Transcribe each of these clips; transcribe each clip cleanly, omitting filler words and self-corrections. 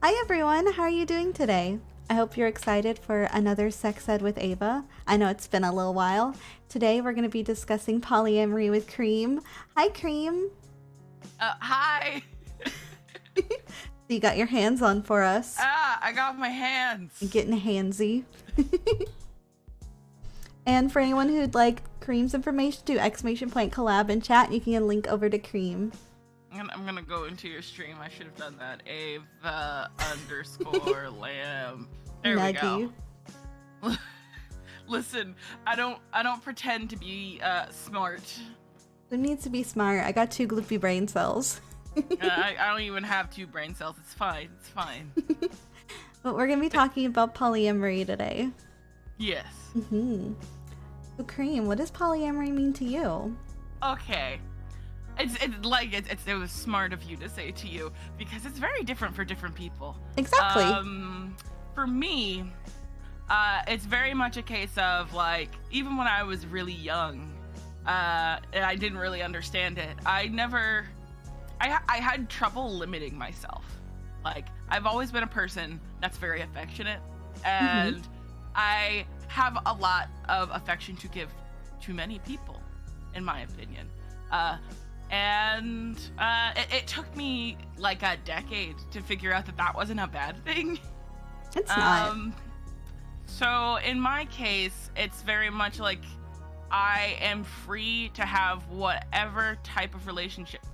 Hi everyone, how are you doing today? I hope you're excited for another Sex Ed with Ava. I know it's been a little while. Today we're going to be discussing polyamory with Cream. Hi Cream. Hi. You got your hands on for us. I got my hands. You're getting handsy. And for anyone who'd like Cream's information, do exclamation point collab in chat and you can get a link over to Cream. I'm gonna go into your stream. I should have done that. Ava underscore lamb. There Nuggy. we go. Listen, I don't pretend to be smart. Who needs to be smart? I got 2 gloopy brain cells. I don't even have 2 brain cells. It's fine. It's fine. But we're gonna be talking about polyamory today. Yes. So Cream, what does polyamory mean to you? Okay. It was smart of you to say to you because it's very different for different people. Exactly. For me, it's very much a case of like, even when I was really young, and I didn't really understand it, I had trouble limiting myself. Like, I've always been a person that's very affectionate, and I have a lot of affection to give to many people, in my opinion. It took me like a decade to figure out that wasn't a bad thing. It's not. So in my case, it's very much like I am free to have whatever type of relationship.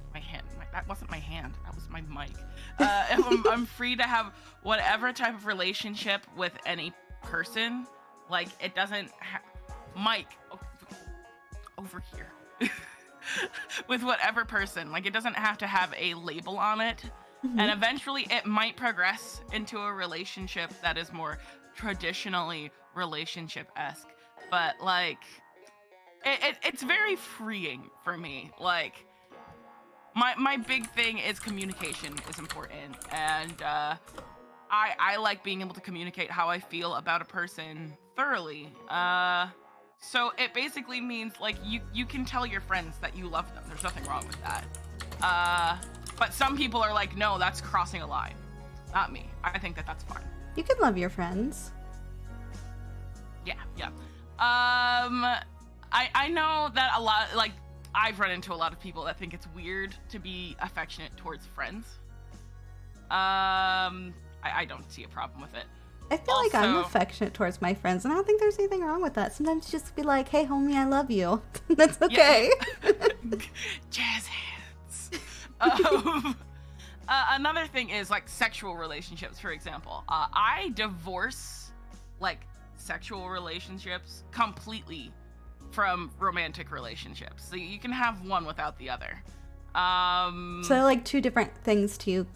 That wasn't my hand. That was my mic. I'm free to have whatever type of relationship with any person. Like, it doesn't Mike, over here. With whatever person. Like, it doesn't have to have a label on it. And eventually it might progress into a relationship that is more traditionally relationship-esque. But, like, it's very freeing for me. Like, my big thing is communication is important. And I like being able to communicate how I feel about a person thoroughly. So it basically means, like, you can tell your friends that you love them. There's nothing wrong with that. But some people are like, no, that's crossing a line. Not me. I think that's fine. You can love your friends. Yeah. I know that a lot, like, I've run into a lot of people that think it's weird to be affectionate towards friends. I don't see a problem with it. I feel like I'm affectionate towards my friends, and I don't think there's anything wrong with that. Sometimes just be like, hey, homie, I love you. That's okay. Yeah. Jazz hands. Another thing is, like, sexual relationships, for example. I divorce, like, sexual relationships completely from romantic relationships. So you can have one without the other. So they're like 2 different things to you.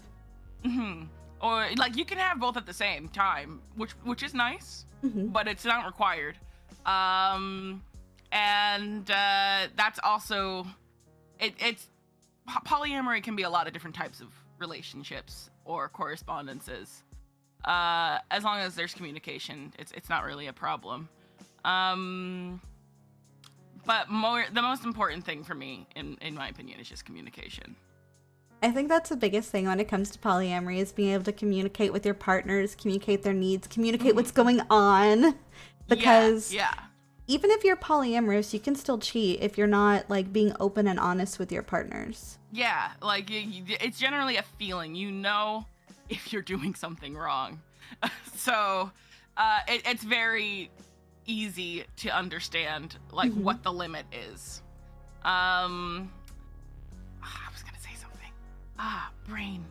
Or, like, you can have both at the same time, which is nice, but it's not required. And that's also, it's polyamory can be a lot of different types of relationships or correspondences. As long as there's communication, it's not really a problem. But the most important thing for me, in my opinion, is just communication. I think that's the biggest thing when it comes to polyamory is being able to communicate with your partners, communicate their needs, communicate what's going on. Because even if you're polyamorous, you can still cheat if you're not, like, being open and honest with your partners. Yeah, like, it's generally a feeling. You know if you're doing something wrong. So it's very easy to understand, like, what the limit is. I was gonna say something. Brain.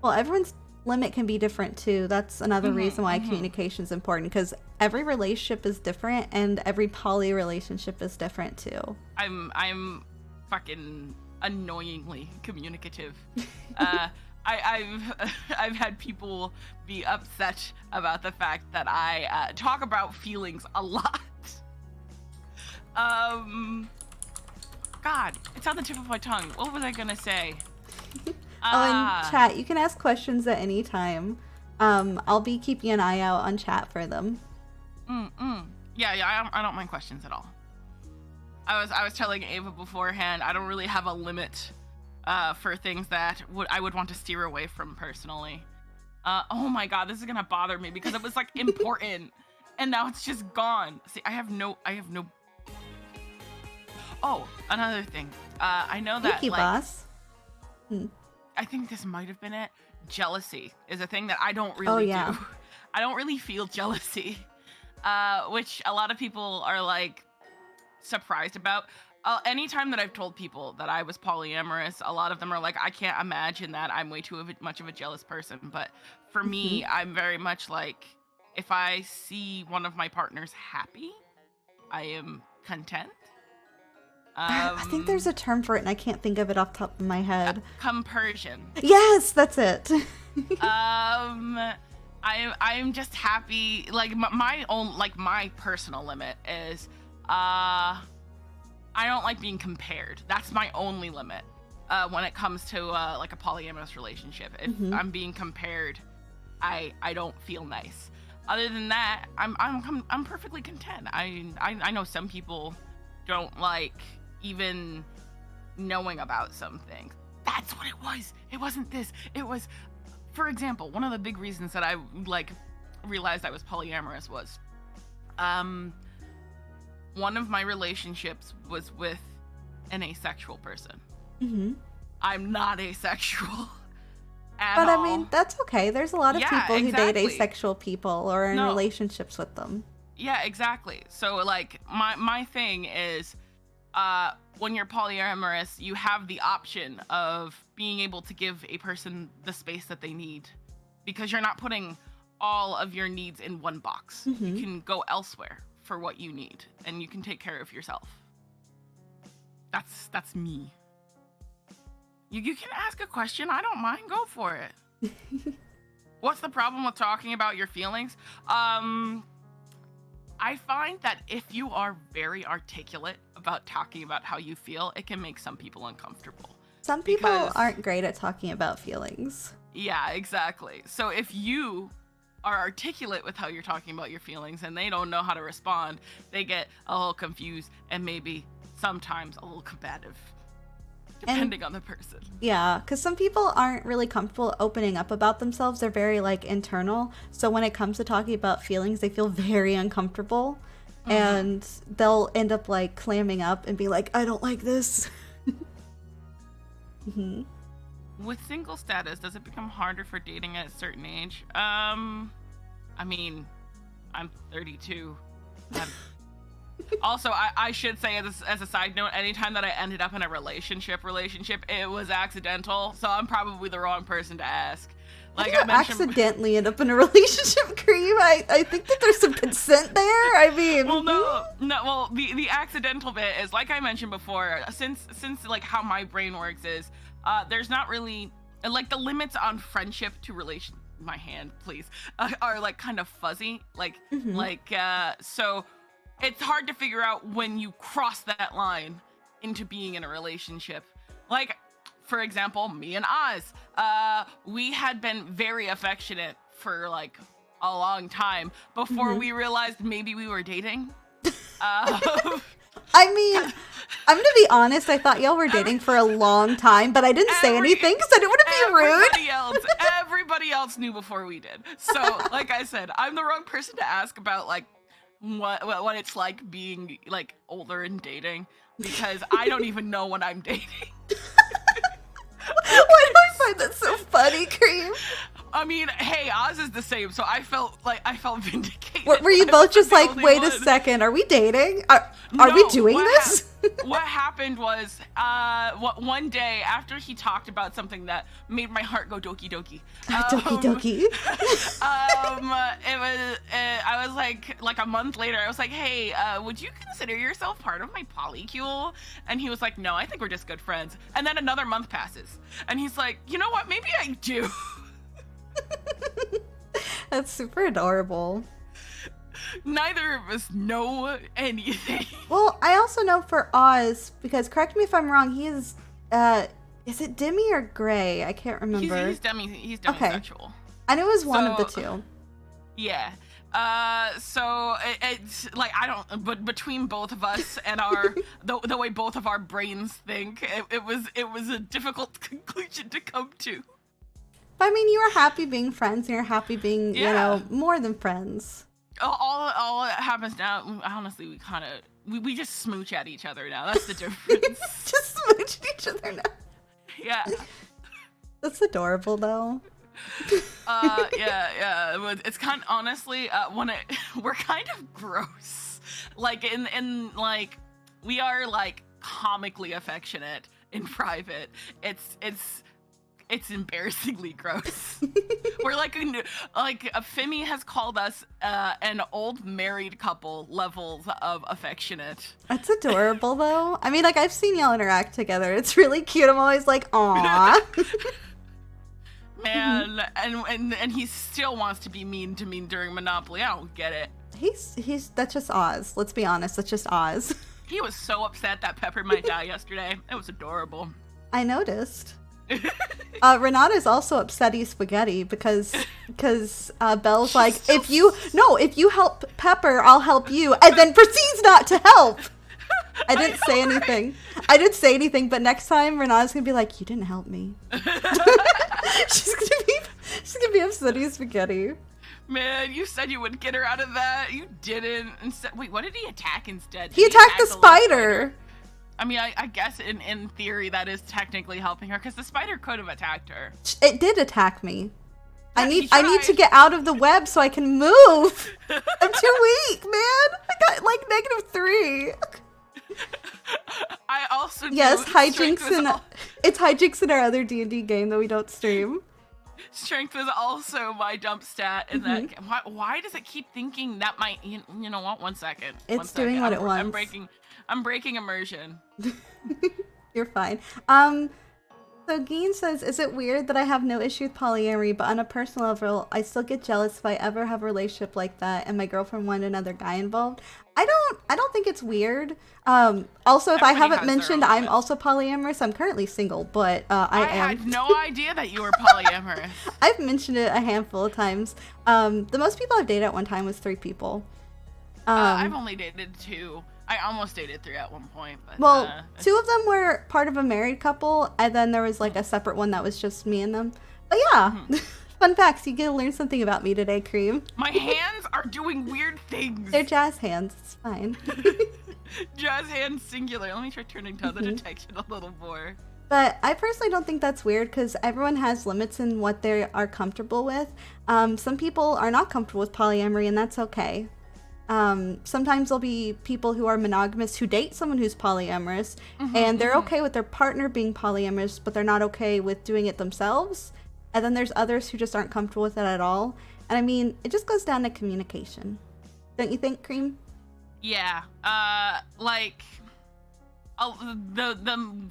Well, everyone's limit can be different too. That's another reason why communication is important, because every relationship is different and every poly relationship is different too. I'm fucking annoyingly communicative. I've had people be upset about the fact that I talk about feelings a lot. God, it's on the tip of my tongue. What was I gonna say? And chat, you can ask questions at any time. I'll be keeping an eye out on chat for them. Yeah, I don't mind questions at all. I was telling Ava beforehand, I don't really have a limit for things that I would want to steer away from personally. Oh my god, this is gonna bother me because it was like important, and now it's just gone. See, I have no. Oh, another thing. I know that Thank you, like, boss. I think this might have been it. Jealousy is a thing that I don't really do. I don't really feel jealousy, which a lot of people are like surprised about. Anytime that I've told people that I was polyamorous, a lot of them are like, I can't imagine that. I'm way too much of a jealous person. But for me, I'm very much like, if I see one of my partners happy, I am content. I think there's a term for it, and I can't think of it off the top of my head. Compersion. Yes, that's it. I'm just happy. Like my personal limit is, I don't like being compared. That's my only limit when it comes to like a polyamorous relationship. If I'm being compared, I don't feel nice. Other than that, I'm perfectly content. I know some people don't like even knowing about some things. That's what it was. It wasn't this. It was, for example, one of the big reasons that I like realized I was polyamorous was, one of my relationships was with an asexual person. I'm not asexual at all. I mean, that's okay. There's a lot of people who date asexual people or are in relationships with them. Yeah, exactly. So like my thing is, when you're polyamorous, you have the option of being able to give a person the space that they need, because you're not putting all of your needs in one box. You can go elsewhere for what you need, and you can take care of yourself. That's me. You can ask a question. I don't mind. Go for it. What's the problem with talking about your feelings? I find that if you are very articulate about talking about how you feel, it can make some people uncomfortable. Some people aren't great at talking about feelings. Yeah, exactly. So if you are articulate with how you're talking about your feelings and they don't know how to respond, they get a little confused and maybe sometimes a little combative, depending on the person. Yeah, because some people aren't really comfortable opening up about themselves. They're very like internal. So when it comes to talking about feelings, they feel very uncomfortable. And they'll end up like clamming up and be like, I don't like this. With single status, does it become harder for dating at a certain age? I mean, I'm 32. Also, I should say as a side note, anytime that I ended up in a relationship, it was accidental. So I'm probably the wrong person to ask. Like I accidentally end up in a relationship, Cream. I think that there's some consent there. I mean, well, no. Well, the accidental bit is, like I mentioned before, since like how my brain works is, there's not really like the limits on friendship to relation. My hand, please, are like kind of fuzzy. Like so. It's hard to figure out when you cross that line into being in a relationship. Like, for example, me and Oz, we had been very affectionate for like a long time before we realized maybe we were dating. I mean, I'm gonna be honest, I thought y'all were dating for a long time, but I didn't say anything because I didn't want to be rude. Everybody else knew before we did. So, like I said, I'm the wrong person to ask about like what it's like being like older and dating, because I don't even know when I'm dating. Why do I find that so funny, Cream? I mean, hey, Oz is the same, so I felt vindicated. Were you both just like, wait a second, are we dating? Are we doing this? What happened was, one day after he talked about something that made my heart go doki doki. Doki doki. I was like a month later, I was like, hey, would you consider yourself part of my polycule? And he was like, no, I think we're just good friends. And then another month passes, and he's like, you know what? Maybe I do. That's super adorable. Neither of us know anything. Well, I also know for Oz, because correct me if I'm wrong, he is it Demi or Gray? I can't remember. He's demisexual. Okay. I knew it was one of the two. Yeah. So it's like, but between both of us and our the way both of our brains think, it was a difficult conclusion to come to. I mean, you are happy being friends, and you're happy being, you know, more than friends. All that happens now, honestly, we just smooch at each other now. That's the difference. Just smooch at each other now. Yeah. That's adorable, though. Yeah. It's kind of, honestly, we're kind of gross. Like, in like, we are, like, comically affectionate in private. It's embarrassingly gross. We're like Fimi has called us an old married couple levels of affectionate. That's adorable, though. I mean, like, I've seen y'all interact together. It's really cute. I'm always like, aw. Man, and he still wants to be mean to me during Monopoly. I don't get it. That's just Oz. Let's be honest. That's just Oz. He was so upset that Pepper might die yesterday. It was adorable. I noticed. Renata's also upset he's spaghetti because Belle's like, so if you help Pepper, I'll help you, and then proceeds not to help. I didn't say anything, but next time Renata's gonna be like, you didn't help me. she's gonna be upset he's spaghetti. Man, you said you would get her out of that. You didn't. Wait, what did he attack instead? He attacked the spider. I mean, I guess in theory that is technically helping her because the spider could have attacked her. It did attack me. I need to get out of the web so I can move. I'm too weak, man. I got like -3. I also it's hijinks in our other D&D game that we don't stream. Strength was also my dump stat in that game. Why does it keep thinking that might, you know what, 1 second. It's doing what it wants. I'm breaking immersion. You're fine. So Geen says, is it weird that I have no issue with polyamory, but on a personal level, I still get jealous if I ever have a relationship like that and my girlfriend wanted another guy involved? I don't think it's weird. Also, if I haven't mentioned, I'm also polyamorous. I'm currently single, but I am. had no idea that you were polyamorous. I've mentioned it a handful of times. The most people I've dated at one time was 3 people. I've only dated 2. I almost dated 3 at one point. But, 2 of them were part of a married couple, and then there was like a separate one that was just me and them. But yeah, fun facts. You get to learn something about me today, Cream. My hands are doing weird things. They're jazz hands. It's fine. Jazz hands singular. Let me try turning to the detection a little more. But I personally don't think that's weird because everyone has limits in what they are comfortable with. Some people are not comfortable with polyamory, and that's okay. Sometimes there'll be people who are monogamous who date someone who's polyamorous, and they're okay with their partner being polyamorous, but they're not okay with doing it themselves. And then there's others who just aren't comfortable with it at all. And I mean, it just goes down to communication. Don't you think, Cream? Yeah. The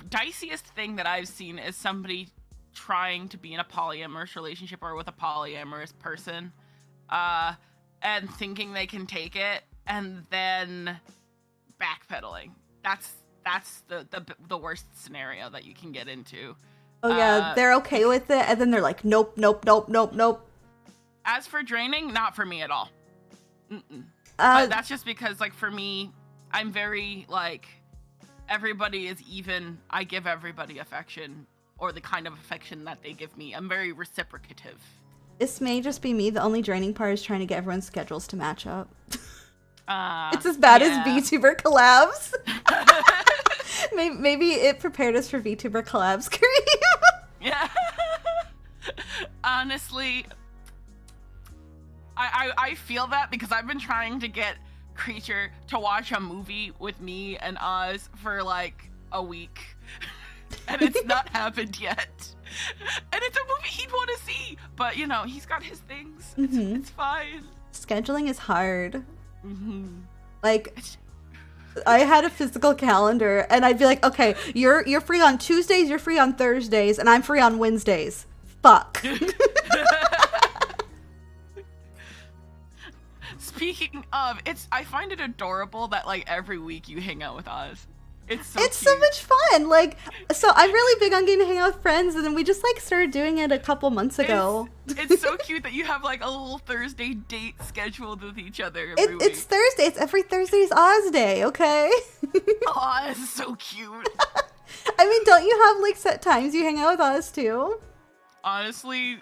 diciest thing that I've seen is somebody trying to be in a polyamorous relationship or with a polyamorous person. And thinking they can take it, and then backpedaling. That's the worst scenario that you can get into. Oh yeah, they're okay with it, and then they're like, nope. As for draining, not for me at all. But that's just because, like, for me, I'm very, like, everybody is even. I give everybody affection, or the kind of affection that they give me. I'm very reciprocative. This may just be me. The only draining part is trying to get everyone's schedules to match up. It's as bad as VTuber collabs. Maybe it prepared us for VTuber collabs, Cream. Yeah. Honestly, I feel that because I've been trying to get Creature to watch a movie with me and Oz for like a week. And it's not happened yet. And it's a movie he'd want to see. But, you know, he's got his things. It's fine. Scheduling is hard. Like, I had a physical calendar, and I'd be like, okay, you're free on Tuesdays, you're free on Thursdays, and I'm free on Wednesdays. Fuck. Speaking of, I find it adorable that, like, every week you hang out with Oz. It's so much fun. Like, so I'm really big on getting to hang out with friends, and then we just like started doing it a couple months ago. It's so cute that you have like a little Thursday date scheduled with each other every week. It's Thursday. It's every Thursday's Oz Day, okay? Oh, this is so cute. I mean, don't you have like set times you hang out with Oz too? Honestly,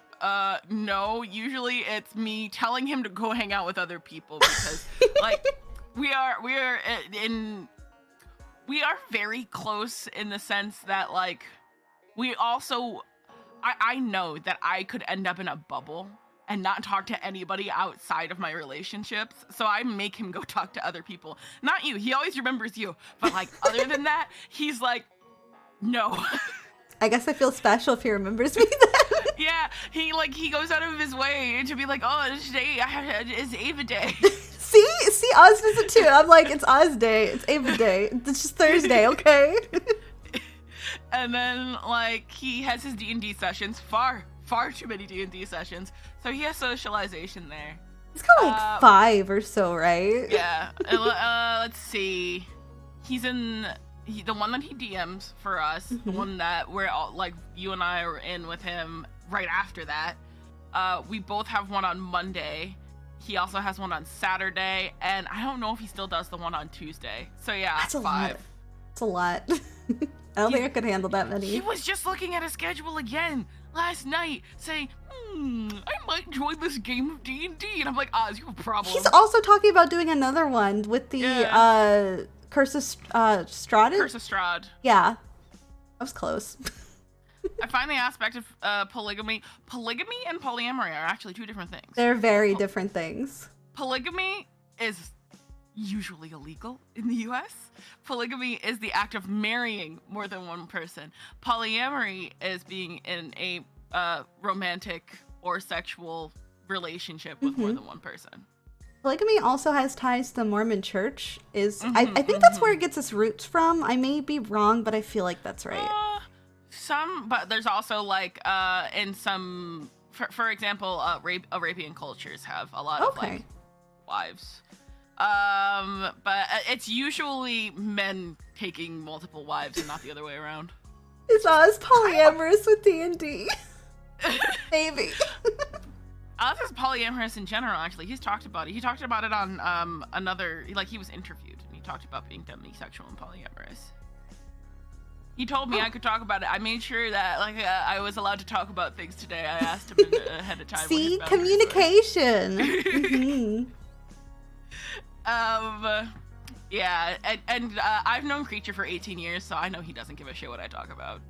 no. Usually it's me telling him to go hang out with other people because, like, we are very close in the sense that, like, we also, I know that I could end up in a bubble and not talk to anybody outside of my relationships. So I make him go talk to other people. Not you. He always remembers you. But, like, other than that, he's like, no. I guess I feel special if he remembers me then. Yeah, he goes out of his way to be like, oh, today is Ava Day. See, Oz does it too. I'm like, it's Oz Day. It's Ava Day. It's just Thursday, okay? And then, like, he has his D&D sessions. Far too many D&D sessions. So he has socialization there. He's got like 5 or so, right? Yeah. Let's see. He's in the one that he DMs for us. The one that we're all, like, you and I are in with him right after that. We both have one on Monday. He also has one on Saturday, and I don't know if he still does the one on Tuesday. So yeah, that's 5. That's a lot. I don't think I could handle that many. He was just looking at his schedule again last night, saying, I might join this game of D&D. And I'm like, Oz, you have a problem. He's also talking about doing another one with the Curse of Strahd? Curse of Strahd. Yeah. That was close. I find the aspect of polygamy and polyamory are actually 2 different things. They're very different things. Polygamy is usually illegal in the US. Polygamy is the act of marrying more than one person. Polyamory is being in a romantic or sexual relationship with more than one person. Polygamy also has ties to the Mormon church. I think that's where it gets its roots from. I may be wrong, but I feel like that's right. But there's also, like, in some, for example, Arabian cultures have a lot of, like, wives. But it's usually men taking multiple wives and not the other way around. Is Oz polyamorous with D&D? Maybe. Oz is polyamorous in general, actually. He's talked about it. He talked about it on another, like, he was interviewed, and he talked about being demisexual and polyamorous. He told me I could talk about it. I made sure that, like, I was allowed to talk about things today. I asked him ahead of time. See, communication. Yeah, and I've known Creature for 18 years, so I know he doesn't give a shit what I talk about.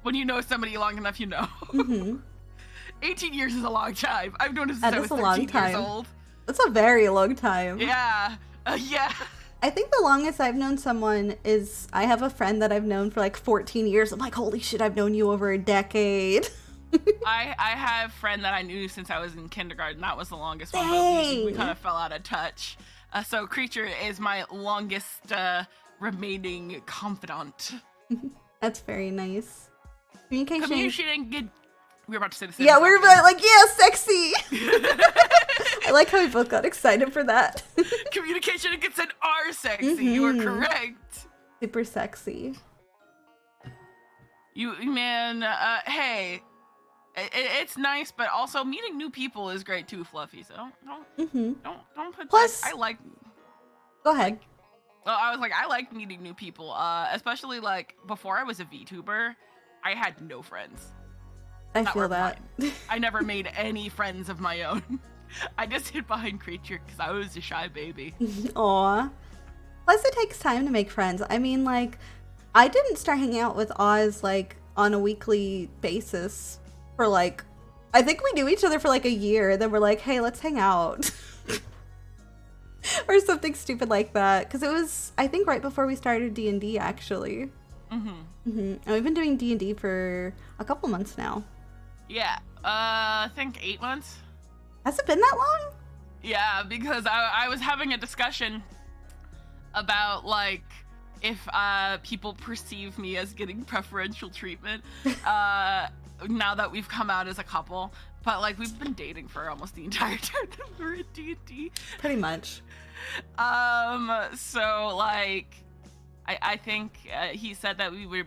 When you know somebody long enough, you know. 18 years is a long time. I've known him since I was 13 years old. That's a very long time. Yeah. Yeah. I think the longest I've known someone is, I have a friend that I've known for like 14 years. I'm like, holy shit, I've known you over a decade. I have a friend that I knew since I was in kindergarten. That was the longest one, Dang. but we kind of fell out of touch. So Creature is my longest remaining confidant. That's very nice. Communication. We were about to say the same. Yeah, we were like, yeah, sexy. I like how we both got excited for that. Communication and consent are sexy. You are correct. Super sexy. Hey, it's nice, but also meeting new people is great too, Fluffy. So don't put. Plus, I like. Go ahead. Well, I was like, I like meeting new people, especially like before I was a VTuber, I had no friends. I feel that. I never made any friends of my own. I just hid behind Creature because I was a shy baby. Aw. Plus, it takes time to make friends. I mean, like, I didn't start hanging out with Oz, like, on a weekly basis for, like, I think we knew each other for, like, a year. Then we're like, hey, let's hang out. Or something stupid like that. Because it was, I think, right before we started D&D, actually. And we've been doing D&D for a couple months now. Yeah, I think 8 months. Has it been that long? Yeah, because I was having a discussion about, like, if people perceive me as getting preferential treatment now that we've come out as a couple. But, like, we've been dating for almost the entire time that we're in D&D. Pretty much. So, like, I think he said that we were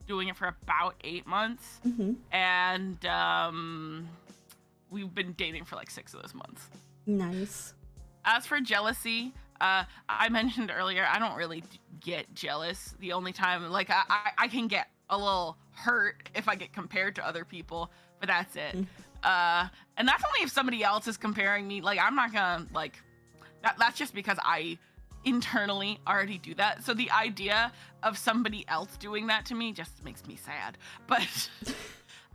doing it for about 8 months, and we've been dating for like 6 of those months. Nice. As for jealousy, I mentioned earlier, I don't really get jealous. The only time, like, I can get a little hurt if I get compared to other people, but that's it. And that's only if somebody else is comparing me. Like, I'm not gonna, like, that's just because I internally already do that. So the idea of somebody else doing that to me just makes me sad. But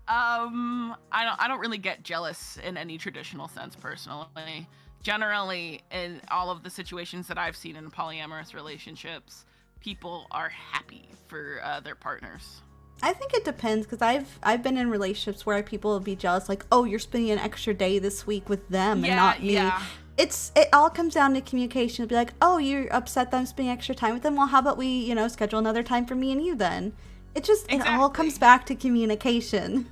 I don't really get jealous in any traditional sense personally. Generally, in all of the situations that I've seen in polyamorous relationships, people are happy for their partners. I think it depends, because I've been in relationships where people will be jealous, like, oh, you're spending an extra day this week with them and not me. Yeah. It all comes down to communication. It'll be like, oh, you're upset that I'm spending extra time with them. Well, how about we, schedule another time for me and you then? It all comes back to communication.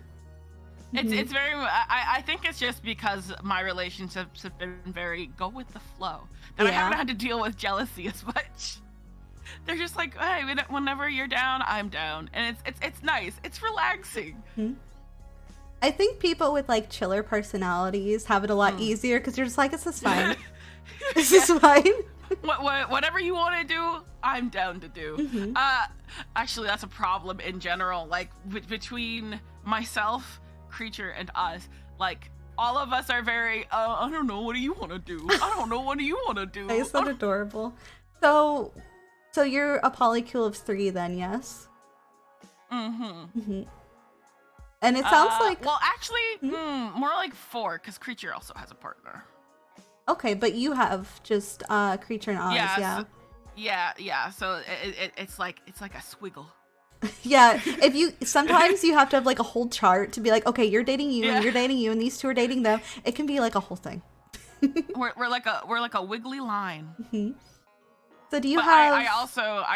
It's very, I think it's just because my relationships have been very go with the flow, that I haven't had to deal with jealousy as much. They're just like, hey, whenever you're down, I'm down. And it's nice. It's relaxing. Mm-hmm. I think people with, like, chiller personalities have it a lot easier, because you're just like, this is fine. This is fine. Whatever you want to do, I'm down to do. Mm-hmm. Actually, that's a problem in general. Like, between myself, Creature, and us, like, all of us are very, I don't know, what do you want to do? I don't know, what do you want to do? It's so adorable. So you're a polycule of 3 then, yes? Mm-hmm. Mm-hmm. And it sounds like... Well, actually, more like 4, because Creature also has a partner. Okay, but you have just Creature and Oz, yeah. So it's like a swiggle. Yeah, sometimes you have to have, like, a whole chart to be like, okay, you're dating you, and you're dating you, and these 2 are dating them. It can be like a whole thing. we're like a wiggly line. Mm-hmm. So do you have? I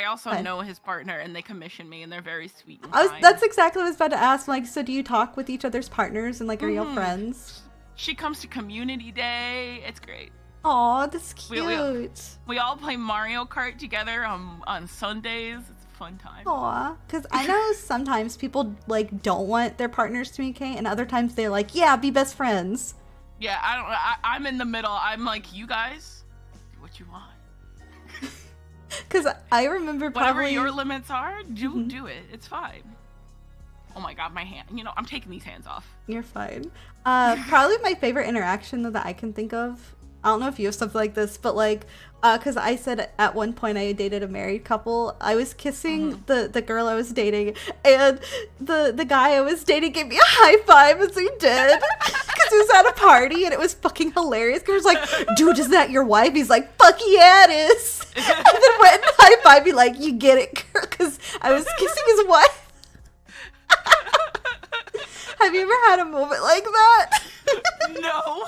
also know his partner, and they commission me, and they're very sweet. That's exactly what I was about to ask. Like, so do you talk with each other's partners, and, like, are you friends? She comes to community day. It's great. Aw, that's cute. We all play Mario Kart together on Sundays. It's a fun time. Aw, because I know sometimes people, like, don't want their partners to communicate, and other times they're like, yeah, be best friends. Yeah, I'm in the middle. I'm like, you guys, do what you want. Because I remember whatever your limits are, do it. It's fine. Oh my god, my hand. I'm taking these hands off. You're fine. Probably my favorite interaction that I can think of. I don't know if you have something like this, but, like, because I said at one point I dated a married couple. I was kissing the girl I was dating, and the guy I was dating gave me a high five as he did, because he was at a party, and it was fucking hilarious. He was like, dude, is that your wife? He's like, fuck yeah, it is. And then went and high five me like, you get it, girl, because I was kissing his wife. Have you ever had a moment like that? No.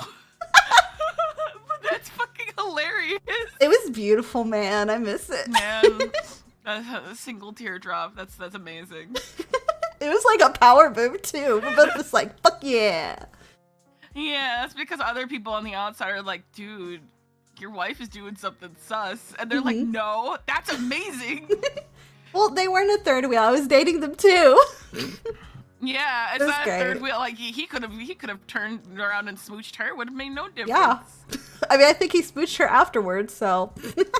That's fucking hilarious. It was beautiful, man. I miss it. Man, a single teardrop. That's amazing. It was like a power move too. We're both just like, fuck yeah. Yeah, that's because other people on the outside are like, dude, your wife is doing something sus. And they're like, no, that's amazing. Well, they weren't a third wheel. I was dating them too. Yeah, it's that third wheel. Like, he could have turned around and smooched her. Would have made no difference. Yeah. I mean, I think he smooched her afterwards, so.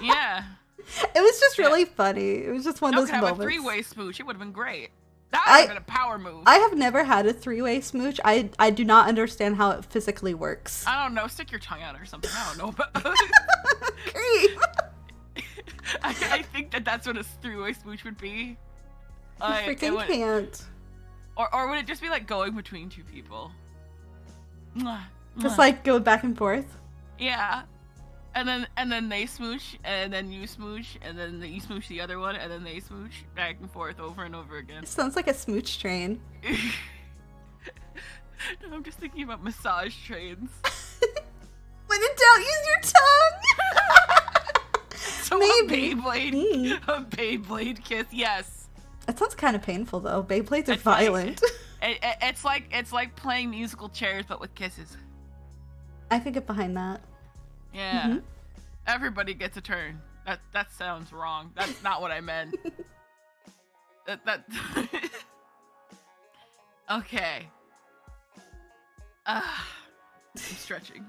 Yeah. It was just really funny. It was just one of those moments. Have a 3-way smooch. It would have been great. That would have been a power move. I have never had a 3-way smooch. I do not understand how it physically works. I don't know. Stick your tongue out or something. I don't know. But Creep. I think that's what a 3-way smooch would be. I freaking can't. Or would it just be like going between 2 people? Just like go back and forth? Yeah. And then they smooch, and then you smooch, and then you smooch the other one, and then they smooch back and forth over and over again. It sounds like a smooch train. No, I'm just thinking about massage trains. When in doubt, use your tongue! So maybe. A Beyblade kiss, yes. That sounds kind of painful, though. Beyblades are violent. It's like playing musical chairs, but with kisses. I could get behind that. Yeah. Mm-hmm. Everybody gets a turn. That sounds wrong. That's not what I meant. that. Okay. I'm stretching.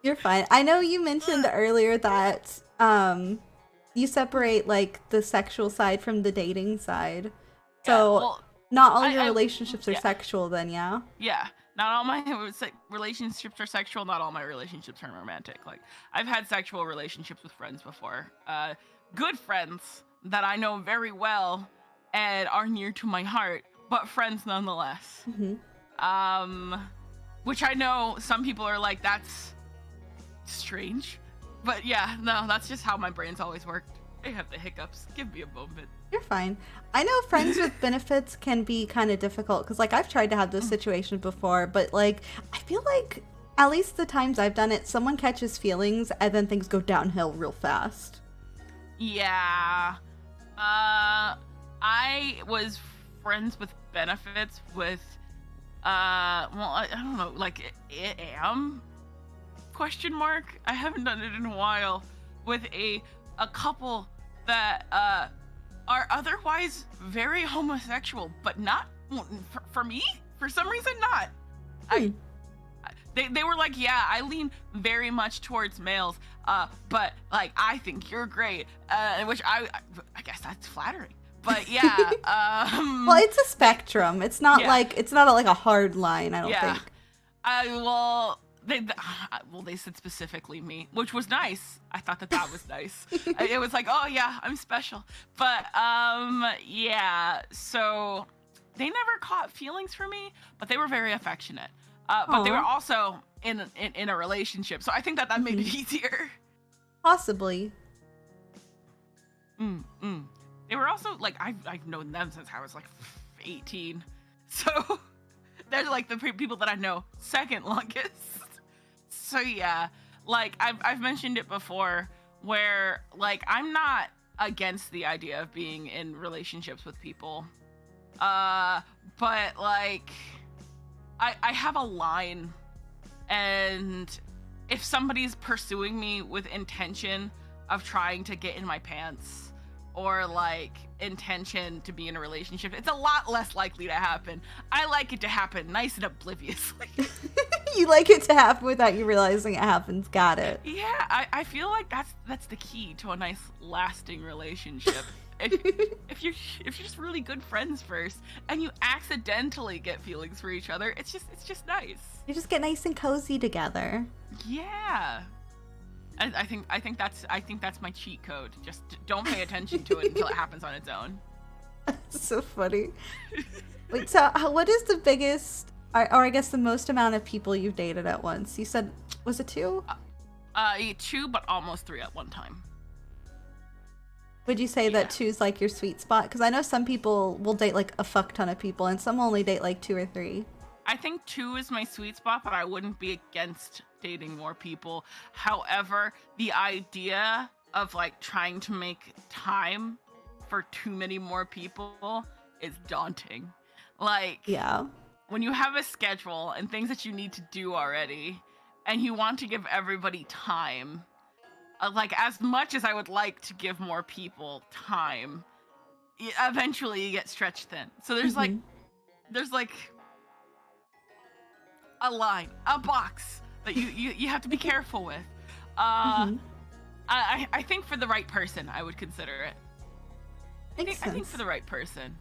You're fine. I know you mentioned earlier that you separate, like, the sexual side from the dating side. So Not all your relationships are sexual then, yeah? Yeah. Not all my relationships are sexual. Not all my relationships are romantic. Like, I've had sexual relationships with friends before. Good friends that I know very well and are near to my heart, but friends nonetheless. Which I know some people are like, that's strange. But yeah, no, that's just how my brain's always worked. I have the hiccups. Give me a moment. You're fine. I know friends with benefits can be kind of difficult because, like, I've tried to have those situations before, but, like, I feel like at least the times I've done it, someone catches feelings and then things go downhill real fast. Yeah. I was friends with benefits with, well, I don't know, like, question mark? I haven't done it in a while. With a couple that, are otherwise very homosexual, but not for me. For some reason, not. They were like, yeah, I lean very much towards males, but like I think you're great, which I guess that's flattering. But yeah, well, it's a spectrum. It's not like a hard line. I don't think. They said specifically me, which was nice. I thought that was nice. It was like, oh yeah, I'm special. But yeah, so they never caught feelings for me, but they were very affectionate. But they were also in a relationship, so I think that made it easier. Possibly. They were also like, I've known them since I was like 18, so they're like the people that I know second longest. So yeah, like I've mentioned it before, where like I'm not against the idea of being in relationships with people, but like I have a line, and if somebody's pursuing me with intention of trying to get in my pants or like intention to be in a relationship, it's a lot less likely to happen. I like it to happen nice and obliviously. You like it to happen without you realizing it happens. Got it. Yeah, I feel like that's the key to a nice lasting relationship. If you're just really good friends first and you accidentally get feelings for each other, it's just nice. You just get nice and cozy together. Yeah. I think that's my cheat code. Just don't pay attention to it until it happens on its own. That's so funny. Wait, so what is the biggest, or I guess the most amount of people you've dated at once? You said, was it 2? 2, but almost 3 at one time. Would you say that 2's like your sweet spot? Because I know some people will date like a fuck ton of people, and some only date like 2 or 3. I think 2 is my sweet spot, but I wouldn't be against dating more people. However, the idea of like trying to make time for too many more people is daunting. Like, yeah, when you have a schedule and things that you need to do already, and you want to give everybody time, like as much as I would like to give more people time, eventually you get stretched thin. So there's like a line, a box that you have to be careful with. I think for the right person, I would consider it. I think for the right person.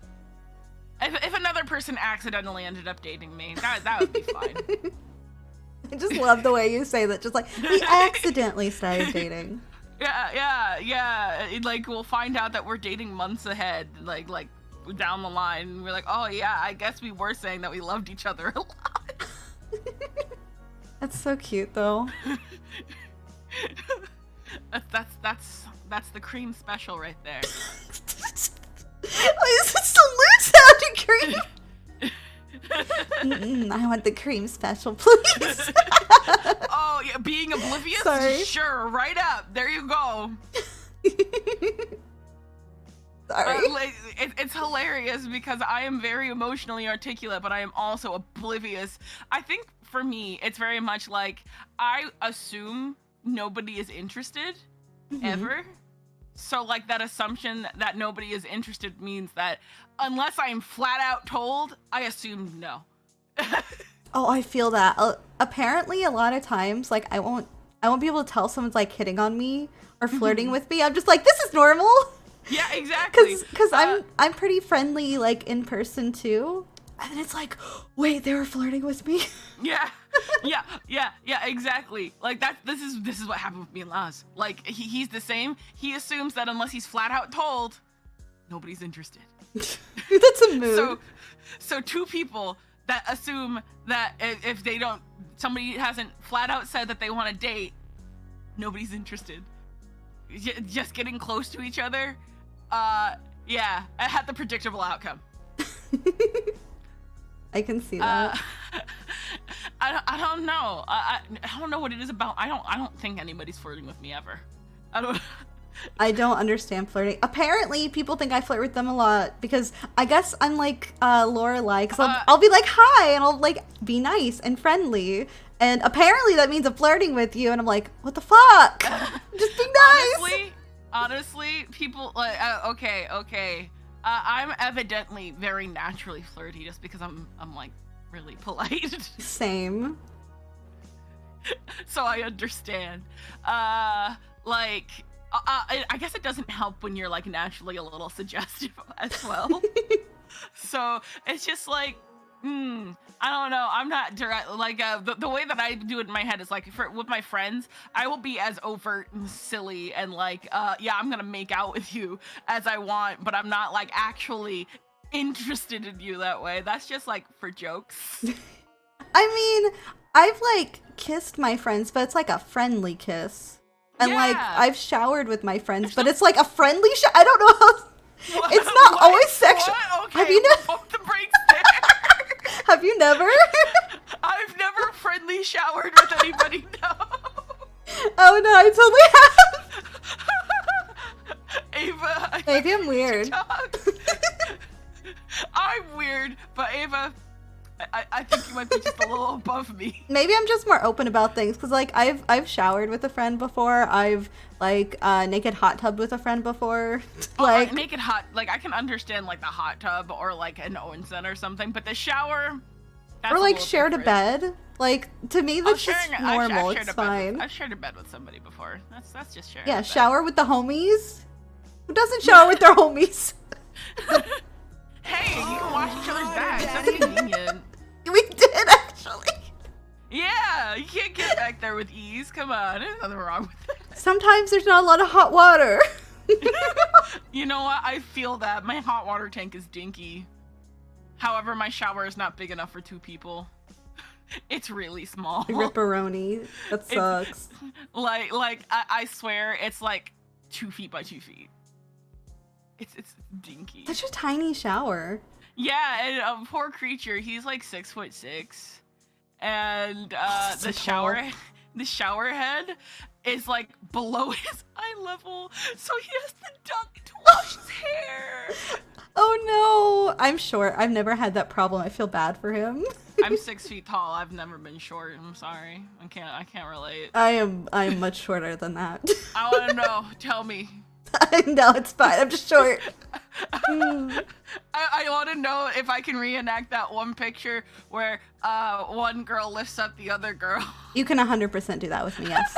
If another person accidentally ended up dating me, that would be fine. I just love the way you say that. Just like, we accidentally started dating. Yeah. Like, we'll find out that we're dating months ahead, like down the line. And we're like, oh yeah, I guess we were saying that we loved each other a lot. That's so cute, though. That's the cream special right there. Why is it salute sounding cream? I want the cream special, please. Oh, yeah, being oblivious? Sorry. Sure, right up. There you go. Sorry. It's hilarious because I am very emotionally articulate, but I am also oblivious. I think for me, it's very much like I assume nobody is interested ever. So like that assumption that nobody is interested means that unless I'm flat out told, I assume no. Oh, I feel that. Apparently, a lot of times, like I won't be able to tell someone's like hitting on me or flirting with me. I'm just like, this is normal. Yeah, exactly. Because I'm pretty friendly, like, in person, too. And then it's like, wait, they were flirting with me? Yeah, exactly. Like, this is what happened with me and Laz. Like, he's the same. He assumes that unless he's flat out told, nobody's interested. That's a mood. So two people that assume that if they don't, somebody hasn't flat out said that they want to date, nobody's interested. Just getting close to each other, yeah, it had the predictable outcome. I can see that. I don't know. I don't know what it is about. I don't think anybody's flirting with me ever. I don't understand flirting. Apparently, people think I flirt with them a lot because I guess I'm like Lorelai. Because I'll be like, hi, and I'll like be nice and friendly. And apparently that means I'm flirting with you. And I'm like, what the fuck? Just be nice. Honestly, people like, okay. I'm evidently very naturally flirty just because I'm like really polite. Same. So I understand. Like, I guess it doesn't help when you're like naturally a little suggestive as well. So it's just like, I don't know. I'm not direct. Like the way that I do it in my head is like with my friends, I will be as overt and silly and like, yeah, I'm gonna make out with you as I want, but I'm not like actually interested in you that way. That's just like for jokes. I mean, I've like kissed my friends, but it's like a friendly kiss. And like I've showered with my friends, but it's like a friendly I don't know how. It's not always sexual. Okay, have you never? The brakes there. Have you never? I've never friendly showered with anybody. No. Oh no, I totally have. Ava. Maybe I'm weird. I'm weird, but Ava, I think you might be just a little above me. Maybe I'm just more open about things because like I've showered with a friend before. I've like naked hot tub with a friend before. Like naked hot, like I can understand like the hot tub or like an onsen or something, but the shower. That's or like shared a bed. Like to me that's just normal. It's fine. I've shared a bed with somebody before. That's just sharing. Yeah, shower with the homies. Who doesn't shower with their homies? Hey, you can wash each other's bags. That's convenient. We did actually. Yeah, you can't get back there with ease. Come on, there's nothing wrong with it. Sometimes there's not a lot of hot water. You know what? I feel that. My hot water tank is dinky. However, my shower is not big enough for two people. It's really small. Ripperoni. That sucks. Like I swear, it's like 2 feet by 2 feet. It's dinky. Such a tiny shower. Yeah, and a poor creature. He's like 6'6", and the shower head is like below his eye level, so he has to duck to wash his hair. Oh no! I'm short. I've never had that problem. I feel bad for him. I'm 6 feet tall. I've never been short. I'm sorry. I can't relate. I'm much shorter than that. I want to know. Tell me. No, it's fine. I'm just short. I want to know if I can reenact that one picture where one girl lifts up the other girl. You can 100% do that with me, yes.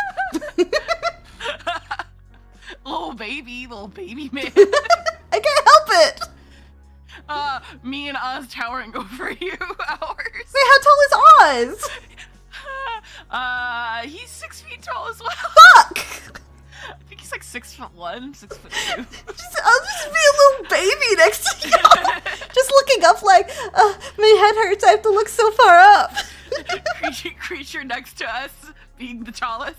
Little baby man. I can't help it. Me and Oz towering over you hours. Wait, how tall is Oz? He's 6 feet tall as well. Fuck! I think he's like 6'1", 6'2". I'll just be a little baby next to you. Just looking up like, my head hurts. I have to look so far up. creature next to us being the tallest.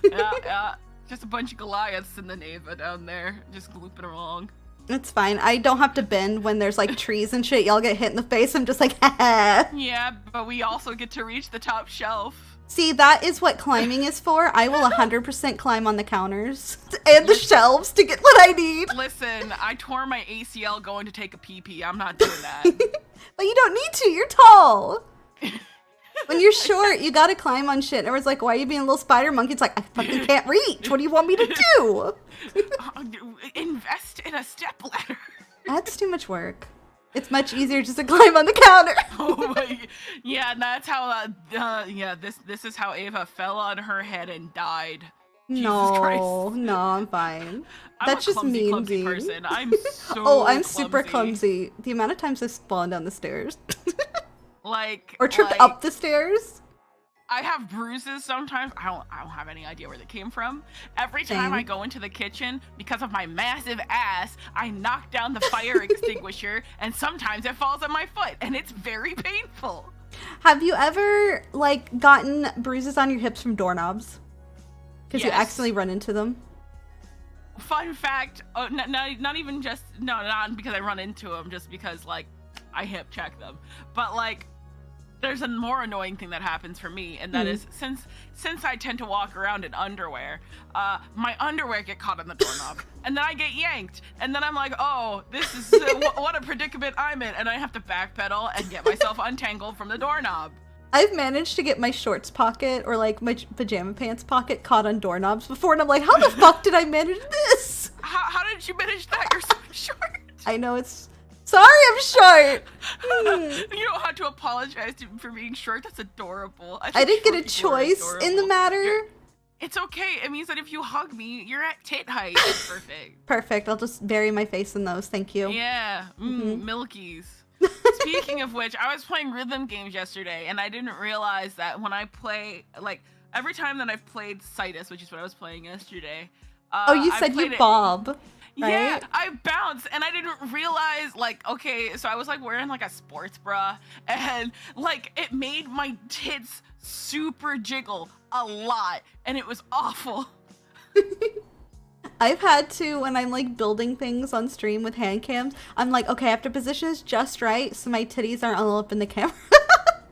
Yeah. Just a bunch of Goliaths in the Neva down there, just looping along. It's fine. I don't have to bend when there's like trees and shit. Y'all get hit in the face. I'm just like, ha. Yeah, but we also get to reach the top shelf. See, that is what climbing is for. I will 100% climb on the counters and the shelves to get what I need. Listen, I tore my ACL going to take a pee-pee. I'm not doing that. But you don't need to. You're tall. When you're short, you gotta climb on shit. And everyone's like, why are you being a little spider monkey? It's like, I fucking can't reach. What do you want me to do? Invest in a step ladder. That's too much work. It's much easier just to climb on the counter. Oh my, yeah, that's how, this is how Ava fell on her head and died. No, no, I'm fine. That's just mean, clumsy person. I'm so Oh, I'm super clumsy. The amount of times I've fallen down the stairs. Or tripped up the stairs. I have bruises sometimes. I don't have any idea where they came from. Every time I go into the kitchen, because of my massive ass, I knock down the fire extinguisher, and sometimes it falls on my foot, and it's very painful. Have you ever, like, gotten bruises on your hips from doorknobs? Because you accidentally run into them? Fun fact, not even just, not because I run into them, just because, like, I hip check them. But, like, there's a more annoying thing that happens for me, and that is, since I tend to walk around in underwear, my underwear get caught on the doorknob, and then I get yanked, and then I'm like, oh, this is, what a predicament I'm in, and I have to backpedal and get myself untangled from the doorknob. I've managed to get my shorts pocket or like my pajama pants pocket caught on doorknobs before, and I'm like, how the fuck did I manage this? How did you manage that? You're so short. I know, it's... Sorry, I'm short. You don't have to apologize for being short. That's adorable. I didn't get a choice in the matter. It's okay. It means that if you hug me, you're at tit height. It's perfect. Perfect. I'll just bury my face in those. Thank you. Yeah. Milkies. Speaking of which, I was playing rhythm games yesterday, and I didn't realize that when I play, like, every time that I've played Citus, which is what I was playing yesterday. Oh, you said you bob, right? Yeah, I bounce, and I didn't realize, like, okay, so I was, like, wearing, like, a sports bra, and, like, it made my tits super jiggle a lot, and it was awful. I've had to, when I'm like building things on stream with hand cams, I'm like, okay, I have to position this just right so my titties aren't all up in the camera.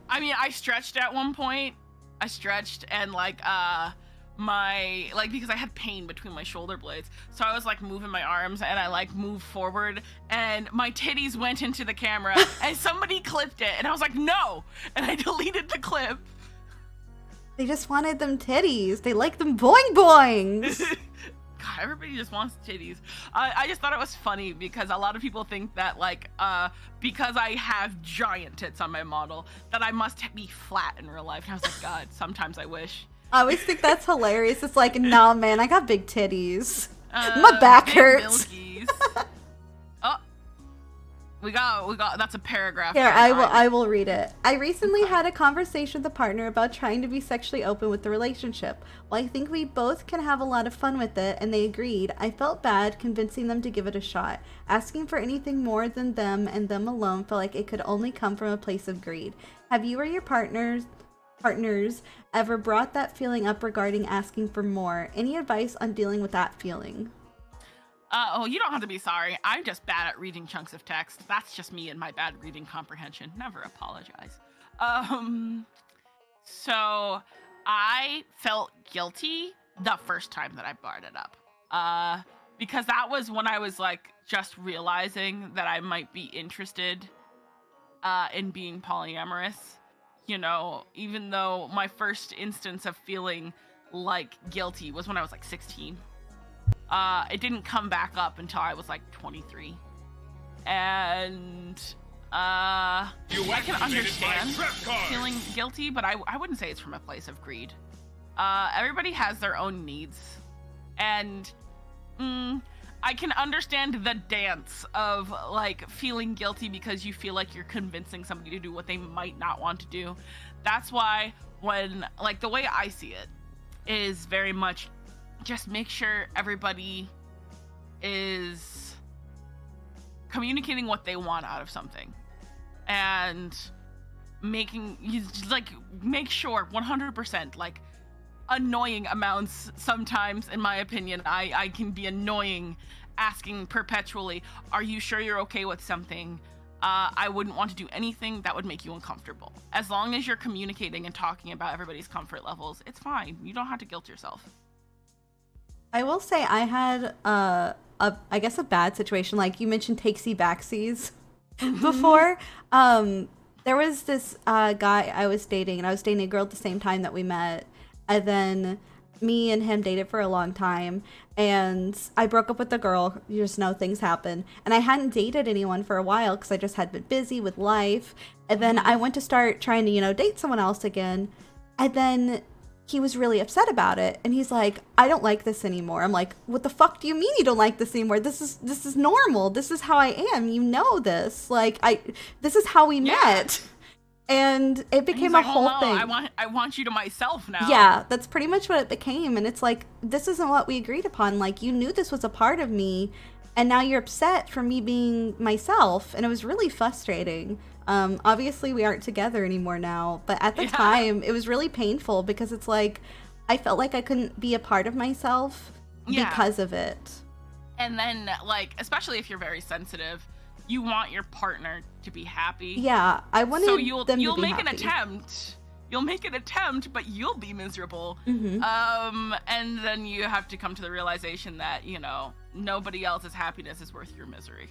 I mean, I stretched at one point. I stretched and like, because I had pain between my shoulder blades. So I was like moving my arms and I like moved forward and my titties went into the camera and somebody clipped it and I was like, no! And I deleted the clip. They just wanted them titties. They like them boing boings. God, everybody just wants titties. I just thought it was funny because a lot of people think that like because I have giant tits on my model that I must be flat in real life. And I was like, God, sometimes I wish. I always think that's hilarious. It's like, nah, man, I got big titties. My back hurts. Oh, we got. That's a paragraph. Here, I will read it. I recently had a conversation with a partner about trying to be sexually open with the relationship. While I think we both can have a lot of fun with it, and they agreed, I felt bad convincing them to give it a shot. Asking for anything more than them and them alone felt like it could only come from a place of greed. Have you or your partners ever brought that feeling up regarding asking for more? Any advice on dealing with that feeling? Oh, you don't have to be sorry. I'm just bad at reading chunks of text. That's just me and my bad reading comprehension. Never apologize. So I felt guilty the first time that I brought it up. Because that was when I was like just realizing that I might be interested in being polyamorous. You know, even though my first instance of feeling like guilty was when I was like 16. It didn't come back up until I was like 23. And I can understand feeling guilty, but I wouldn't say it's from a place of greed. Everybody has their own needs. And I can understand the dance of like feeling guilty because you feel like you're convincing somebody to do what they might not want to do. That's why when, like, the way I see it is very much just make sure everybody is communicating what they want out of something and make sure 100%, like, annoying amounts sometimes, in my opinion. I can be annoying asking perpetually, are you sure you're okay with something? I wouldn't want to do anything that would make you uncomfortable. As long as you're communicating and talking about everybody's comfort levels, it's fine. You don't have to guilt yourself. I will say I had I guess a bad situation. Like you mentioned takesy backsies before. There was this guy I was dating, and I was dating a girl at the same time that we met. And then me and him dated for a long time, and I broke up with the girl. You just know things happen. And I hadn't dated anyone for a while because I just had been busy with life. And then I went to start trying to, date someone else again. And then he was really upset about it, and he's like, I don't like this anymore. I'm like, what the fuck do you mean you don't like this anymore? This is normal. This is how I am. You know this. Like, this is how we met. And it became a whole thing. I want you to myself now. Yeah, that's pretty much what it became. And it's like, this isn't what we agreed upon. Like, you knew this was a part of me, and now you're upset for me being myself. And it was really frustrating. Obviously we aren't together anymore now, but at the time it was really painful because it's like, I felt like I couldn't be a part of myself because of it. And then, like, especially if you're very sensitive, you want your partner to be happy. Yeah, I wanted them to be happy. You'll make an attempt. You'll make an attempt, but you'll be miserable. And then you have to come to the realization that, you know, nobody else's happiness is worth your misery.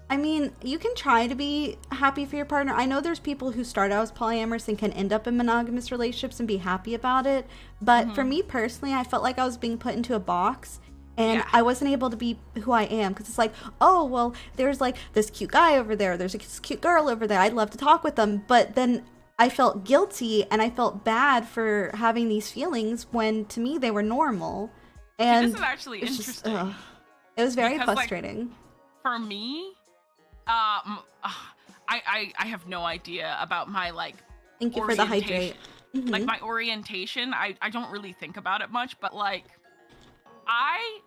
I mean, you can try to be happy for your partner. I know there's people who start out as polyamorous and can end up in monogamous relationships and be happy about it. But for me personally, I felt like I was being put into a box. And I wasn't able to be who I am, because it's like, oh, well, there's like this cute guy over there. There's this cute girl over there. I'd love to talk with them. But then I felt guilty and I felt bad for having these feelings when to me they were normal. And this is actually interesting. It was very frustrating. Like, for me, I have no idea about my, like, thank you for the hydrate. Like, my orientation, I don't really think about it much, but, like, I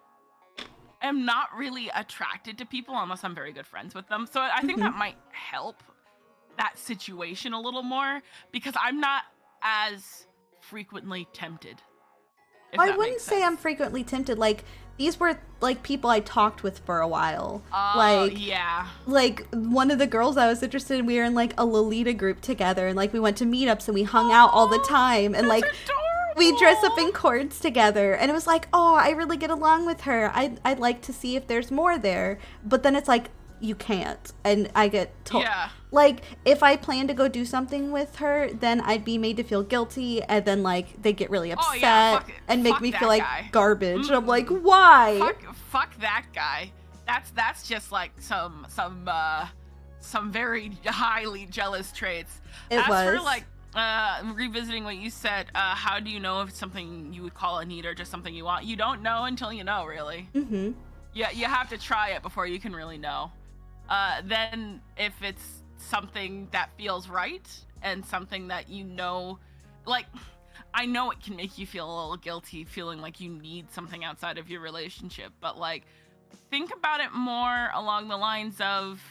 am not really attracted to people unless I'm very good friends with them. So I think that might help that situation a little more, because I'm not as frequently tempted. I wouldn't say I'm frequently tempted. Like, these were, like, people I talked with for a while. Like, one of the girls I was interested in, we were in, like, a Lolita group together, and, like, we went to meetups and we hung out all the time. And, like, we dress up in cords together. And it was like, oh, I really get along with her. I'd like to see if there's more there. But then it's like, you can't. And I get told. Yeah. Like, if I plan to go do something with her, then I'd be made to feel guilty, and then, like, they get really upset and make me feel like garbage. I'm like, why? Fuck that guy. That's just like some very highly jealous traits. For, like, revisiting what you said, how do you know if it's something you would call a need or just something you want? You don't know until you know, really. Yeah, you have to try it before you can really know. Then if it's something that feels right and something that you know, like, I know it can make you feel a little guilty feeling like you need something outside of your relationship, but, like, think about it more along the lines of,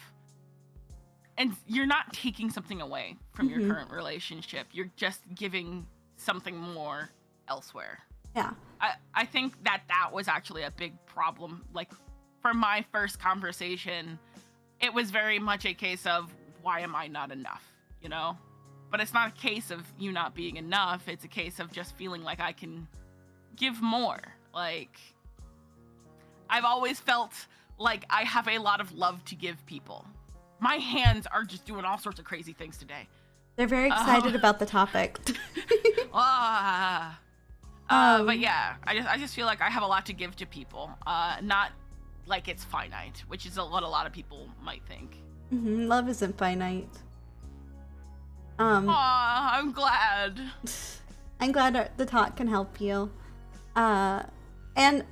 and you're not taking something away from your current relationship, you're just giving something more elsewhere. Yeah. I think that was actually a big problem. Like, for my first conversation, it was very much a case of, why am I not enough, you know? But it's not a case of you not being enough. It's a case of just feeling like I can give more. Like, I've always felt like I have a lot of love to give people. My hands are just doing all sorts of crazy things today. They're very excited about the topic. But yeah, I just feel like I have a lot to give to people. Not like it's finite, which is what a lot of people might think. Love isn't finite. I'm glad. I'm glad the talk can help you. And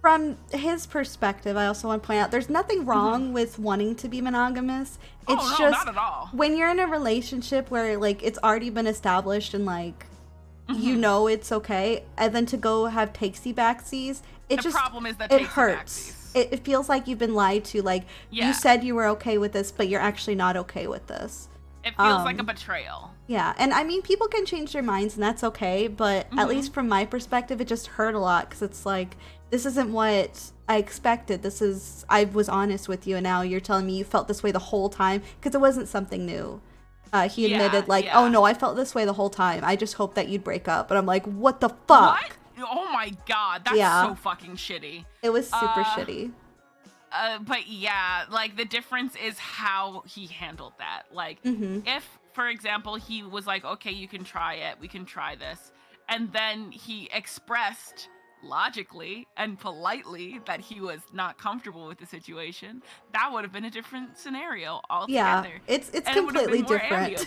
from his perspective, I also want to point out there's nothing wrong with wanting to be monogamous. It's just not at all. When you're in a relationship where, like, it's already been established and, like, you know it's okay, and then to go have takesy backsies, the problem is that it hurts. It feels like you've been lied to. Like, you said you were okay with this, but you're actually not okay with this. It feels like a betrayal. Yeah, and I mean, people can change their minds, and that's okay, but at least from my perspective, it just hurt a lot, because it's like, this isn't what I expected. I was honest with you, and now you're telling me you felt this way the whole time, because it wasn't something new. He admitted, oh no, I felt this way the whole time. I just hoped that you'd break up. And I'm like, what the fuck? What? Oh my god, that's so fucking shitty. It was super shitty. But yeah, like, the difference is how he handled that. Like, if, for example, he was like, okay, you can try it, we can try this, and then he expressed logically and politely that he was not comfortable with the situation, that would have been a different scenario altogether. Yeah, it's completely different.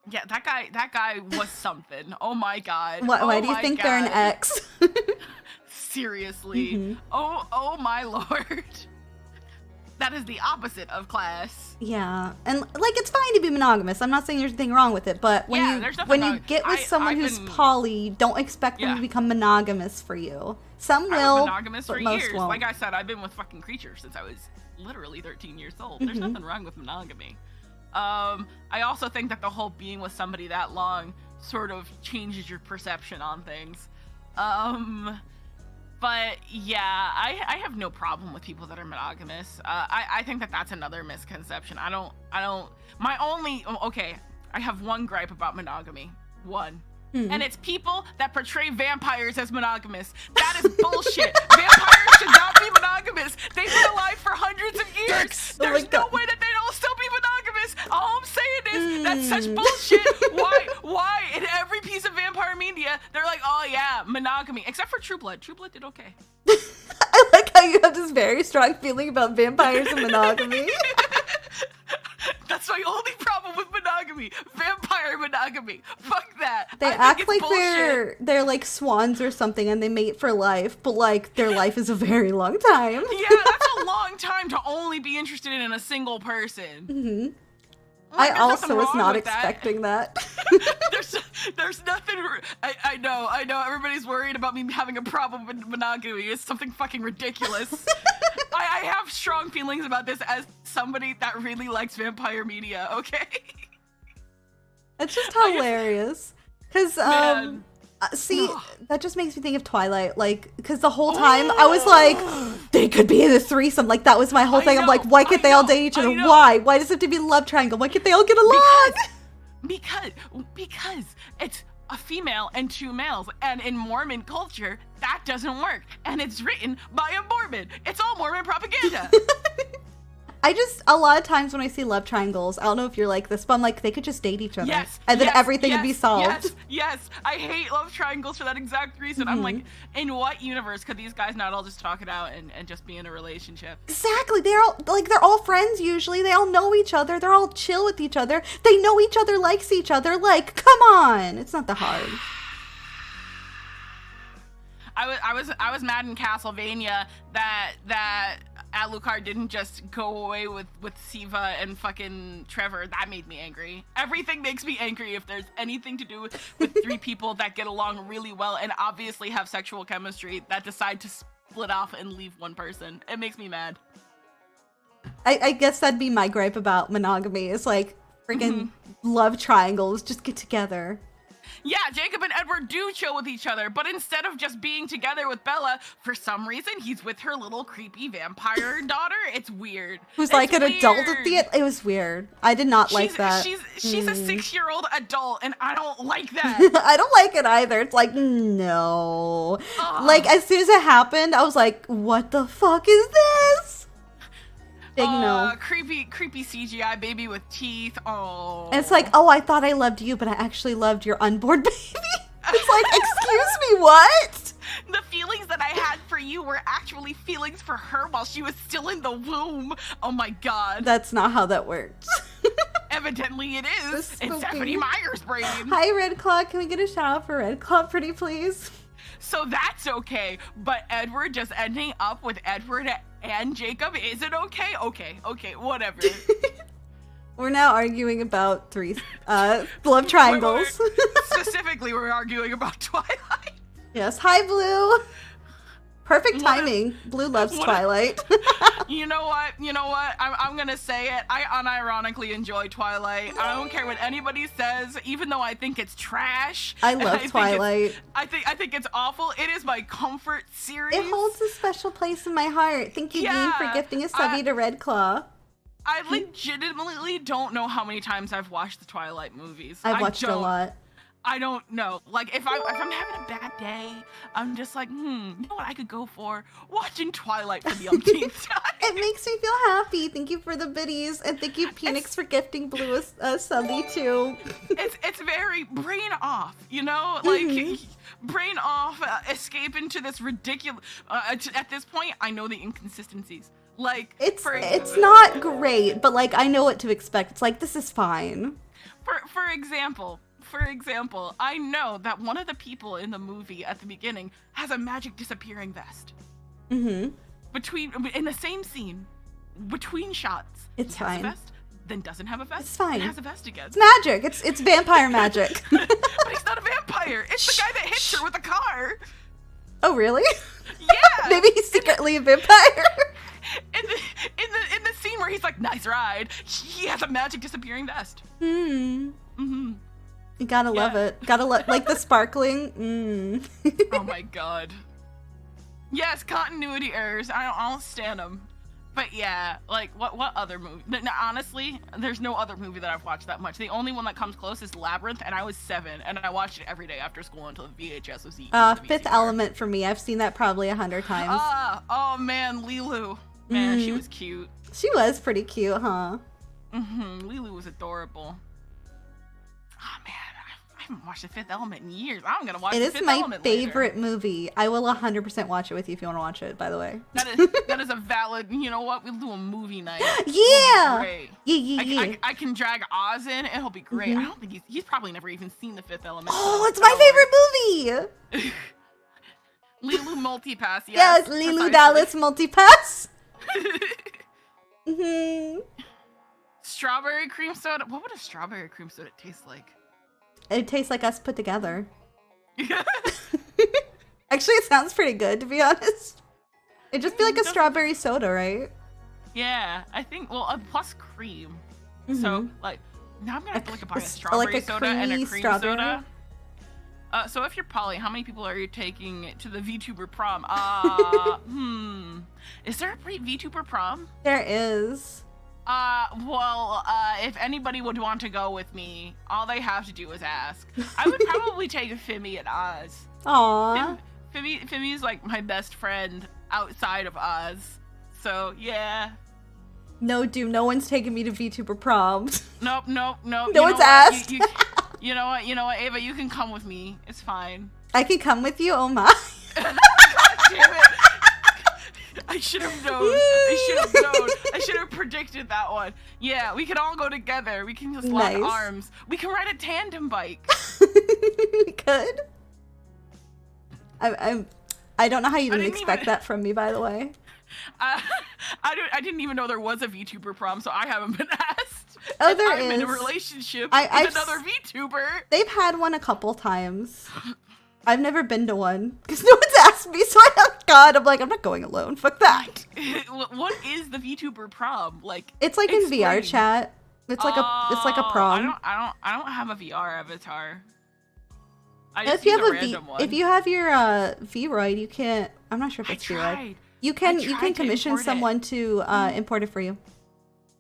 Yeah, that guy was something. Oh my god. Why do you think they're an ex? Seriously. Mm-hmm. Oh my lord. That is the opposite of class. Yeah, and like it's fine to be monogamous. I'm not saying there's anything wrong with it, but when you get with someone who's poly, don't expect them to become monogamous for you. Some will, I was monogamous for most years. won't. Like I said, I've been with fucking creatures since I was literally 13 years old. There's nothing wrong with monogamy. I also think that the whole being with somebody that long sort of changes your perception on things. But yeah, I have no problem with people that are monogamous. I think that that's another misconception. I have one gripe about monogamy. One. And it's people that portray vampires as monogamous. That is bullshit. Vampires should not be monogamous. They've been alive for hundreds of years. There's no way that they don't still be monogamous. All I'm saying is that's such bullshit. Why? In every piece of vampire media, they're like, oh yeah, monogamy. Except for True Blood. True Blood did okay. I like how you have this very strong feeling about vampires and monogamy. That's my only problem with monogamy. Vampire monogamy. Fuck that. They act like they're like swans or something and they mate for life, but like their life is a very long time. Yeah, that's a long time to only be interested in a single person. Like, I also was not expecting that. There's nothing. I know. Everybody's worried about me having a problem with monogamy. It's something fucking ridiculous. I have strong feelings about this as somebody that really likes vampire media. Okay. It's just hilarious. Because that just makes me think of Twilight. Like, because the whole time I was like, they could be in a threesome. Like that was my whole thing. I'm like, why can't they all date each other? Why? Why does it have to be love triangle? Why can't they all get along? Because it's a female and two males, and in Mormon culture that doesn't work, and it's written by a Mormon. It's all Mormon propaganda. A lot of times when I see love triangles, I don't know if you're like this, but I'm like, they could just date each other. And then everything would be solved. Yes. I hate love triangles for that exact reason. I'm like, in what universe could these guys not all just talk it out and just be in a relationship? Exactly. They're all friends usually. They all know each other. They're all chill with each other. They know each other, likes each other. Like, come on. It's not that hard. I was mad in Castlevania that Alucard didn't just go away with Siva and fucking Trevor. That made me angry. Everything makes me angry if there's anything to do with three people that get along really well and obviously have sexual chemistry that decide to split off and leave one person. It makes me mad. I guess that'd be my gripe about monogamy. It's like freaking love triangles. Just get together. Yeah, Jacob and Edward do chill with each other, but instead of just being together with Bella, for some reason, he's with her little creepy vampire daughter. It's weird. Who's like an adult at the end? It was weird. I did not like that. She's a 6-year-old adult, and I don't like that. I don't like it either. It's like, no. Like, as soon as it happened, I was like, what the fuck is this? Big no. Creepy CGI baby with teeth. Oh. And it's like, oh, I thought I loved you, but I actually loved your unborn baby. It's like, excuse me, what? The feelings that I had for you were actually feelings for her while she was still in the womb. Oh my god. That's not how that works. Evidently it is. It's Stephanie Meyer's brain. Hi, Red Claw. Can we get a shout out for Red Claw, pretty please? So that's okay, but Edward just ending up with Edward and Jacob isn't okay? Okay, whatever. We're now arguing about love triangles. Specifically, we're arguing about Twilight. Yes, hi, Blue. Perfect timing. Blue loves Twilight. You know what? I'm gonna say it. I unironically enjoy Twilight. I don't care what anybody says, even though I think it's trash. I love Twilight. I think it's awful. It is my comfort series. It holds a special place in my heart. Thank you, Dean, for gifting a subby to Red Claw. I legitimately don't know how many times I've watched the Twilight movies. I've watched a lot. I don't know. Like, if I'm having a bad day, I'm just like, you know what I could go for? Watching Twilight for the umpteenth time. It makes me feel happy. Thank you for the biddies, and thank you, Phoenix, for gifting Blue a subby too. It's very brain off, you know? Like, brain off, escape into this ridiculous... at this point, I know the inconsistencies. Like, it's not great, but like, I know what to expect. It's like, this is fine. For example, I know that one of the people in the movie at the beginning has a magic disappearing vest. Mm-hmm. In the same scene, between shots, it's he fine. has a vest, then doesn't have a vest. It's fine. Then has a vest again. It's magic. It's vampire magic. But he's not a vampire. It's the guy that hits her with a car. Oh, really? Yeah. Maybe he's secretly a vampire. In the scene where he's like, "Nice ride," he has a magic disappearing vest. Mm-hmm. You gotta love it. Gotta love, like, the sparkling. Oh my god. Yes, continuity errors. I don't stand them. But yeah, like, what other movie? No, honestly, there's no other movie that I've watched that much. The only one that comes close is Labyrinth, and I was 7, and I watched it every day after school until the VHS was eaten. Fifth Element for me. I've seen that probably 100 times. Oh man, Lilu. Man, she was cute. She was pretty cute, huh? Lilu was adorable. Oh man, I haven't watched The Fifth Element in years. I'm gonna watch The Fifth Element later. It is my favorite movie. I will 100% watch it with you if you want to watch it, by the way. That is a valid, you know what? We'll do a movie night. Yeah! Great. Yeah. I can drag Oz in. It'll be great. I don't think he's probably never even seen The Fifth Element. Oh, it's my favorite movie! Lilu Multipass, yes. Yes, Lilu Dallas Multipass. Strawberry cream soda. What would a strawberry cream soda taste like? It tastes like us put together. Actually, it sounds pretty good, to be honest. It'd just be like a strawberry soda, right? Yeah, I think, well, plus cream. So, like, now I'm gonna have to look up a strawberry soda and a cream soda. So if you're poly, how many people are you taking to the VTuber prom? Is there a VTuber prom? There is. If anybody would want to go with me, all they have to do is ask. I would probably take Fimi and Oz. Aww. Fimi's like my best friend outside of Oz. So, yeah. No, dude, no one's taking me to VTuber prom. Nope. No one's asked. You know what, Ava, you can come with me. It's fine. I can come with you? Oh my. God damn it. I should have known. I should have predicted that one. Yeah, we can all go together. We can just lock arms. We can ride a tandem bike. We could. I don't know how you didn't expect that from me, by the way. I didn't even know there was a VTuber prom, so I haven't been asked. Oh, there is. I'm in a relationship with another VTuber. They've had one a couple times. I've never been to one because no one's asked me, so I'm like, I'm not going alone. Fuck that. What is the VTuber prom? Like, it's like in VR chat. It's like a prom. I don't have a VR avatar. If you have your Vroid, you can't. I'm not sure if it's Vroid. You can commission someone to import it for you.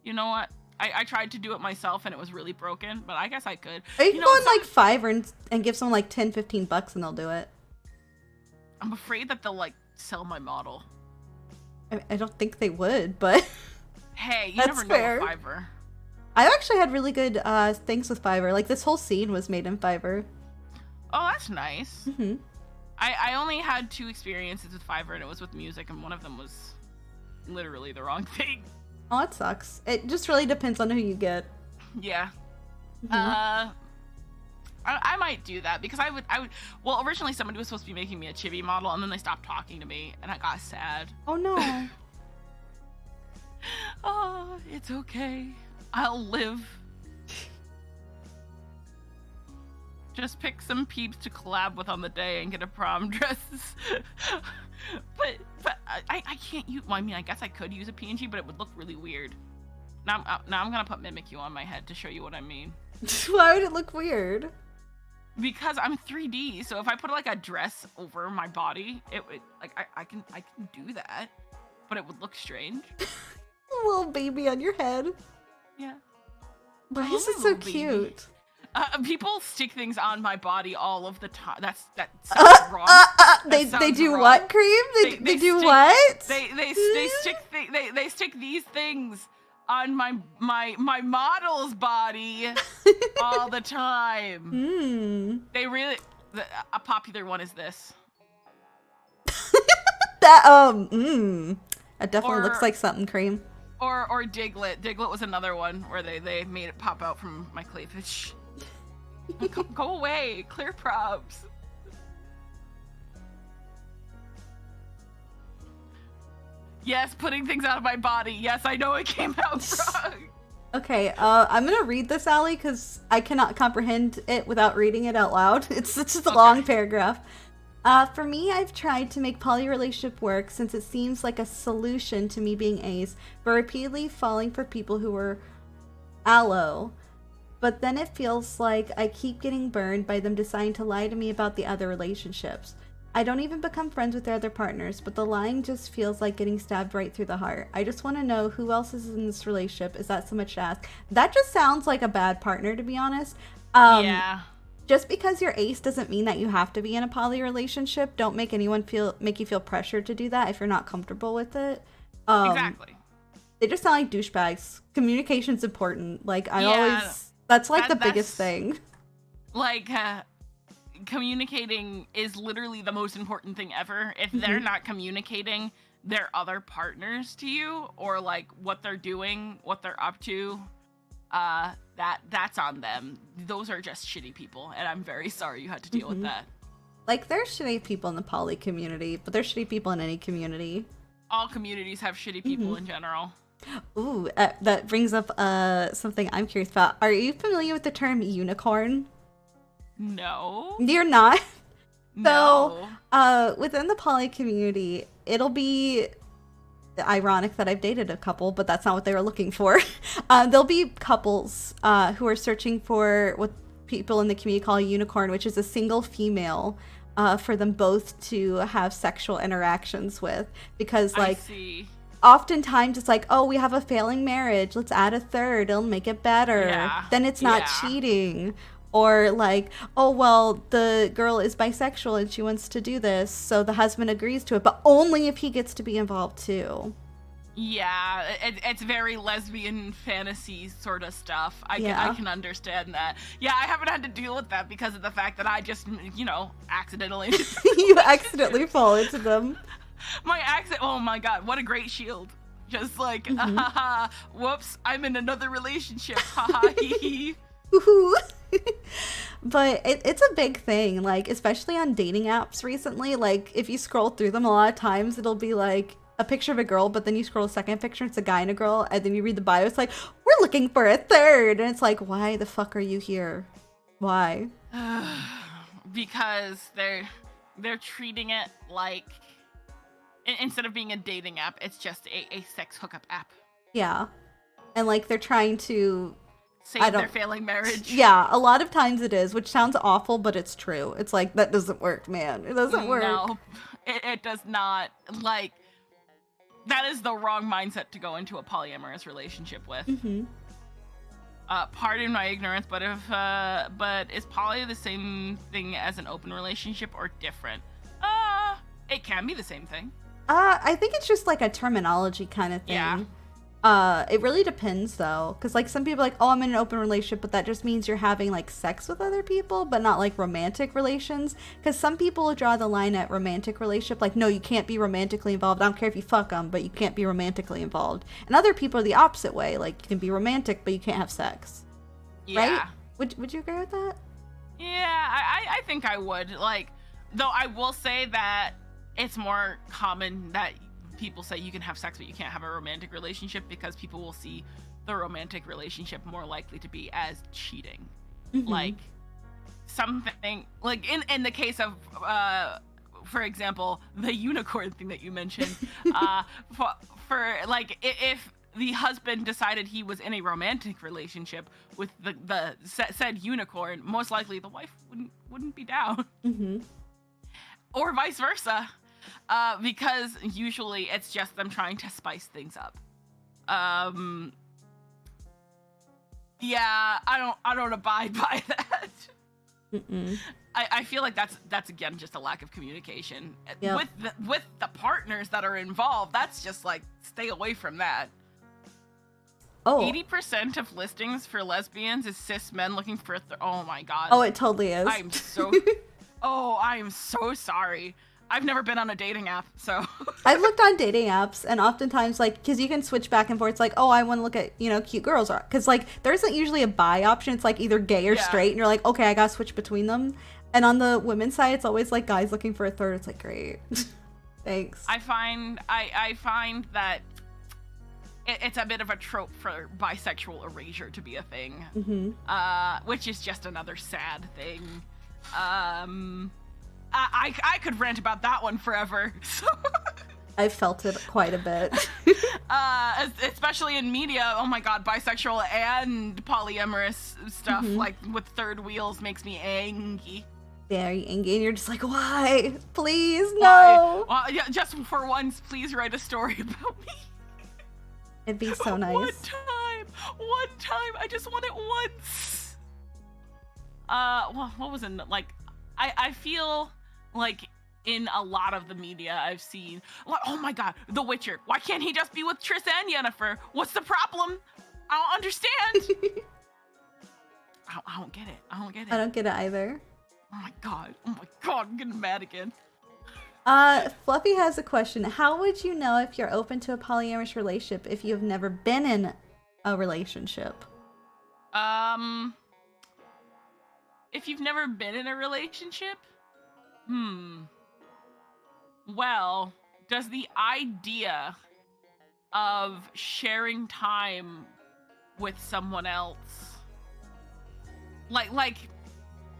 You know what? I tried to do it myself and it was really broken, but I guess I could. Or you can go on like Fiverr and give someone like $10-15 and they'll do it. I'm afraid that they'll like sell my model. I don't think they would, but hey, you never know with Fiverr. I've actually had really good things with Fiverr. Like this whole scene was made in Fiverr. Oh, that's nice. I only had 2 experiences with Fiverr, and it was with music, and one of them was literally the wrong thing. Oh, it sucks. It just really depends on who you get. Yeah. I might do that because I would. Well, originally somebody was supposed to be making me a chibi model, and then they stopped talking to me, and I got sad. Oh no. Oh, it's okay. I'll live. Just pick some peeps to collab with on the day and get a prom dress. but I can't use. Well, I mean, I guess I could use a PNG, but it would look really weird. Now I'm gonna put Mimikyu on my head to show you what I mean. Why would it look weird? Because I'm 3D, so if I put like a dress over my body, it would like I can do that, but it would look strange. A little baby on your head. Yeah. Why is it so cute? People stick things on my body all of the time. That sounds wrong. They do wrong. What, Cream? They do what? They stick these things on my model's body all the time. They really. A popular one is this. That definitely looks like something, Cream. Or Diglett. Diglett was another one where they made it pop out from my cleavage. Go away, clear props. Yes, putting things out of my body. Yes, I know it came out wrong. Okay, I'm gonna read this, Allie, because I cannot comprehend it without reading it out loud. It's just a long paragraph. For me, I've tried to make poly relationship work since it seems like a solution to me being ace, but repeatedly falling for people who are allo. But then it feels like I keep getting burned by them deciding to lie to me about the other relationships. I don't even become friends with their other partners, but the lying just feels like getting stabbed right through the heart. I just want to know who else is in this relationship. Is that so much to ask? That just sounds like a bad partner, to be honest. Yeah. Just because you're ace doesn't mean that you have to be in a poly relationship. Don't make anyone make you feel pressured to do that if you're not comfortable with it. Exactly. They just sound like douchebags. Communication's important. Like, that's like the biggest thing. Like, communicating is literally the most important thing ever. If they're not communicating their other partners to you, or like what they're doing, what they're up to, that's on them. Those are just shitty people, and I'm very sorry you had to deal with that. Like, there's shitty people in the poly community, but there's shitty people in any community. All communities have shitty people in general. Ooh, that brings up something I'm curious about. Are you familiar with the term unicorn? No. You're not? No. So, within the poly community, it'll be ironic that I've dated a couple, but that's not what they were looking for. There'll be couples who are searching for what people in the community call a unicorn, which is a single female for them both to have sexual interactions with. Because, like, oftentimes it's like, oh, we have a failing marriage, let's add a third, it'll make it better. Yeah. Then it's not cheating. Or like, oh, well, the girl is bisexual and she wants to do this, so the husband agrees to it, but only if he gets to be involved too. Yeah, it's very lesbian fantasy sort of stuff. I can understand that. Yeah, I haven't had to deal with that because of the fact that I just, accidentally... You accidentally fall into them. Oh my god, what a great shield. Just like, whoops, I'm in another relationship, haha, hee hee. But it's a big thing, like, especially on dating apps recently. Like, if you scroll through them, a lot of times it'll be like a picture of a girl, but then you scroll a second picture, it's a guy and a girl, and then you read the bio, it's like, we're looking for a third, and it's like, why the fuck are you here? Why? Because they're treating it like, instead of being a dating app, it's just a sex hookup app. Yeah. And like, they're trying to save their failing marriage. Yeah, a lot of times it is, which sounds awful, but it's true. It's like, that doesn't work, man. It doesn't work. No, it does not. Like, that is the wrong mindset to go into a polyamorous relationship with. Pardon my ignorance, but is poly the same thing as an open relationship or different? It can be the same thing. I think it's just like a terminology kind of thing. Yeah. It really depends though, because like some people are like, oh, I'm in an open relationship, but that just means you're having like sex with other people, but not like romantic relations. Because some people draw the line at romantic relationship, like, no, you can't be romantically involved. I don't care if you fuck them, but you can't be romantically involved. And other people are the opposite way, like you can be romantic, but you can't have sex. Yeah. Right? Would you agree with that? Yeah, I think I would. Like, though I will say that it's more common that people say you can have sex but you can't have a romantic relationship because people will see the romantic relationship more likely to be as cheating. Like something like in the case of for example the unicorn thing that you mentioned, for like if the husband decided he was in a romantic relationship with the said unicorn, most likely the wife wouldn't be down. Or vice versa. Because usually it's just them trying to spice things up. Yeah, I don't abide by that. I feel like that's again just a lack of communication with the partners that are involved. That's just like, stay away from that. 80% of listings for lesbians is cis men looking for oh my god. Oh, it totally is. I am so sorry. I've never been on a dating app, so. I've looked on dating apps, and oftentimes, like, because you can switch back and forth. It's like, oh, I want to look at, you know, cute girls. Because, like, there isn't usually a bi option. It's, like, either gay or straight, and you're like, okay, I got to switch between them. And on the women's side, it's always, like, guys looking for a third. It's like, great. Thanks. I find that it's a bit of a trope for bisexual erasure to be a thing, which is just another sad thing. I could rant about that one forever. So. I felt it quite a bit. Especially in media. Oh my god, bisexual and polyamorous stuff, like with third wheels, makes me angry. Very angry, and you're just like, why? Please, no. Why? Yeah, just for once, please write a story about me. It'd be so nice. One time, I just want it once. Well, what was it, like, I feel like in a lot of the media I've seen, like, oh my god, The Witcher, why can't he just be with Triss and Yennefer? What's the problem? I don't understand. I don't get it. I don't get it either. Oh my god, I'm getting mad again. Fluffy has a question. How would you know if you're open to a polyamorous relationship if you've never been in a relationship? If you've never been in a relationship? Well, does the idea of sharing time with someone else, like,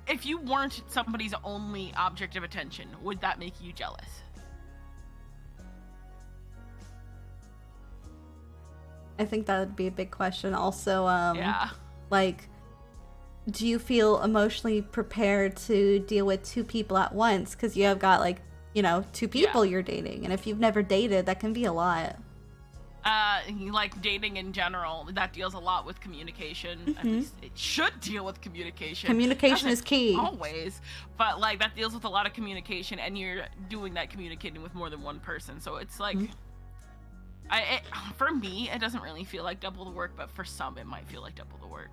if you weren't somebody's only object of attention, would that make you jealous? I think that would be a big question. Also, yeah. Like, do you feel emotionally prepared to deal with two people at once? Because you have got, like, you know, two people you're dating. And if you've never dated, that can be a lot. Like, dating in general, that deals a lot with communication. At least it should deal with communication. Communication is key. Always. But, like, that deals with a lot of communication, and you're doing that communicating with more than one person. So it's like, for me, it doesn't really feel like double the work, but for some, it might feel like double the work.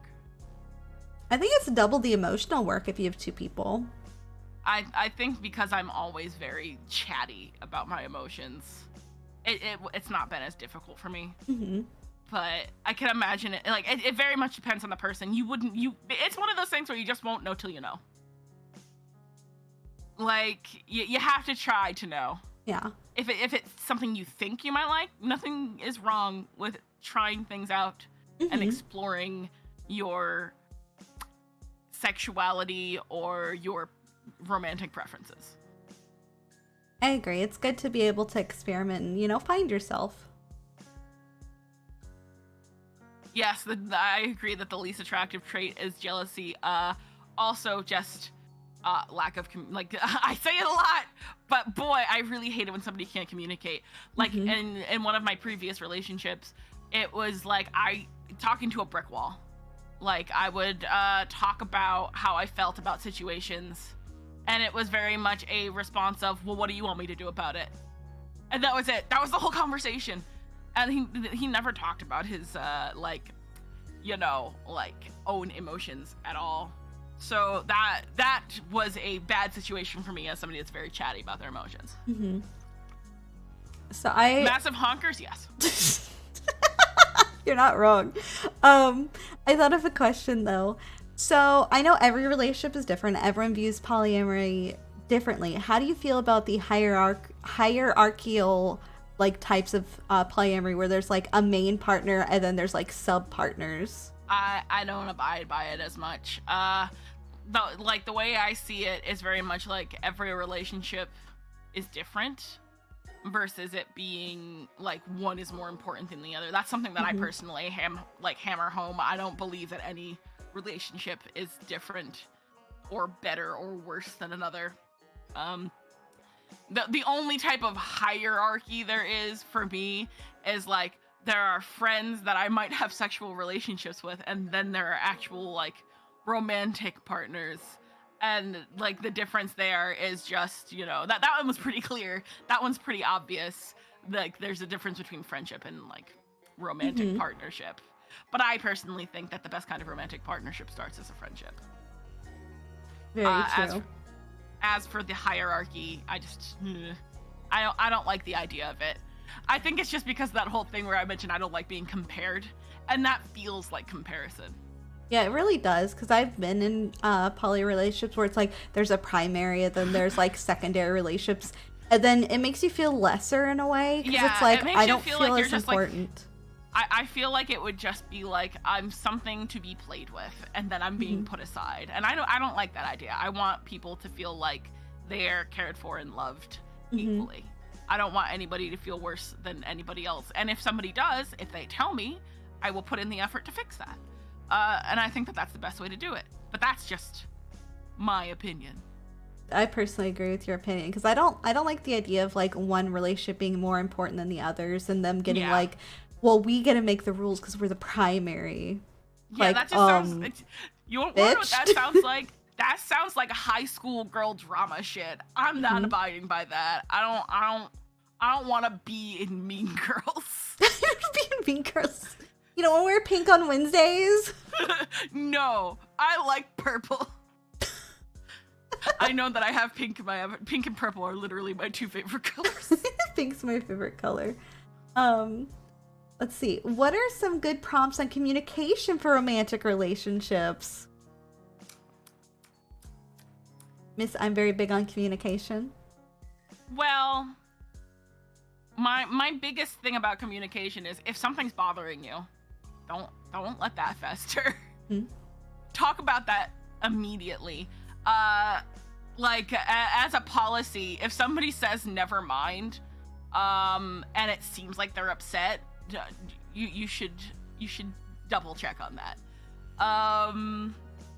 I think it's double the emotional work if you have two people. I think because I'm always very chatty about my emotions, it's not been as difficult for me. But I can imagine it, like, it very much depends on the person. It's one of those things where you just won't know till you know. Like, you have to try to know. Yeah. If it's something you think you might like, nothing is wrong with trying things out and exploring your sexuality or your romantic preferences. I agree. It's good to be able to experiment and, you know, find yourself. Yes, I agree that the least attractive trait is jealousy. Also, just lack of like, I say it a lot, but boy, I really hate it when somebody can't communicate. Like, in one of my previous relationships, it was like talking to a brick wall. Like, I would talk about how I felt about situations, and it was very much a response of, well, what do you want me to do about it? And that was it. That was the whole conversation. And he never talked about his, like, you know, like, own emotions at all. So that was a bad situation for me as somebody that's very chatty about their emotions. So Massive honkers, yes. You're not wrong. I thought of a question, though. So I know every relationship is different. Everyone views polyamory differently. How do you feel about the hierarchical, like, types of polyamory where there's, like, a main partner and then there's, like, sub partners? I don't abide by it as much. The way I see it is very much like every relationship is different versus it being like one is more important than the other. That's something that I personally hammer home. I don't believe that any relationship is different or better or worse than another. The only type of hierarchy there is for me is, like, there are friends that I might have sexual relationships with, and then there are actual, like, romantic partners. And, like, the difference there is just, you know, that one was pretty clear. That one's pretty obvious. Like, there's a difference between friendship and, like, romantic partnership. But I personally think that the best kind of romantic partnership starts as a friendship. Very true. as for the hierarchy, I don't like the idea of it. I think it's just because of that whole thing where I mentioned I don't like being compared, and that feels like comparison. Yeah, it really does, because I've been in poly relationships where it's like there's a primary and then there's like secondary relationships, and then it makes you feel lesser in a way, because it's like I don't feel like as important. Like, I feel like it would just be like I'm something to be played with, and then I'm being put aside, and I don't like that idea. I want people to feel like they're cared for and loved equally. I don't want anybody to feel worse than anybody else, and if somebody does, if they tell me, I will put in the effort to fix that. And I think that that's the best way to do it. But that's just my opinion. I personally agree with your opinion, because I don't like the idea of like one relationship being more important than the others, and them getting like, well, we get to make the rules because we're the primary. Yeah, like, that just sounds. You want what that sounds like? That sounds like a high school girl drama shit. I'm not abiding by that. I don't want to be in Mean Girls. Be in Mean Girls. You don't want to wear pink on Wednesdays? No, I like purple. I know that I have pink in my pink and purple are literally my two favorite colors. Pink's my favorite color. Let's see. What are some good prompts on communication for romantic relationships? Miss, I'm very big on communication. Well, my biggest thing about communication is if something's bothering you, don't let that fester. Talk about that immediately. Like as a policy, if somebody says never mind, and it seems like they're upset, you should double check on that.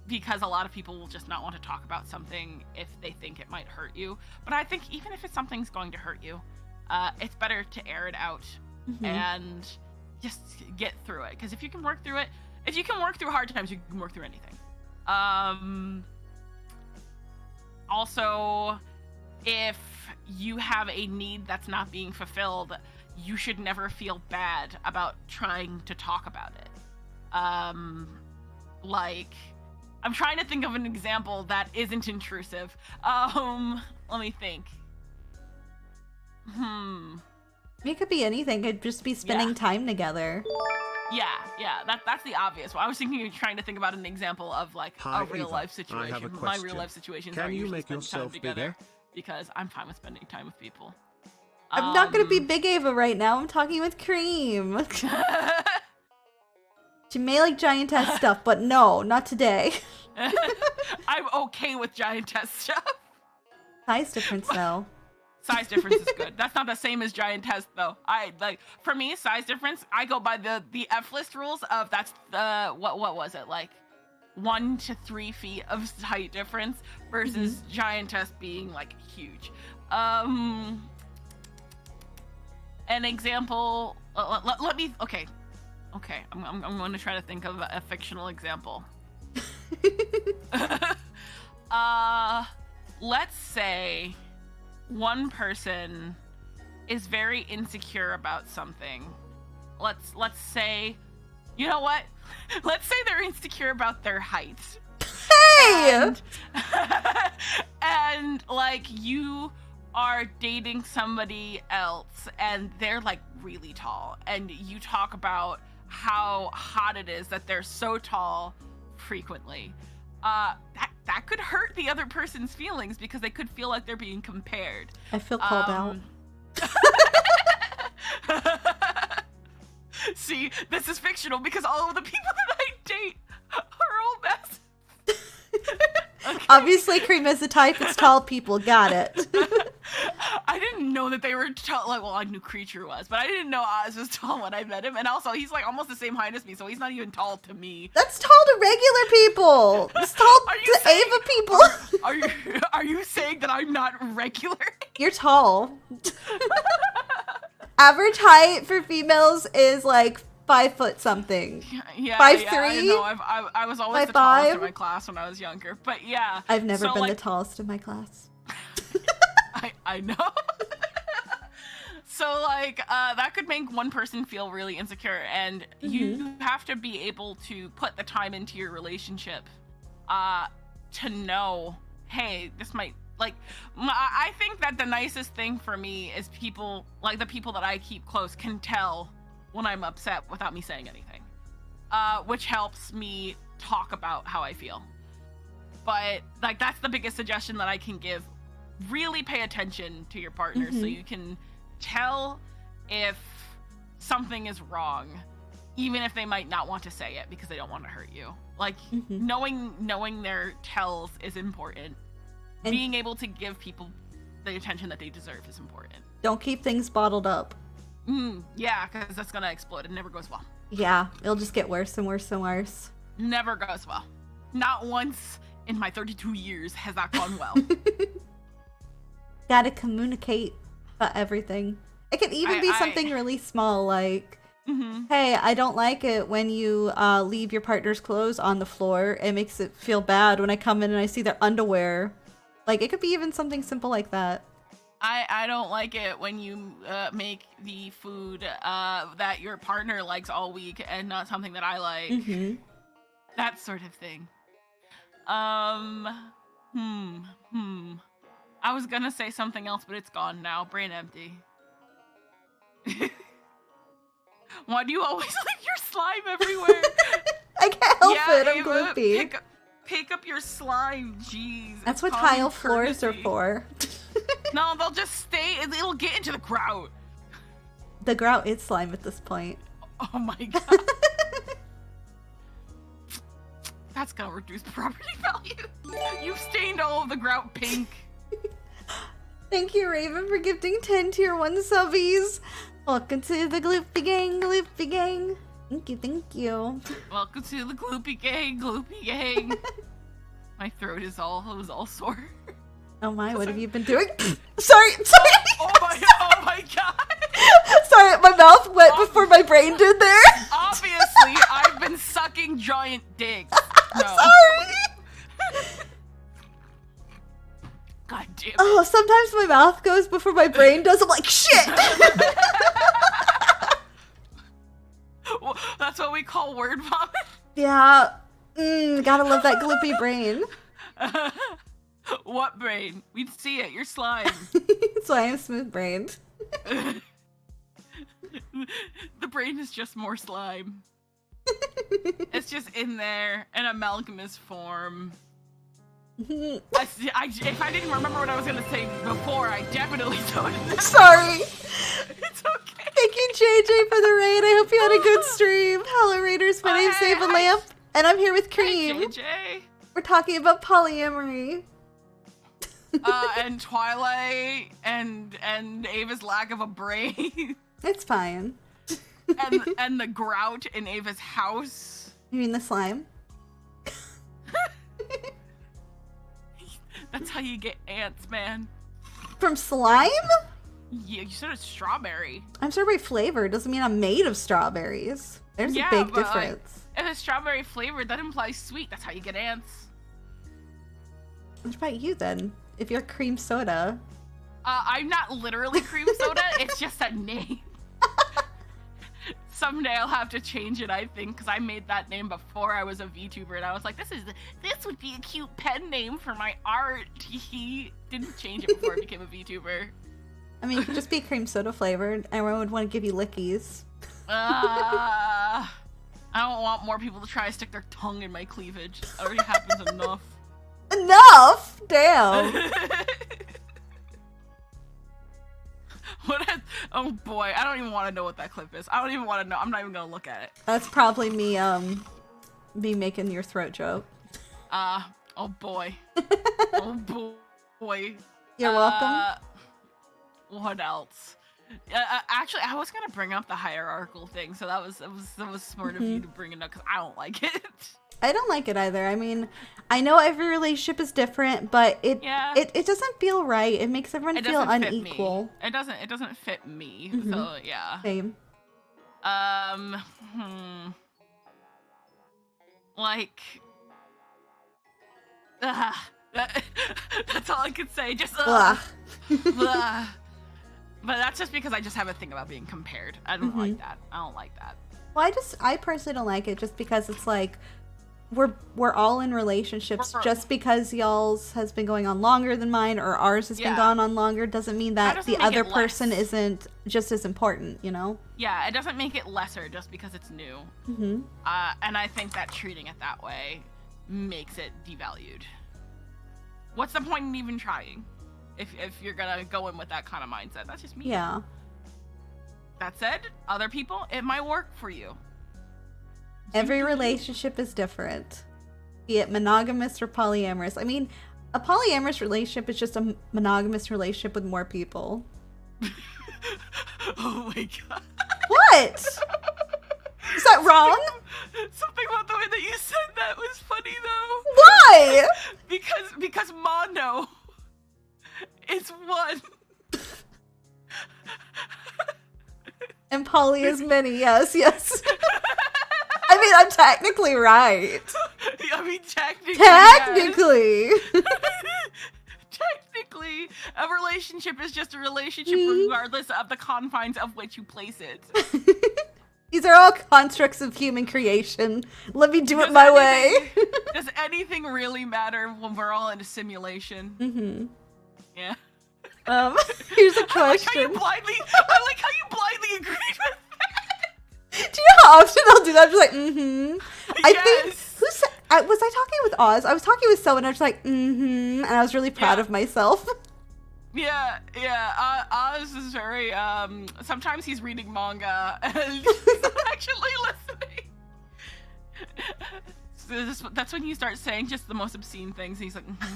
Because a lot of people will just not want to talk about something if they think it might hurt you. But I think even if it's something's going to hurt you, it's better to air it out and just get through it. Because if you can work through it, if you can work through hard times, you can work through anything. Also, if you have a need that's not being fulfilled, you should never feel bad about trying to talk about it. Like, I'm trying to think of an example that isn't intrusive. Let me think. It could be anything. It could just be spending time together. Yeah, that's the obvious one. I was trying to think about an example of like a real life situation. I have a question. My real life situations are usually spending time together because I'm fine with spending time with people. I'm not gonna be Big Ava right now. I'm talking with Cream. She may like giantess stuff, but no, not today. I'm okay with giantess stuff. Size difference though. Size difference is good. That's not the same as giantess though. For me, size difference, I go by the F list rules of that's the what was it, like 1 to 3 feet of height difference versus giantess being like huge. An example, let me okay, I'm going to try to think of a fictional example. Let's say one person is very insecure about something. Let's say, you know what? Let's say they're insecure about their height. Hey! And like you are dating somebody else and they're like really tall, and you talk about how hot it is that they're so tall frequently. That could hurt the other person's feelings because they could feel like they're being compared. I feel called out. See, this is fictional because all of the people that I date are all mess. Okay. Obviously, Cream is the type. It's tall people. Got it. I didn't know that they were tall. Like, well, I knew Creature was, but I didn't know Oz was tall when I met him. And also, he's like almost the same height as me, so he's not even tall to me. That's tall to regular people. It's tall to Ava people. Are you saying that I'm not regular? You're tall. Average height for females is like 5 foot something. Yeah, 5'3". I know. I was always the tallest in my class when I was younger, but yeah. I've never been the tallest in my class. I know. So like that could make one person feel really insecure, and you have to be able to put the time into your relationship to know, hey, this might like, I think that the nicest thing for me is people, like the people that I keep close can tell when I'm upset without me saying anything, which helps me talk about how I feel. But like, that's the biggest suggestion that I can give. Really pay attention to your partner so you can tell if something is wrong, even if they might not want to say it because they don't want to hurt you. Like, knowing their tells is important. And being able to give people the attention that they deserve is important. Don't keep things bottled up. Yeah, because that's gonna explode. It never goes well. Yeah, it'll just get worse and worse and worse. Never goes well. Not once in my 32 years has that gone well. Gotta communicate about everything. It could even be something really small, like, hey, I don't like it when you leave your partner's clothes on the floor. It makes it feel bad when I come in and I see their underwear. Like, it could be even something simple like that. I don't like it when you make the food that your partner likes all week and not something that I like. That sort of thing. I was gonna say something else, but it's gone now. Brain empty. Why do you always leave your slime everywhere? I can't help it. I'm gloopy. Pick up your slime. Jeez. That's what tile floors are for. No, they'll just stay. It'll get into the grout. The grout is slime at this point. Oh my god. That's gonna reduce property value. You've stained all of the grout pink. Thank you, Raven, for gifting 10 tier 1 subbies. Welcome to the Gloopy Gang, Gloopy Gang. Thank you, thank you. Welcome to the Gloopy Gang, Gloopy Gang. My throat is all sore. Oh my, what have you been doing? Sorry. Oh my god. Sorry, my mouth went before my brain did there. Obviously, I've been sucking giant dicks. No. Sorry. God damn it. Oh, sometimes my mouth goes before my brain does. I'm like, shit. Well, that's what we call word vomit. Yeah. Gotta love that gloopy brain. What brain? We'd see it. You're slime. That's why I'm smooth brained. The brain is just more slime. It's just in there, in amalgamous form. If I didn't remember what I was gonna say before, I definitely don't. Sorry. It's okay. Thank you, JJ, for the raid. I hope you had a good stream. Hello, Raiders. My name's Save a Lamp, and I'm here with Cream. Hi, JJ. We're talking about polyamory. And Twilight, and Ava's lack of a brain. It's fine. and the grout in Ava's house. You mean the slime? That's how you get ants, man. From slime? Yeah, you said it's strawberry. I'm strawberry flavored. Doesn't mean I'm made of strawberries. There's a big difference. Like, if it's strawberry flavored, that implies sweet. That's how you get ants. What about you then? If you're cream soda. I'm not literally cream soda. It's just a name. Someday I'll have to change it, I think, because I made that name before I was a VTuber, and I was like, this would be a cute pen name for my art. He didn't change it before I became a VTuber. I mean, you could just be cream soda flavored. Everyone would want to give you lickies. I don't want more people to try to stick their tongue in my cleavage. It already happens enough. Enough? Damn. Oh boy, I don't even want to know what that clip is. I don't even want to know. I'm not even gonna look at it. That's probably me making your throat joke. Oh boy. Oh boy. You're welcome. What else? Actually, I was gonna bring up the hierarchical thing, so that was smart of you to bring it up, because I don't like it. I don't like it either. I mean, I know every relationship is different, but it doesn't feel right. It makes everyone feel unequal. It doesn't fit me. So yeah. Same. Like, that's all I could say. Just But that's just because I just have a thing about being compared. I don't like that. I don't like that. Well, I personally don't like it just because it's like, we're all in relationships. Just because y'all's has been going on longer than mine, or ours has been going on longer, doesn't mean that the other person isn't just as important, you know? Yeah, it doesn't make it lesser just because it's new. Mm-hmm. And I think that treating it that way makes it devalued. What's the point in even trying if you're gonna go in with that kind of mindset? That's just me. Yeah. That said, other people, it might work for you. Every relationship is different, be it monogamous or polyamorous. I mean, a polyamorous relationship is just a monogamous relationship with more people. Oh my god. What? Is that wrong? Something about the way that you said that was funny though. Why? Because mono is one. And poly is many, yes. I mean, I'm technically right. I mean, technically. Technically. Technically, a relationship is just a relationship regardless of the confines of which you place it. These are all constructs of human creation. Let me do it my way. Does anything really matter when we're all in a simulation? Mm-hmm. Yeah. Here's a question. I like how you blindly agreed with that. Do you know how often I'll do that? I'm just like, mm-hmm. I think, was I talking with Oz? I was talking with someone, and I was like, mm-hmm, and I was really proud of myself. Yeah. Oz is very, sometimes he's reading manga, and he's not actually listening. So that's when you start saying just the most obscene things, and he's like, mm-hmm.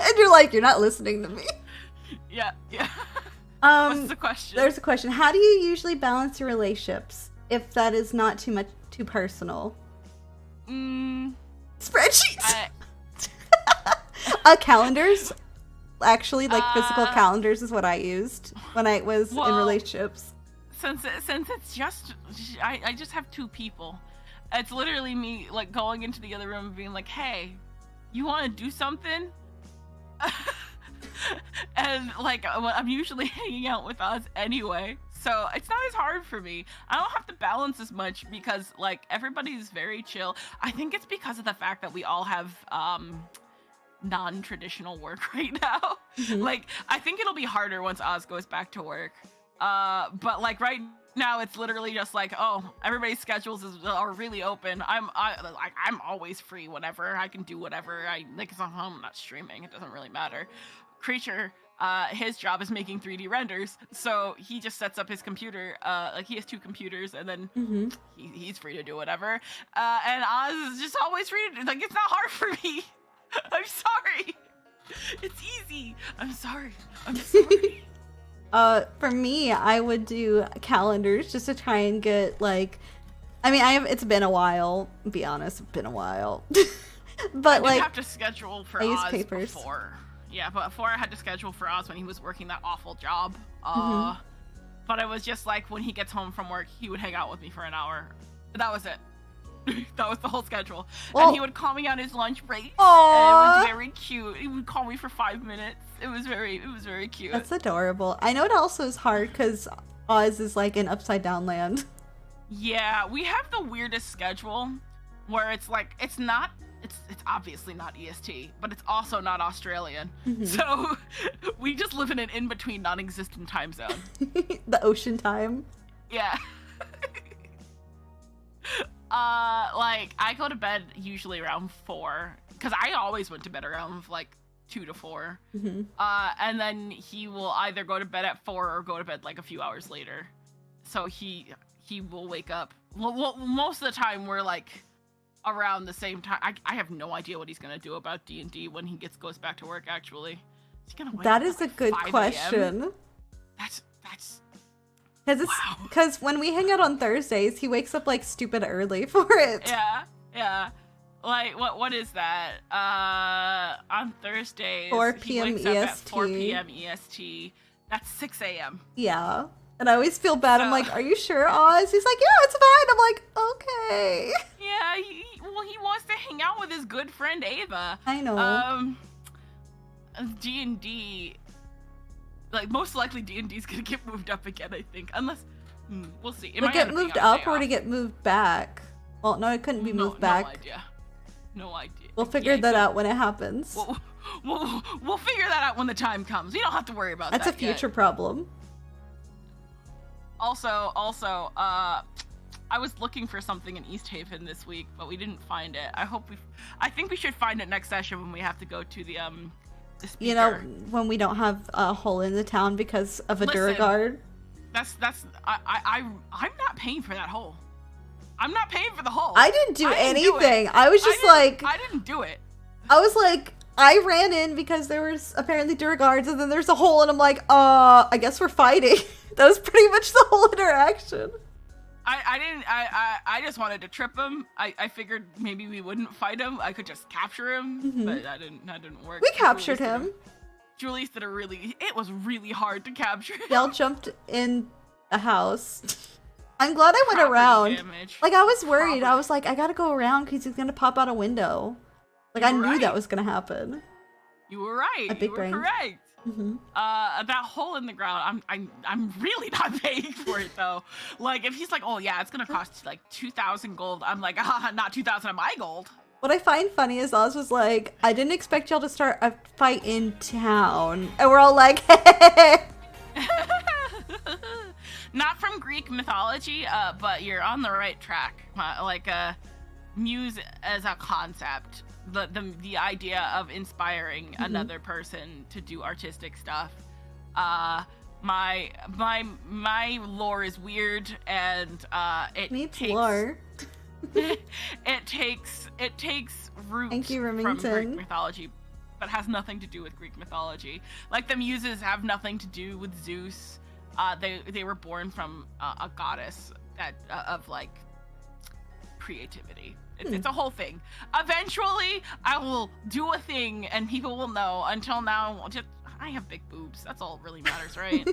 And you're like, you're not listening to me. Yeah. What's the question? There's a question. How do you usually balance your relationships if that is not too personal? Spreadsheets. Calendars. Actually, like physical calendars is what I used when I was in relationships. Since it's just I just have two people. It's literally me like going into the other room and being like, "Hey, you want to do something?" And like I'm usually hanging out with Oz anyway, so it's not as hard for me. I don't have to balance as much because like everybody's very chill. I think it's because of the fact that we all have non-traditional work right now. Mm-hmm. Like I think it'll be harder once Oz goes back to work, but like right now it's literally just like, oh, everybody's schedules are really open. I'm always free whenever. I can do whatever I like. As long as I'm not streaming, it doesn't really matter. Creature, his job is making 3D renders, so he just sets up his computer. Like he has two computers, and then he's free to do whatever. And Oz is just always free to, like, it's not hard for me. I'm sorry. It's easy. I'm sorry. For me, I would do calendars just to try and get like, I mean, it's been a while. Be honest, it's been a while. But I like, have to schedule for Oz before. Yeah, but before I had to schedule for Oz when he was working that awful job. But it was just like when he gets home from work, he would hang out with me for an hour. That was it. That was the whole schedule. Well, and he would call me on his lunch break. And it was very cute. He would call me for 5 minutes. It was very cute. That's adorable. I know it also is hard because Oz is like in upside down land. Yeah, we have the weirdest schedule where it's like it's obviously not EST, but it's also not Australian. Mm-hmm. So we just live in an in-between non-existent time zone. The ocean time. Yeah. Like I go to bed usually around 4 because I always went to bed around like 2 to 4. Mm-hmm. And then he will either go to bed at 4 or go to bed like a few hours later. So he will wake up. Well, most of the time we're like around the same time. I have no idea what he's gonna do about D&D when he goes back to work. Actually, is he gonna wake that up is a good question. That's because when we hang out on Thursdays, he wakes up like stupid early for it. Yeah. Like what is that? On Thursdays, 4 p.m. he wakes EST. up at 4 p.m. EST. That's 6 a.m. Yeah. And I always feel bad. I'm like, are you sure, Oz? He's like, yeah, it's fine. I'm like, okay. Yeah, he wants to hang out with his good friend Ava. I know. D&D, like most likely D&D's gonna get moved up again, I think. Unless, we'll see. Would it get moved up or to get moved back? Well, no, it couldn't be moved back. No idea. We'll figure that out when it happens. We'll figure that out when the time comes. You don't have to worry about that. That's a future problem. Also, I was looking for something in East Haven this week, but we didn't find it. I think we should find it next session when we have to go to the speaker. You know, when we don't have a hole in the town because of a Duragard. I'm not paying for that hole. I'm not paying for the hole. I didn't do anything. I was just I didn't do it. I was like, I ran in because there was apparently Duragards, and then there's a hole, and I'm like, I guess we're fighting. That was pretty much the whole interaction. I just wanted to trip him. I figured maybe we wouldn't fight him. I could just capture him, but that didn't work. We captured him. Julius did it was really hard to capture him. Y'all jumped in a house. I'm glad I went around. Damage. Like, I was worried. I was like, I gotta go around because he's gonna pop out a window. Like, I knew that was gonna happen. You were right. You were correct. That hole in the ground, I'm really not paying for it though. Like, if he's like, oh yeah, it's gonna cost like 2,000 gold, I'm like, not 2,000 of my gold. What I find funny is Oz was like, I didn't expect y'all to start a fight in town, and we're all like, hey. Not from Greek mythology, but you're on the right track. Like, muse as a concept, the idea of inspiring another person to do artistic stuff. My lore is weird, and it needs takes lore. it takes roots from Greek mythology, but has nothing to do with Greek mythology. Like, the muses have nothing to do with Zeus. They were born from a goddess of like creativity. It's a whole thing. Eventually, I will do a thing and people will know. Until now, I have big boobs. That's all that really matters, right?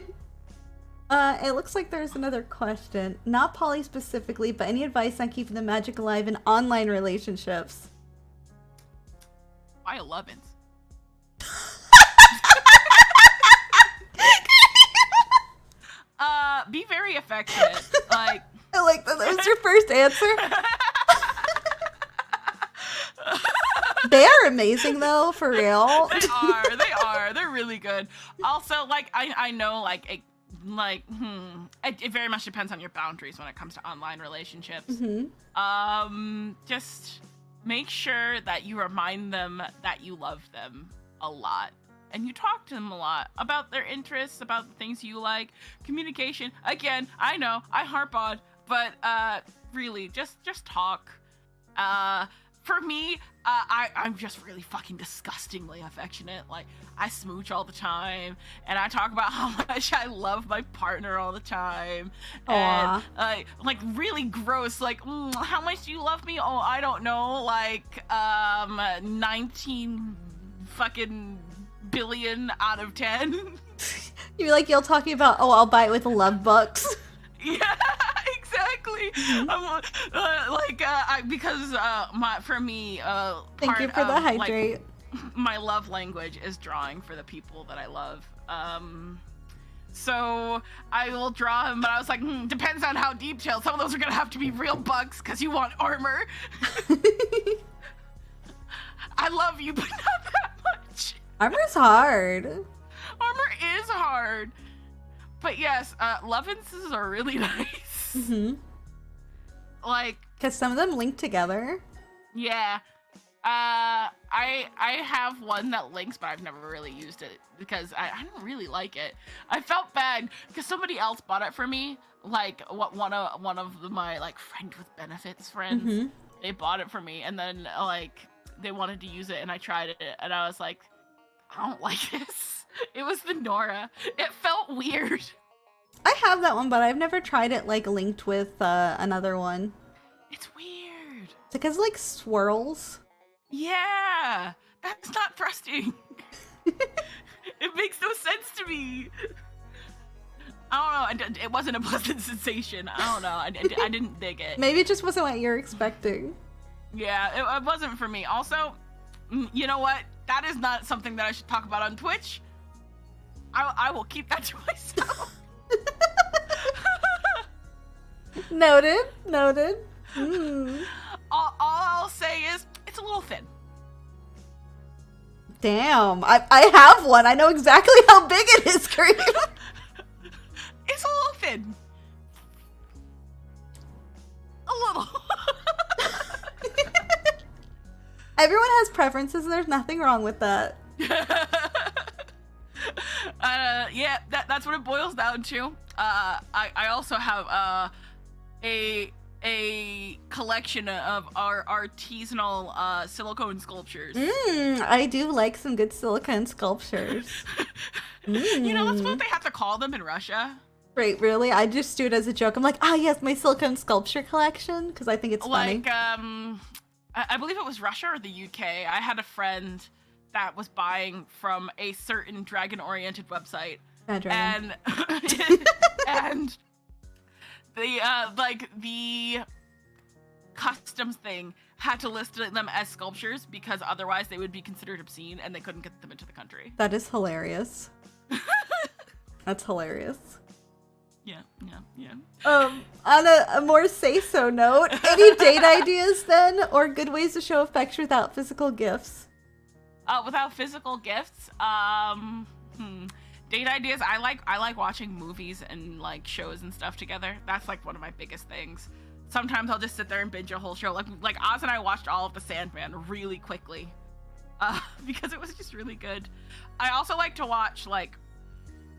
It looks like there's another question. Not poly specifically, but any advice on keeping the magic alive in online relationships? Buy 11s. Be very affectionate. Like, I like that. That was your first answer. They are amazing though, for real. They are. They're really good. Also, like, I know, like, it very much depends on your boundaries when it comes to online relationships. Just make sure that you remind them that you love them a lot. And you talk to them a lot about their interests, about the things you like. Communication, again, I know, I harp on, but really, just talk. For me, I'm just really fucking disgustingly affectionate. Like, I smooch all the time, and I talk about how much I love my partner all the time. Aww. And like really gross. Like, how much do you love me? Oh, I don't know. Like, 19 fucking billion out of 10. You're like, you're talking about, oh, I'll buy it with love bucks. Yeah, exactly. Because for me, thank you for the hydrate. Like, my love language is drawing for the people that I love. So I will draw him, but I was like, depends on how detailed. Some of those are gonna have to be real bugs because you want armor. I love you, but not that much. Armor's hard. Armor is hard. But yes, love-inses are really nice. Like, because some of them link together. Yeah. I have one that links, but I've never really used it because I don't really like it. I felt bad because somebody else bought it for me. Like, one of my like friend with benefits friends. They bought it for me, and then like they wanted to use it, and I tried it, and I was like, I don't like this. It was the Nora. It felt weird. I have that one, but I've never tried it like linked with another one. It's weird. It's because like swirls. Yeah, that's not thrusting. It makes no sense to me. I don't know. It wasn't a pleasant sensation. I don't know. I didn't dig it. Maybe it just wasn't what you're expecting. Yeah, it wasn't for me. Also, you know what? That is not something that I should talk about on Twitch. I will keep that to myself. Noted. little thin. Damn, I have one. I know exactly how big it is, Cream. It's a little thin. A little. Everyone has preferences, and there's nothing wrong with that. Yeah, that's what it boils down to. I also have a collection of our artisanal silicone sculptures. I do like some good silicone sculptures. You know, that's what they have to call them in Russia. Right, really? I just do it as a joke. I'm like, yes, my silicone sculpture collection, because I think it's funny. Like, I believe it was Russia or the UK. I had a friend that was buying from a certain dragon-oriented website. And and the customs thing had to list them as sculptures because otherwise they would be considered obscene and they couldn't get them into the country. That is hilarious. That's hilarious. Yeah. On a more say-so note, any date ideas then, or good ways to show affection without physical gifts? Without physical gifts, date ideas. I like watching movies and like shows and stuff together. That's like one of my biggest things. Sometimes I'll just sit there and binge a whole show. Like Oz and I watched all of The Sandman really quickly, because it was just really good. I also like to watch like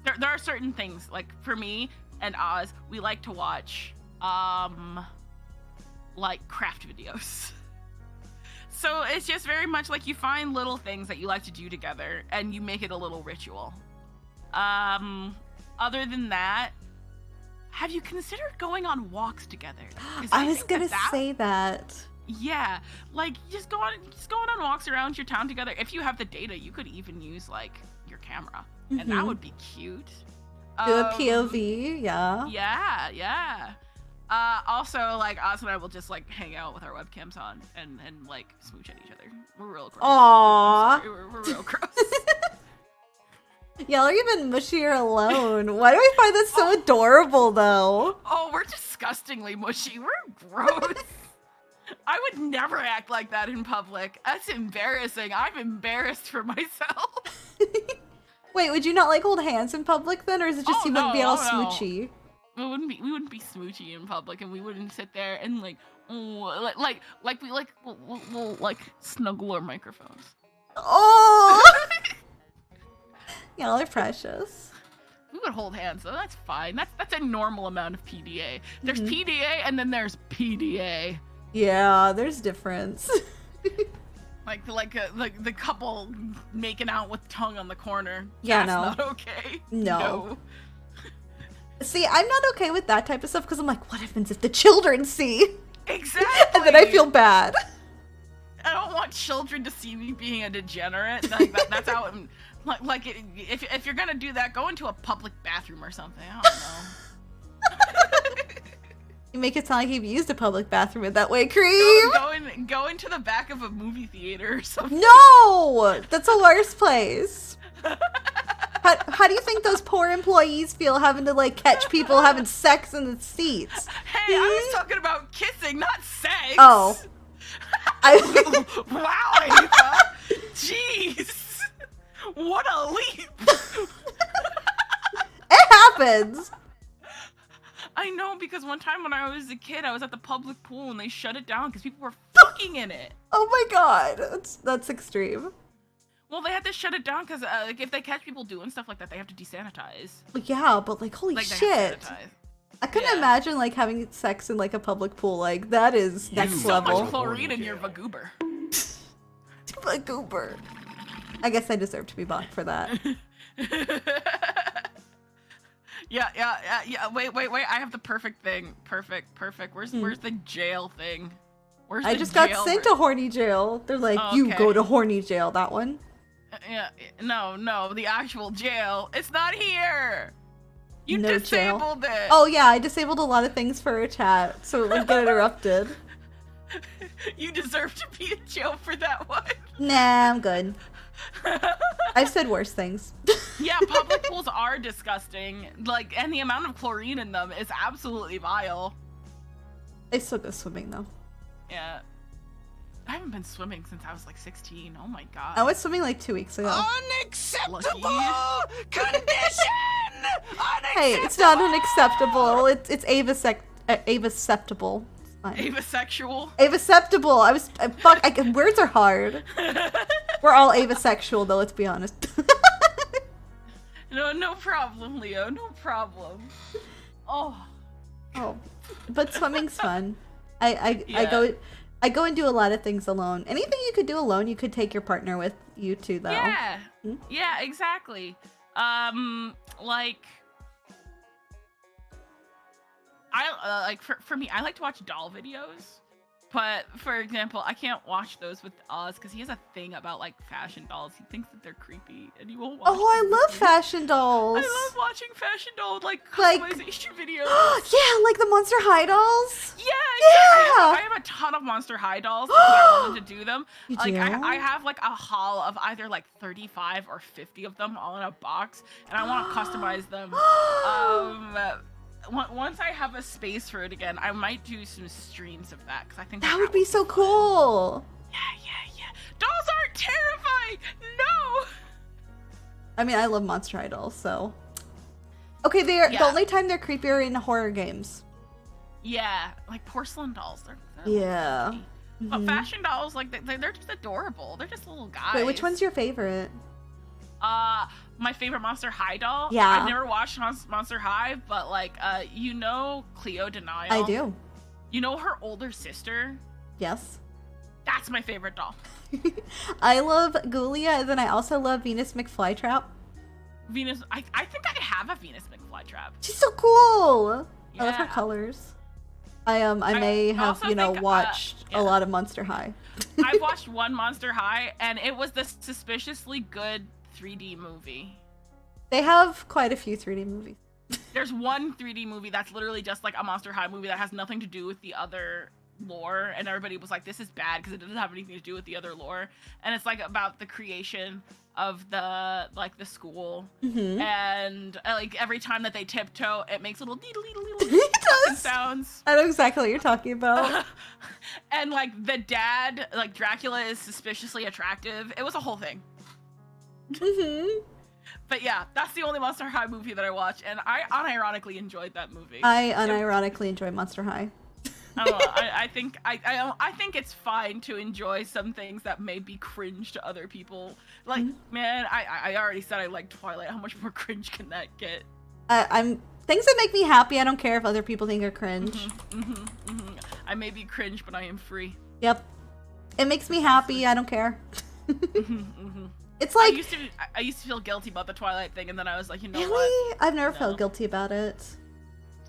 there are certain things like for me and Oz, we like to watch like craft videos. So it's just very much like you find little things that you like to do together and you make it a little ritual. Other than that, have you considered going on walks together? I was gonna say that. Yeah, like just going on walks around your town together. If you have the data, you could even use like your camera, and that would be cute. Do a POV, yeah. Yeah. Also, like Oz and I will just like hang out with our webcams on and like smooch at each other. We're real gross. Aww. We're real gross. Y'all are even mushier alone. Why do I find this so adorable, though? Oh, we're disgustingly mushy. We're gross. I would never act like that in public. That's embarrassing. I'm embarrassed for myself. Wait, would you not like hold hands in public then, or is it just you wouldn't be all smoochy? We wouldn't be smoochy in public, and we wouldn't sit there and like we'll like snuggle our microphones. Oh. Y'all are precious. We would hold hands, though. That's fine. That's a normal amount of PDA. There's PDA, and then there's PDA. Yeah, there's difference. like the couple making out with tongue on the corner. Yeah, That's not okay. No. See, I'm not okay with that type of stuff because I'm like, what happens if the children see? Exactly. And then I feel bad. I don't want children to see me being a degenerate. That's how I'm. If you're gonna do that, go into a public bathroom or something. I don't know. You make it sound like you've used a public bathroom in that way, Cream. Go into the back of a movie theater or something. No, that's the worst place. How do you think those poor employees feel having to like catch people having sex in the seats? Hey, I was talking about kissing, not sex. Oh. Wow, Ava. Jeez. What a leap! It happens! I know, because one time when I was a kid, I was at the public pool and they shut it down because people were fucking in it. Oh my god, that's extreme. Well, they had to shut it down because like, if they catch people doing stuff like that, they have to desanitize. Yeah, but like, holy shit. I couldn't imagine like having sex in like a public pool. Like, that is next level. So much chlorine in your vagoober. Vagoober. I guess I deserve to be blocked for that. Yeah. Wait. I have the perfect thing. Perfect. Where's the jail thing? I just got sent to horny jail. They're like, you go to horny jail. That one? Yeah. No. The actual jail. It's not here. You no disabled jail. it. Oh yeah, I disabled a lot of things for a chat, so it would get interrupted. You deserve to be in jail for that one. Nah, I'm good. I've said worse things. Yeah, public pools are disgusting. Like, and the amount of chlorine in them is absolutely vile. I still go swimming though. Yeah. I haven't been swimming since I was like 16. Oh my god. I was swimming like 2 weeks ago. Unacceptable condition! Unacceptable! Hey, it's not unacceptable. It's avacceptable. Avasexual? Avacceptable. Words are hard. We're all avasexual though, let's be honest. No problem, Leo. No problem. Oh, but swimming's fun. I go and do a lot of things alone. Anything you could do alone, you could take your partner with you too, though. Yeah. Yeah, exactly. Like, for me, I like to watch doll videos. But, for example, I can't watch those with Oz because he has a thing about, like, fashion dolls. He thinks that they're creepy, and he won't watch them. I love fashion dolls. I love watching fashion doll, customization videos. Yeah, like the Monster High dolls? Yeah! I have a ton of Monster High dolls because I wanted to do them. You like, do? I have, like, a haul of either, like, 35 or 50 of them all in a box, and I want to customize them. Once I have a space for it again, I might do some streams of that because I think that would be so cool. Yeah. Dolls aren't terrifying. No. I mean, I love Monster High dolls, so. Okay, the only time they're creepy are in horror games. Yeah, like porcelain dolls. They're yeah. But fashion dolls, like they're just adorable. They're just little guys. Wait, which one's your favorite? My favorite Monster High doll. Yeah. I've never watched Monster High, but like, you know Cleo Denial? I do. You know her older sister? Yes. That's my favorite doll. I love Ghoulia, and then I also love Venus McFlytrap. Venus, I think I have a Venus McFlytrap. She's so cool. Yeah. I love her colors. I may have, watched a lot of Monster High. I've watched one Monster High, and it was the suspiciously good 3D movie. They have quite a few 3D movies. There's one 3D movie that's literally just like a Monster High movie that has nothing to do with the other lore, and everybody was like, this is bad because it doesn't have anything to do with the other lore, and it's like about the creation of the school, and like every time that they tiptoe, it makes little sounds. I know exactly what you're talking about. And like the dad, like Dracula, is suspiciously attractive. It was a whole thing. But yeah, that's the only Monster High movie that I watched, and I unironically enjoyed that movie. I unironically enjoy Monster High. I don't know. I think it's fine to enjoy some things that may be cringe to other people. Like, man, I already said I like Twilight. How much more cringe can that get? I'm things that make me happy. I don't care if other people think are cringe. I may be cringe, but I am free. Yep. It makes me happy. I don't care. It's like I used to feel guilty about the Twilight thing, and then I was like, you know really? what? I've never felt guilty about it.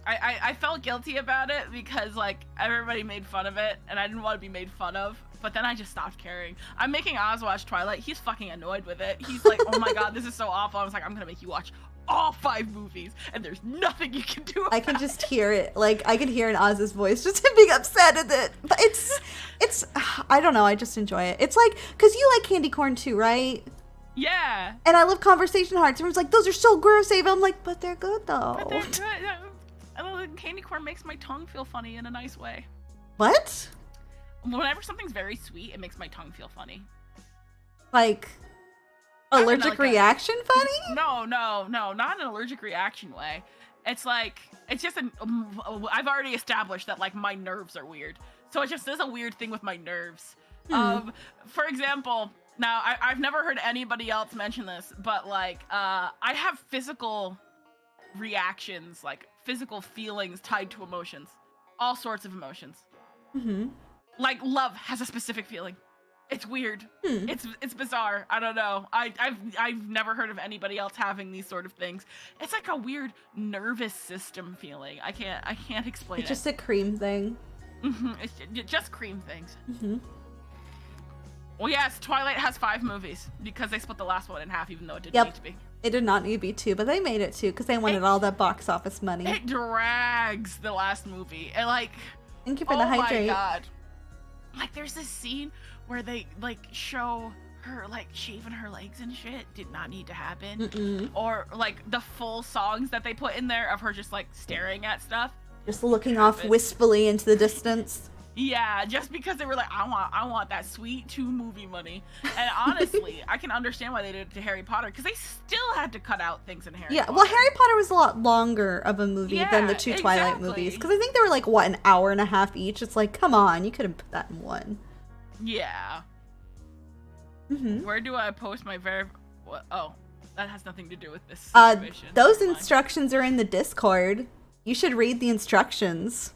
I felt guilty about it because like everybody made fun of it, and I didn't want to be made fun of. But then I just stopped caring. I'm making Oz watch Twilight. He's fucking annoyed with it. He's like, oh my god, this is so awful. I was like, I'm gonna make you watch all 5 movies, and there's nothing you can do about I can just hear it. Like, I can hear in Oz's voice just him being upset at it. But it's, I don't know, I just enjoy it. It's like, because you like candy corn too, right? Yeah. And I love conversation hearts. Everyone's like, those are so gross, Ava. I'm like, but they're good, though. But they're good. Candy corn makes my tongue feel funny in a nice way. What? Whenever something's very sweet, it makes my tongue feel funny. Like... allergic reaction funny? No, not an allergic reaction way. It's like, it's just I've already established that like my nerves are weird. So it just is a weird thing with my nerves. For example, now I've never heard anybody else mention this, but like, I have physical reactions, like physical feelings tied to emotions. All sorts of emotions. Like love has a specific feeling. It's weird. It's bizarre. I don't know. I've never heard of anybody else having these sort of things. It's like a weird nervous system feeling. I can't explain it. It's just a cream thing. It's just cream things. Well, yes, Twilight has 5 movies because they split the last one in half, even though it didn't need to be. It did not need to be 2, but they made it 2 because they wanted all that box office money. It drags the last movie. And like, thank you for the hydrate. Oh my god. Like, there's this scene where they like show her like shaving her legs and shit. Did not need to happen. Or like the full songs that they put in there of her just like staring at stuff. Just looking off wistfully into the distance. Yeah, just because they were like, I want that sweet 2 movie money. And honestly, I can understand why they did it to Harry Potter, because they still had to cut out things in Harry Potter. Well, Harry Potter was a lot longer of a movie than the 2 Twilight movies, because I think they were like, what, an hour and a half each? It's like, come on, you could have put that in one. Yeah. Where do I post my oh, that has nothing to do with this situation. Those instructions are in the Discord. You should read the instructions.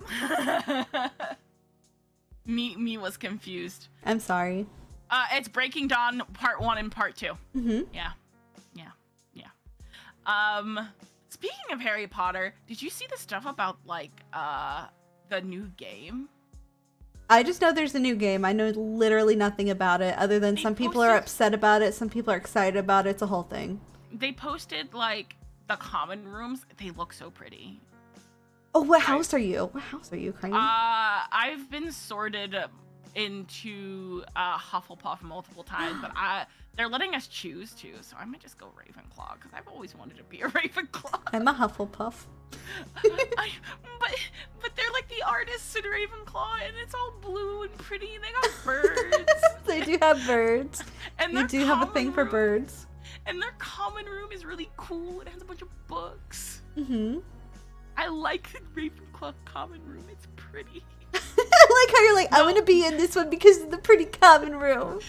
Me was confused. I'm sorry. It's Breaking Dawn Part 1 and Part 2. Yeah. Speaking of Harry Potter, did you see the stuff about like the new game? I just know there's a new game. I know literally nothing about it other than some people are upset about it, some people are excited about it. It's a whole thing. They posted like the common rooms. They look so pretty. Oh, what house are you? What house are you, Crane? I've been sorted into Hufflepuff multiple times, but they're letting us choose too, so I might just go Ravenclaw because I've always wanted to be a Ravenclaw. I'm a Hufflepuff. But they're like the artists in Ravenclaw, and it's all blue and pretty, and they got birds. They do have birds. And you do have a thing for birds. And their common room is really cool. It has a bunch of books. I like the Ravenclaw common room. It's pretty. I like how you're like, I want to be in this one because of the pretty common room.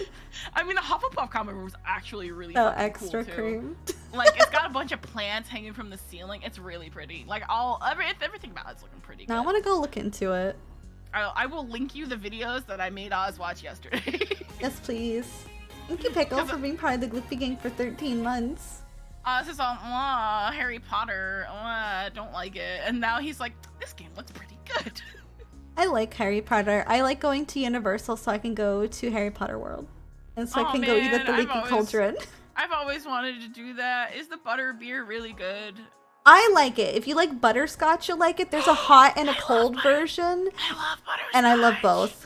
I mean, the Hufflepuff common room is actually really extra cool cream. Like, it's got a bunch of plants hanging from the ceiling. It's really pretty. Like, everything about it's looking pretty good. Now I want to go look into it. I will link you the videos that I made Oz watch yesterday. Yes, please. Thank you, Pickle, for being part of the Glippy Gang for 13 months. This is all, Harry Potter, I don't like it. And now he's like, this game looks pretty good. I like Harry Potter. I like going to Universal so I can go to Harry Potter World. And so I can go eat at the Leaky Cauldron. I've always wanted to do that. Is the butter beer really good? I like it. If you like butterscotch, you'll like it. There's a hot and a cold version. I love butterscotch. And I love both.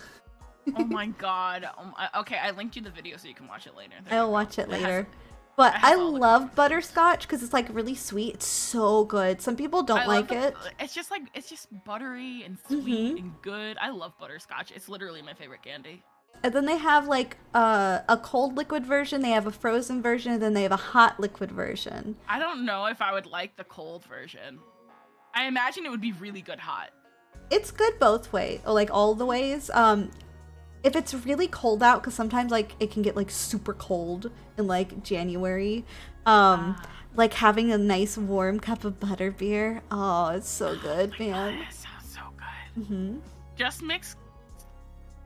Oh my god. Okay, I linked you the video so you can watch it later. I'll watch it later. But I love butterscotch because it's like really sweet. It's so good. Some people don't like it. It's just buttery and sweet and good. I love butterscotch. It's literally my favorite candy. And then they have like a cold liquid version, they have a frozen version, and then they have a hot liquid version. I don't know if I would like the cold version. I imagine it would be really good hot. It's good both ways, or like all the ways. If it's really cold out, because sometimes like it can get like super cold in like January, like having a nice warm cup of butterbeer, oh, it's so good, man. God, it sounds so good. Just mix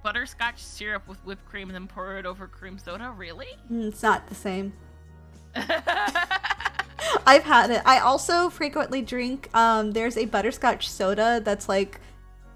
butterscotch syrup with whipped cream and then pour it over cream soda. Really? It's not the same. I've had it. I also frequently drink, there's a butterscotch soda that's like,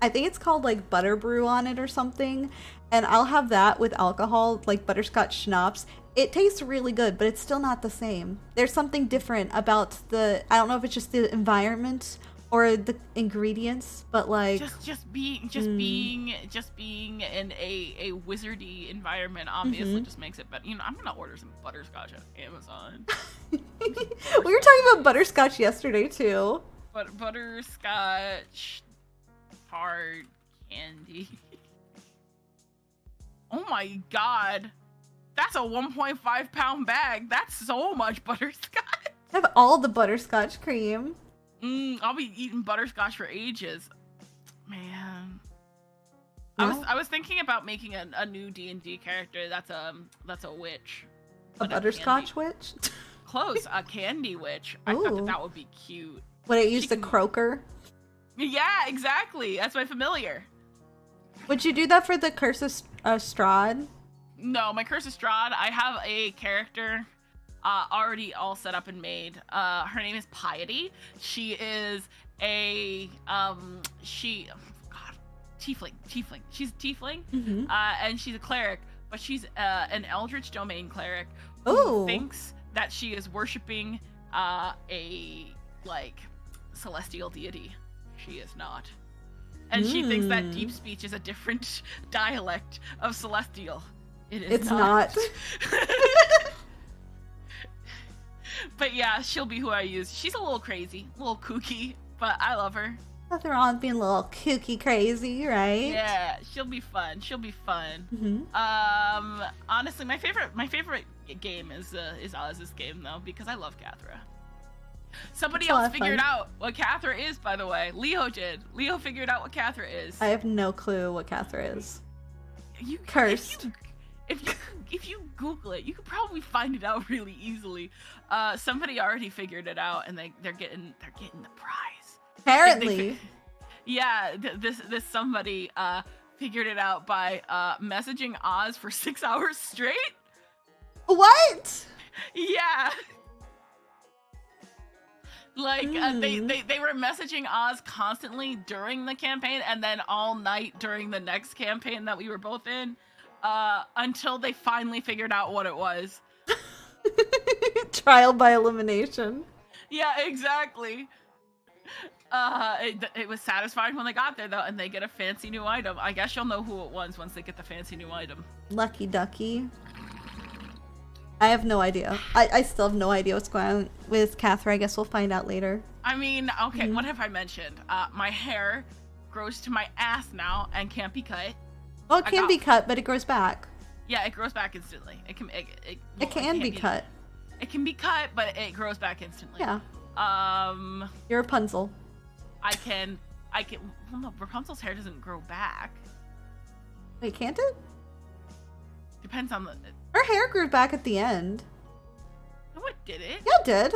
I think it's called like butter brew on it or something. And I'll have that with alcohol, like butterscotch schnapps. It tastes really good, but it's still not the same. There's something different about I don't know if it's just the environment or the ingredients, but like just being in a wizardy environment obviously just makes it better. You know, I'm gonna order some butterscotch at Amazon. We were talking about butterscotch yesterday too. But butterscotch hard candy. Oh my god. That's a 1.5 pound bag. That's so much butterscotch. I have all the butterscotch cream. I'll be eating butterscotch for ages. Man. No? I was thinking about making a new D&D character that's a witch. A butterscotch witch? Close. A candy witch. I thought that would be cute. Would it use the croaker? Yeah, exactly. That's my familiar. Would you do that for the Curse of Strahd? No, my Curse of Strahd, I have a character already all set up and made. Her name is Piety. She is a tiefling. She's a tiefling, and she's a cleric, but she's an Eldritch Domain cleric who thinks that she is worshiping a like celestial deity. She is not. And she thinks that deep speech is a different dialect of celestial. It's not. But yeah, she'll be who I use. She's a little crazy, a little kooky, but I love her. Nothing wrong with being a little kooky crazy, right? Yeah, she'll be fun. She'll be fun. Honestly, my favorite game is Oz's game though, because I love Cathra. Somebody else figured out what Cathra is, by the way. Leo did. Leo figured out what Cathra is. I have no clue what Cathra is. You cursed. If you Google it, you could probably find it out really easily. Somebody already figured it out, and they're getting the prize. Apparently. This somebody figured it out by messaging Oz for 6 hours straight. What? Yeah. Like they were messaging Oz constantly during the campaign, and then all night during the next campaign that we were both in, until they finally figured out what it was. Trial by elimination. Yeah, exactly. It was satisfying when they got there though, and they get a fancy new item. I guess you'll know who it was once they get the fancy new item. Lucky ducky. I have no idea. I still have no idea what's going on with Cathra. I guess we'll find out later. I mean, okay, what have I mentioned? My hair grows to my ass now and can't be cut. Well, it can be cut, but it grows back. Yeah, it grows back instantly. It can be cut. It can be cut, but it grows back instantly. Yeah. You're Rapunzel. I can. Well, no, Rapunzel's hair doesn't grow back. Wait, can't it? Depends on the. Her hair grew back at the end. What did it? Yeah, it did.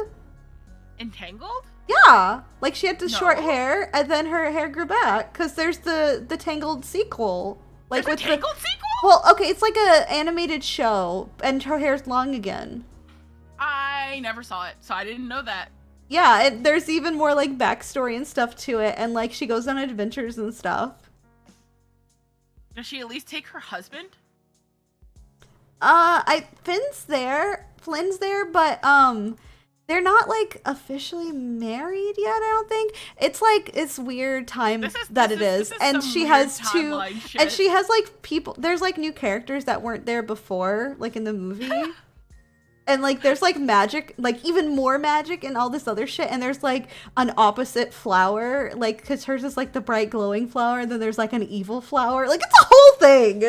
Entangled? Yeah, like she had the short hair, and then her hair grew back because there's the Tangled sequel. Like there's a Tangled sequel? Well, okay, it's like a animated show, and her hair's long again. I never saw it, so I didn't know that. Yeah, there's even more like backstory and stuff to it, and like she goes on adventures and stuff. Does she at least take her husband? Flynn's there, but they're not like officially married yet, I don't think. It's like it's weird time that it is. And she has like people, there's like new characters that weren't there before, like in the movie. And like there's like magic, like even more magic and all this other shit, and there's like an opposite flower, like because hers is like the bright glowing flower, and then there's like an evil flower. Like it's a whole thing.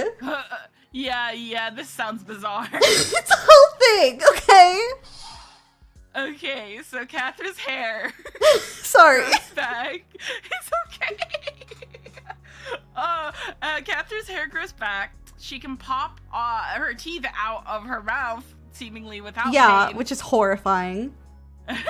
Yeah, this sounds bizarre. It's a whole thing, okay? Okay, so Cathra's hair. Sorry. Grows back. It's okay. Cathra's hair grows back. She can pop her teeth out of her mouth, seemingly without pain. Which is horrifying. And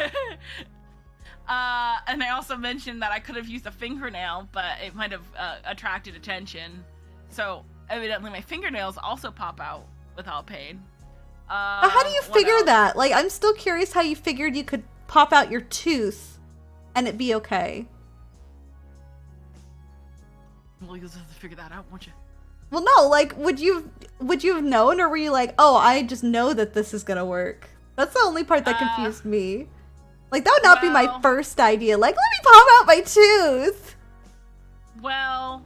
I also mentioned that I could have used a fingernail, but it might have attracted attention. So evidently my fingernails also pop out without pain. But how do you figure that? Like, I'm still curious how you figured you could pop out your tooth and it be okay. Well, you'll have to figure that out, won't you? Well, no, like, would you have known, or were you like, oh, I just know that this is gonna work? That's the only part that confused me. Like, that would not be my first idea. Like, let me pop out my tooth! Well,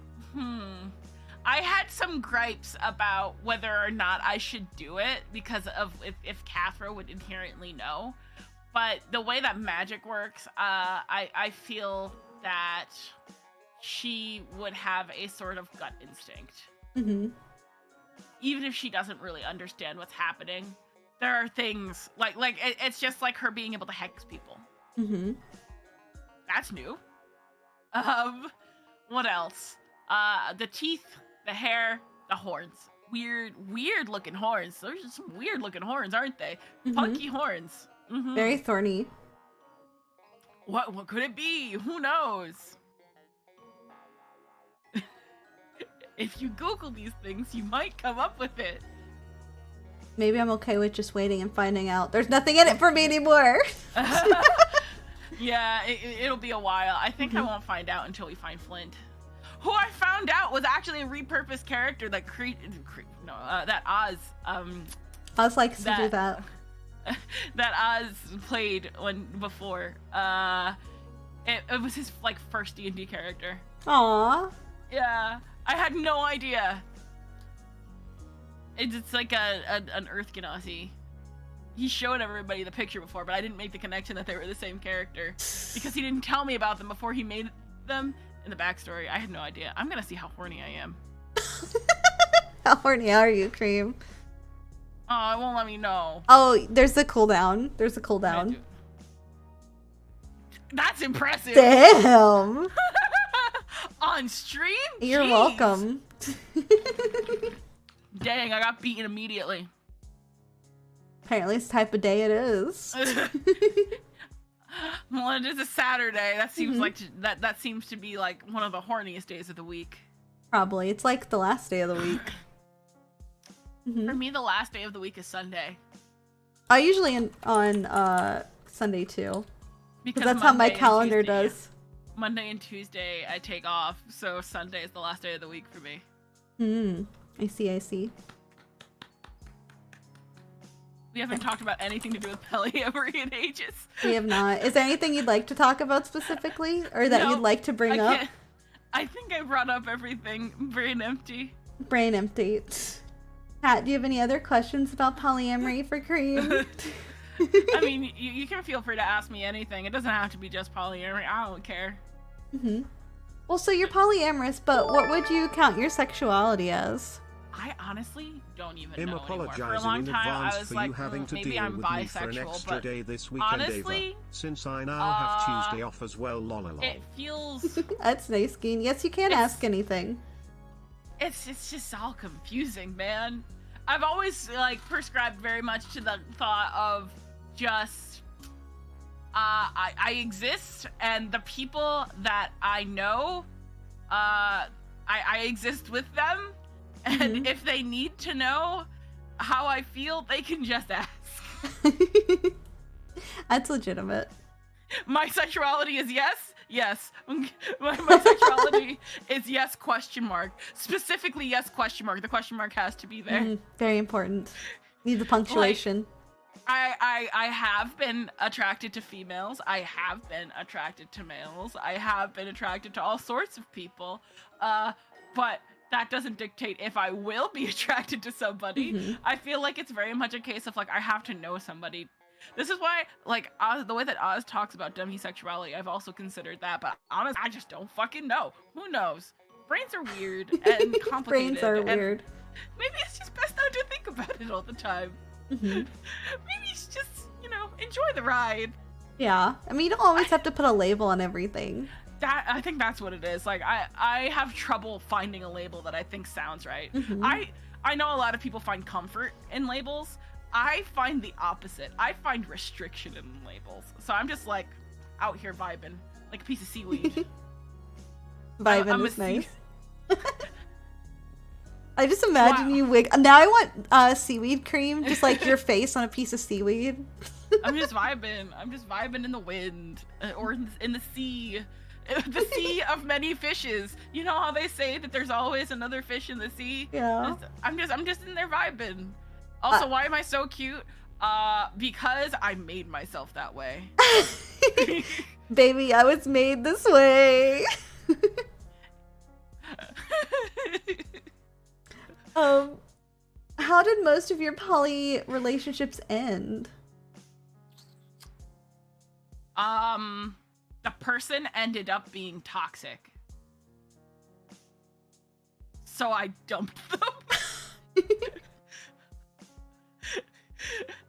I had some gripes about whether or not I should do it because of if Cathra would inherently know. But the way that magic works, I feel that she would have a sort of gut instinct. Mm-hmm. Even if she doesn't really understand what's happening, there are things like it's just like her being able to hex people. Mm-hmm. That's new. What else? The teeth, the hair, the horns. Weird looking horns. Those are some weird looking horns, aren't they? Mm-hmm. Funky horns. Mm-hmm. Very thorny. What could it be? Who knows? If you Google these things, you might come up with it. Maybe I'm okay with just waiting and finding out. There's nothing in it for me anymore. Yeah, it'll be a while. I think I won't find out until we find Flint. Who I found out was actually a repurposed character that that Oz Oz likes to do that. That Oz played before. It was his like first D&D character. Aww. Yeah, I had no idea. It's like an Earth Genasi. He showed everybody the picture before, but I didn't make the connection that they were the same character because he didn't tell me about them before he made them. In the backstory, I had no idea. I'm gonna see how horny I am. How horny are you, Cream? Oh, it won't let me know. Oh, there's a cooldown. There's a cooldown. That's impressive. Damn. On stream? You're Jeez. welcome. Dang, I got beaten immediately. Apparently it's the type of day it is. Well, it is a Saturday. That seems like that seems to be like one of the horniest days of the week. Probably. It's like the last day of the week. For me, the last day of the week is Sunday. I usually on Sunday too. Because that's Monday how my calendar does. Monday and Tuesday I take off, so Sunday is the last day of the week for me. I see. We haven't talked about anything to do with polyamory in ages. We have not. Is there anything you'd like to talk about specifically? Or that you'd like to bring up? I think I brought up everything. Brain empty. Brain empty. Pat, do you have any other questions about polyamory for Cream? I mean, you can feel free to ask me anything. It doesn't have to be just polyamory. I don't care. Well, so you're polyamorous, but what would you count your sexuality as? I honestly don't even know anymore. For a long time, I was for like, you having to maybe deal I'm with bisexual, me for an extra day this honestly, Ava, since I now have Tuesday off as well, lololol. It feels... That's nice, Geen. Yes, you can ask anything. It's just all confusing, man. I've always, like, prescribed very much to the thought of just... I exist, and the people that I know, I exist with them. And if they need to know how I feel, they can just ask. That's legitimate. My sexuality is yes. My sexuality is yes, question mark. Specifically yes, question mark. The question mark has to be there. Very important. Need the punctuation. Like, I have been attracted to females. I have been attracted to males. I have been attracted to all sorts of people. But that doesn't dictate if I will be attracted to somebody. I feel like it's very much a case of, like, I have to know somebody. This is why, like, Oz, the way that Oz talks about demisexuality, I've also considered that, but honestly, I just don't fucking know. Who knows? Brains are weird and complicated. Brains are weird. Maybe it's just best not to think about it all the time. Maybe it's just, enjoy the ride. Yeah. I mean, you don't always have to put a label on everything. I think that's what it is. Like, I have trouble finding a label that I think sounds right. I know a lot of people find comfort in labels. I find the opposite. I find restriction in labels. So I'm just, like, out here vibing like a piece of seaweed. Vibing is nice. I just imagine you wig. Now I want seaweed Cream, just like your face on a piece of seaweed. I'm just vibing. I'm just vibing in the wind or in the sea. The sea of many fishes. You know how they say that there's always another fish in the sea? Yeah. I'm just in there vibing. Also, why am I so cute? Because I made myself that way. Baby, I was made this way. How did most of your poly relationships end? The person ended up being toxic. So I dumped them.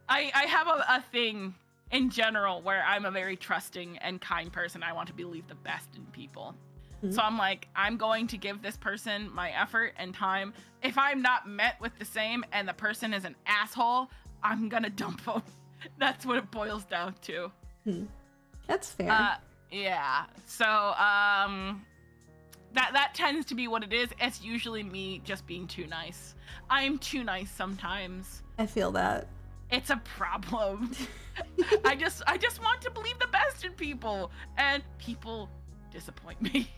I have a thing in general where I'm a very trusting and kind person. I want to believe the best in people. So I'm like, I'm going to give this person my effort and time. If I'm not met with the same and the person is an asshole, I'm gonna dump them. That's what it boils down to. That's fair. Yeah. So, that tends to be what it is. It's usually me just being too nice. I'm too nice sometimes. I feel that. It's a problem. I just want to believe the best in people, and people disappoint me.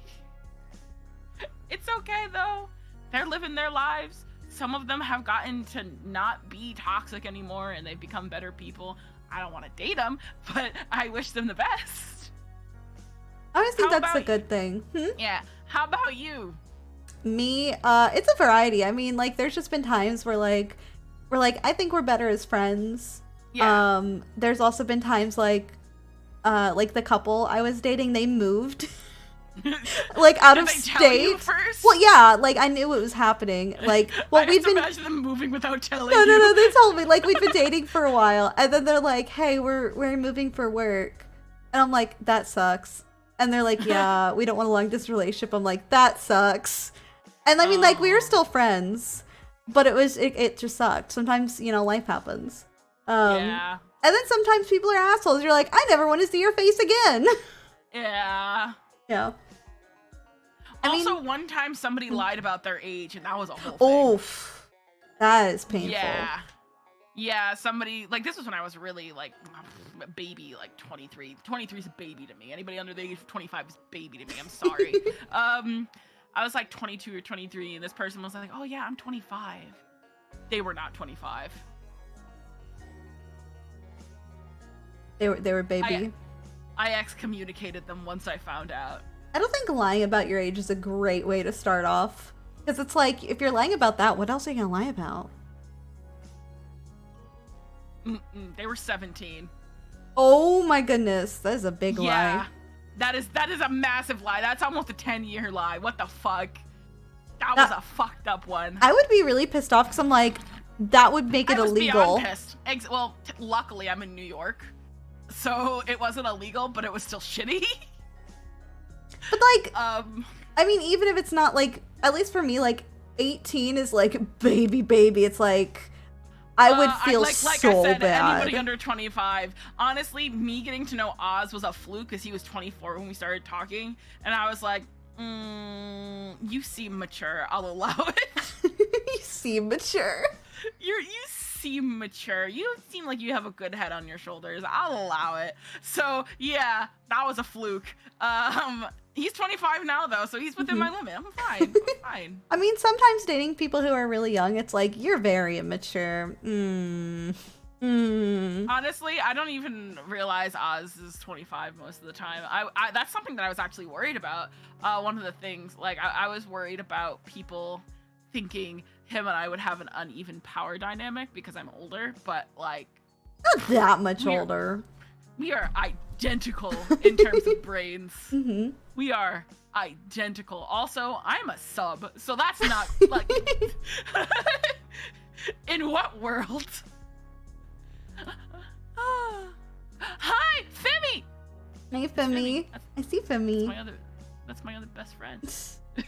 It's okay though. They're living their lives. Some of them have gotten to not be toxic anymore and they've become better people. I don't want to date them, but I wish them the best. I always think that's a good thing. Yeah. How about you? Me, it's a variety. I mean, like, there's just been times where, like, I think we're better as friends. Yeah. There's also been times, like the couple I was dating, they moved. like out Did of they state. tell you first? Well, yeah, like I knew it was happening. Like, well, we've been imagine them moving without telling you. No, they told me. Like, we'd been dating for a while, and then they're like, "Hey, we're moving for work," and I'm like, "That sucks." And they're like, "Yeah, we don't want a long distance relationship." I'm like, "That sucks." And I mean, like, we were still friends, but it just sucked. Sometimes, you know, life happens. Yeah. And then sometimes people are assholes. You're like, I never want to see your face again. Yeah. Yeah. Also, one time somebody lied about their age, and that was a whole thing. Oof. That is painful. Yeah. Yeah, somebody, like, this was when I was really, like, a baby, like, 23. 23 is a baby to me. Anybody under the age of 25 is baby to me. I'm sorry. I was, like, 22 or 23, and this person was like, oh, yeah, I'm 25. They were not 25. They were baby. I excommunicated them once I found out. I don't think lying about your age is a great way to start off. Because it's like, if you're lying about that, what else are you going to lie about? They were 17. Oh my goodness. That is a big lie. That is a massive lie. That's almost a 10-year lie. What the fuck? That was a fucked up one. I would be really pissed off because I'm like, that would make it illegal. I was beyond pissed. Well, luckily I'm in New York. So it wasn't illegal, but it was still shitty. But like, I mean, even if it's not like, at least for me, like 18 is like baby. It's like, I would feel like so I said, bad. Anybody under 25. Honestly, me getting to know Oz was a fluke because he was 24 when we started talking, and I was like, you seem mature. I'll allow it. You seem mature. You seem mature. You seem like you have a good head on your shoulders. I'll allow it. So yeah, that was a fluke. He's 25 now though, so he's within my limit. I'm fine. I'm fine. I mean, sometimes dating people who are really young, it's like, you're very immature. Honestly, I don't even realize Oz is 25 most of the time. I that's something that I was actually worried about. One of the things, like, I was worried about people thinking him and I would have an uneven power dynamic because I'm older, but like, not that much older. We are identical in terms of brains. Mm-hmm. We are identical. Also, I'm a sub, so that's not like. In what world? Hi, Femi. Hey, Femi. I see Femi. That's my other best friend. There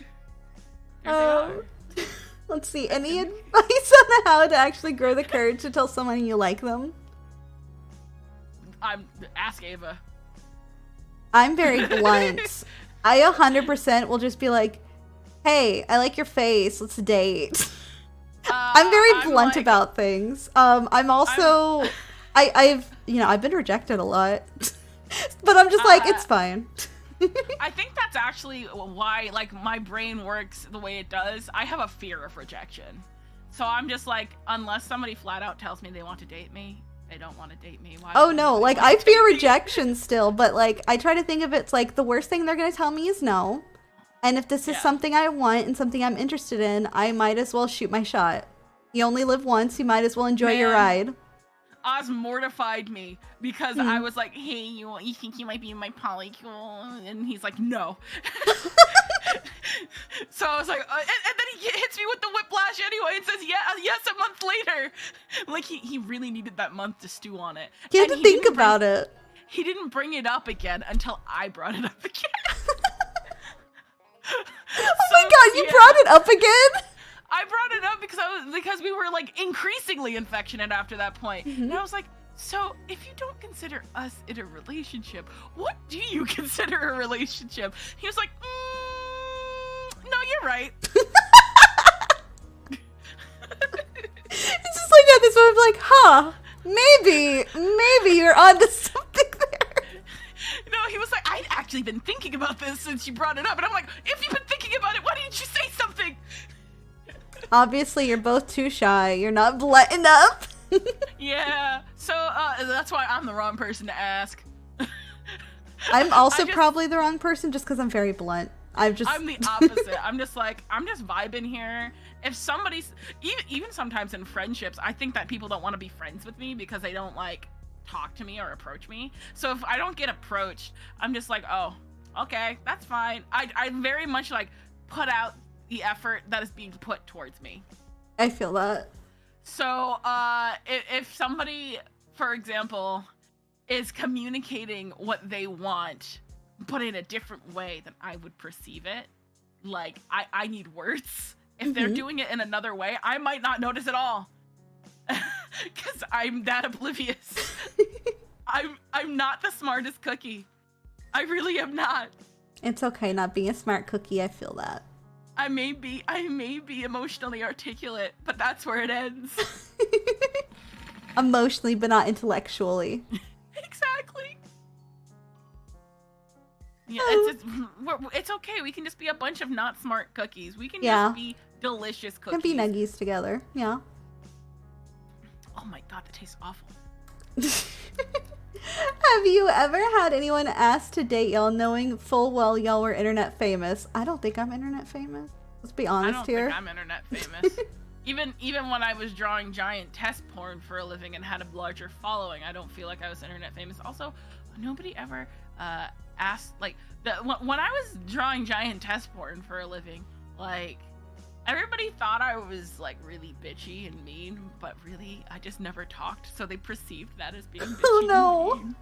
they are. Let's see. Any advice on how to actually grow the courage to tell someone you like them? Ask Ava. I'm very blunt. I 100% will just be like, "Hey, I like your face. Let's date." I'm very blunt about things. I'm also, I've been rejected a lot, but I'm just like, it's fine. I think that's actually why, like, my brain works the way it does. I have a fear of rejection. So I'm just like, unless somebody flat out tells me they want to date me, they don't want to date me. Why? Oh no, like, I fear rejection still, but like, I try to think of it's like, the worst thing they're going to tell me is no. And if this is something I want and something I'm interested in, I might as well shoot my shot. You only live once, you might as well enjoy your ride. Oz mortified me because I was like, hey, you think you might be in my polycule? And he's like, no. So I was like, and then he hits me with the whiplash anyway and says, yes, a month later. Like, he really needed that month to stew on it. He had to think about it. He didn't bring it up again until I brought it up again. Oh my god, you brought it up again? I brought it up because we were like increasingly affectionate after that point. And I was like, so if you don't consider us in a relationship, what do you consider a relationship? He was like, no, you're right. It's just like at this moment, like, huh, maybe you're onto something there. No, he was like, I'd actually been thinking about this since you brought it up. And I'm like, if you've been thinking about it, why didn't you say something? Obviously, you're both too shy. You're not blunt enough. Yeah, so that's why I'm the wrong person to ask. I'm also probably the wrong person just because I'm very blunt. I'm the opposite. I'm just vibing here. If somebody's even sometimes in friendships, I think that people don't want to be friends with me because they don't like talk to me or approach me. So if I don't get approached, I'm just like, oh, okay, that's fine. I very much like put out the effort that is being put towards me. I feel that. So if somebody, for example, is communicating what they want, but in a different way than I would perceive it, like I need words. If they're doing it in another way, I might not notice at all. Because I'm that oblivious. I'm not the smartest cookie. I really am not. It's okay not being a smart cookie. I feel that. I may be emotionally articulate, but that's where it ends. Emotionally, but not intellectually. Exactly. Yeah, it's okay. We can just be a bunch of not smart cookies. We can just be delicious cookies. Can be nuggies together. Yeah. Oh my god, that tastes awful. Have you ever had anyone ask to date y'all knowing full well y'all were internet famous? I don't think I'm internet famous. Let's be honest here. I don't think I'm internet famous. Even when I was drawing giant test porn for a living and had a larger following, I don't feel like I was internet famous. Also, nobody ever asked, like, when I was drawing giant test porn for a living, like, everybody thought I was like really bitchy and mean, but really I just never talked, so they perceived that as being bitchy and mean.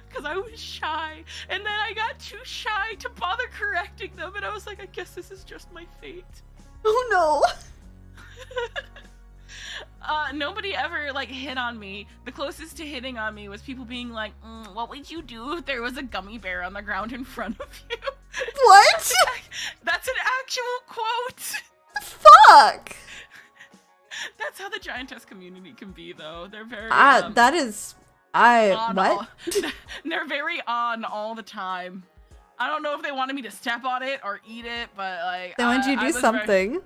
Because I was shy, and then I got too shy to bother correcting them, and I was like, I guess this is just my fate. Oh no. Nobody ever like hit on me. The closest to hitting on me was people being like, what would you do if there was a gummy bear on the ground in front of you? What? That's an actual quote. Fuck. That's how the giantess community can be, though. They're very that is what? They're very on all the time. I don't know if they wanted me to step on it or eat it, but like they wanted you to do something.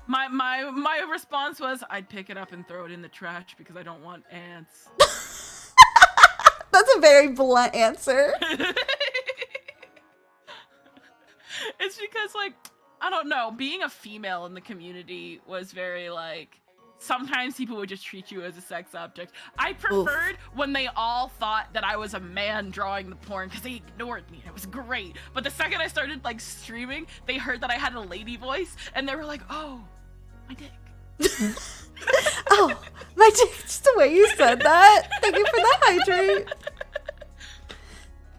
My response was I'd pick it up and throw it in the trash because I don't want ants. That's a very blunt answer. It's because, like, I don't know, being a female in the community was very, like, sometimes people would just treat you as a sex object. I preferred when they all thought that I was a man drawing the porn because they ignored me. It was great. But the second I started, like, streaming, they heard that I had a lady voice, and they were like, oh, my dick. Oh, my dick, just the way you said that. Thank you for the hydrate.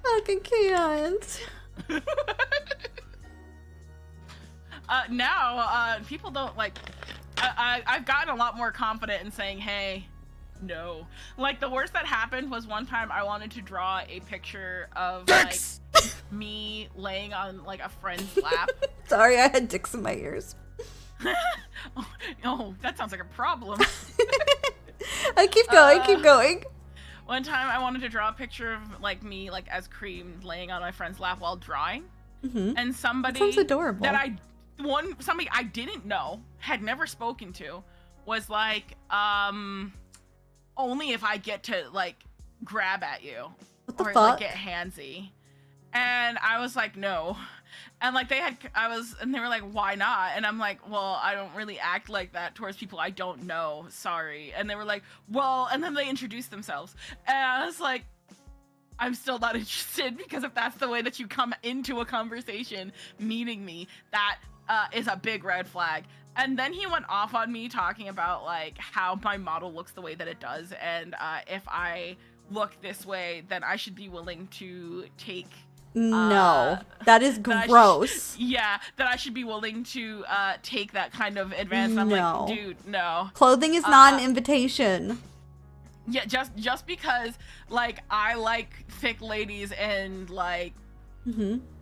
Fucking chaos. Now, people don't, like, I've gotten a lot more confident in saying, hey, no. Like, the worst that happened was one time I wanted to draw a picture of, dicks! Like, me laying on, like, a friend's lap. Sorry, I had dicks in my ears. Oh, that sounds like a problem. Keep going. One time I wanted to draw a picture of, like, me, like, as Cream laying on my friend's lap while drawing. Mm-hmm. And somebody that sounds adorable. Somebody I didn't know, had never spoken to, was like, only if I get to, like, grab at you. What the or, fuck? Like, get handsy. And I was like, no. And, like, and they were like, why not? And I'm like, well, I don't really act like that towards people I don't know. Sorry. And they were like, well, and then they introduced themselves. And I was like, I'm still not interested, because if that's the way that you come into a conversation meeting me, that is a big red flag. And then he went off on me talking about, like, how my model looks the way that it does, and if I look this way, then I should be willing to take no, that is gross. That I should be willing to take that kind of advance. And I'm like, dude, no. Clothing is not an invitation. Yeah, just because, like, I like thick ladies and, like,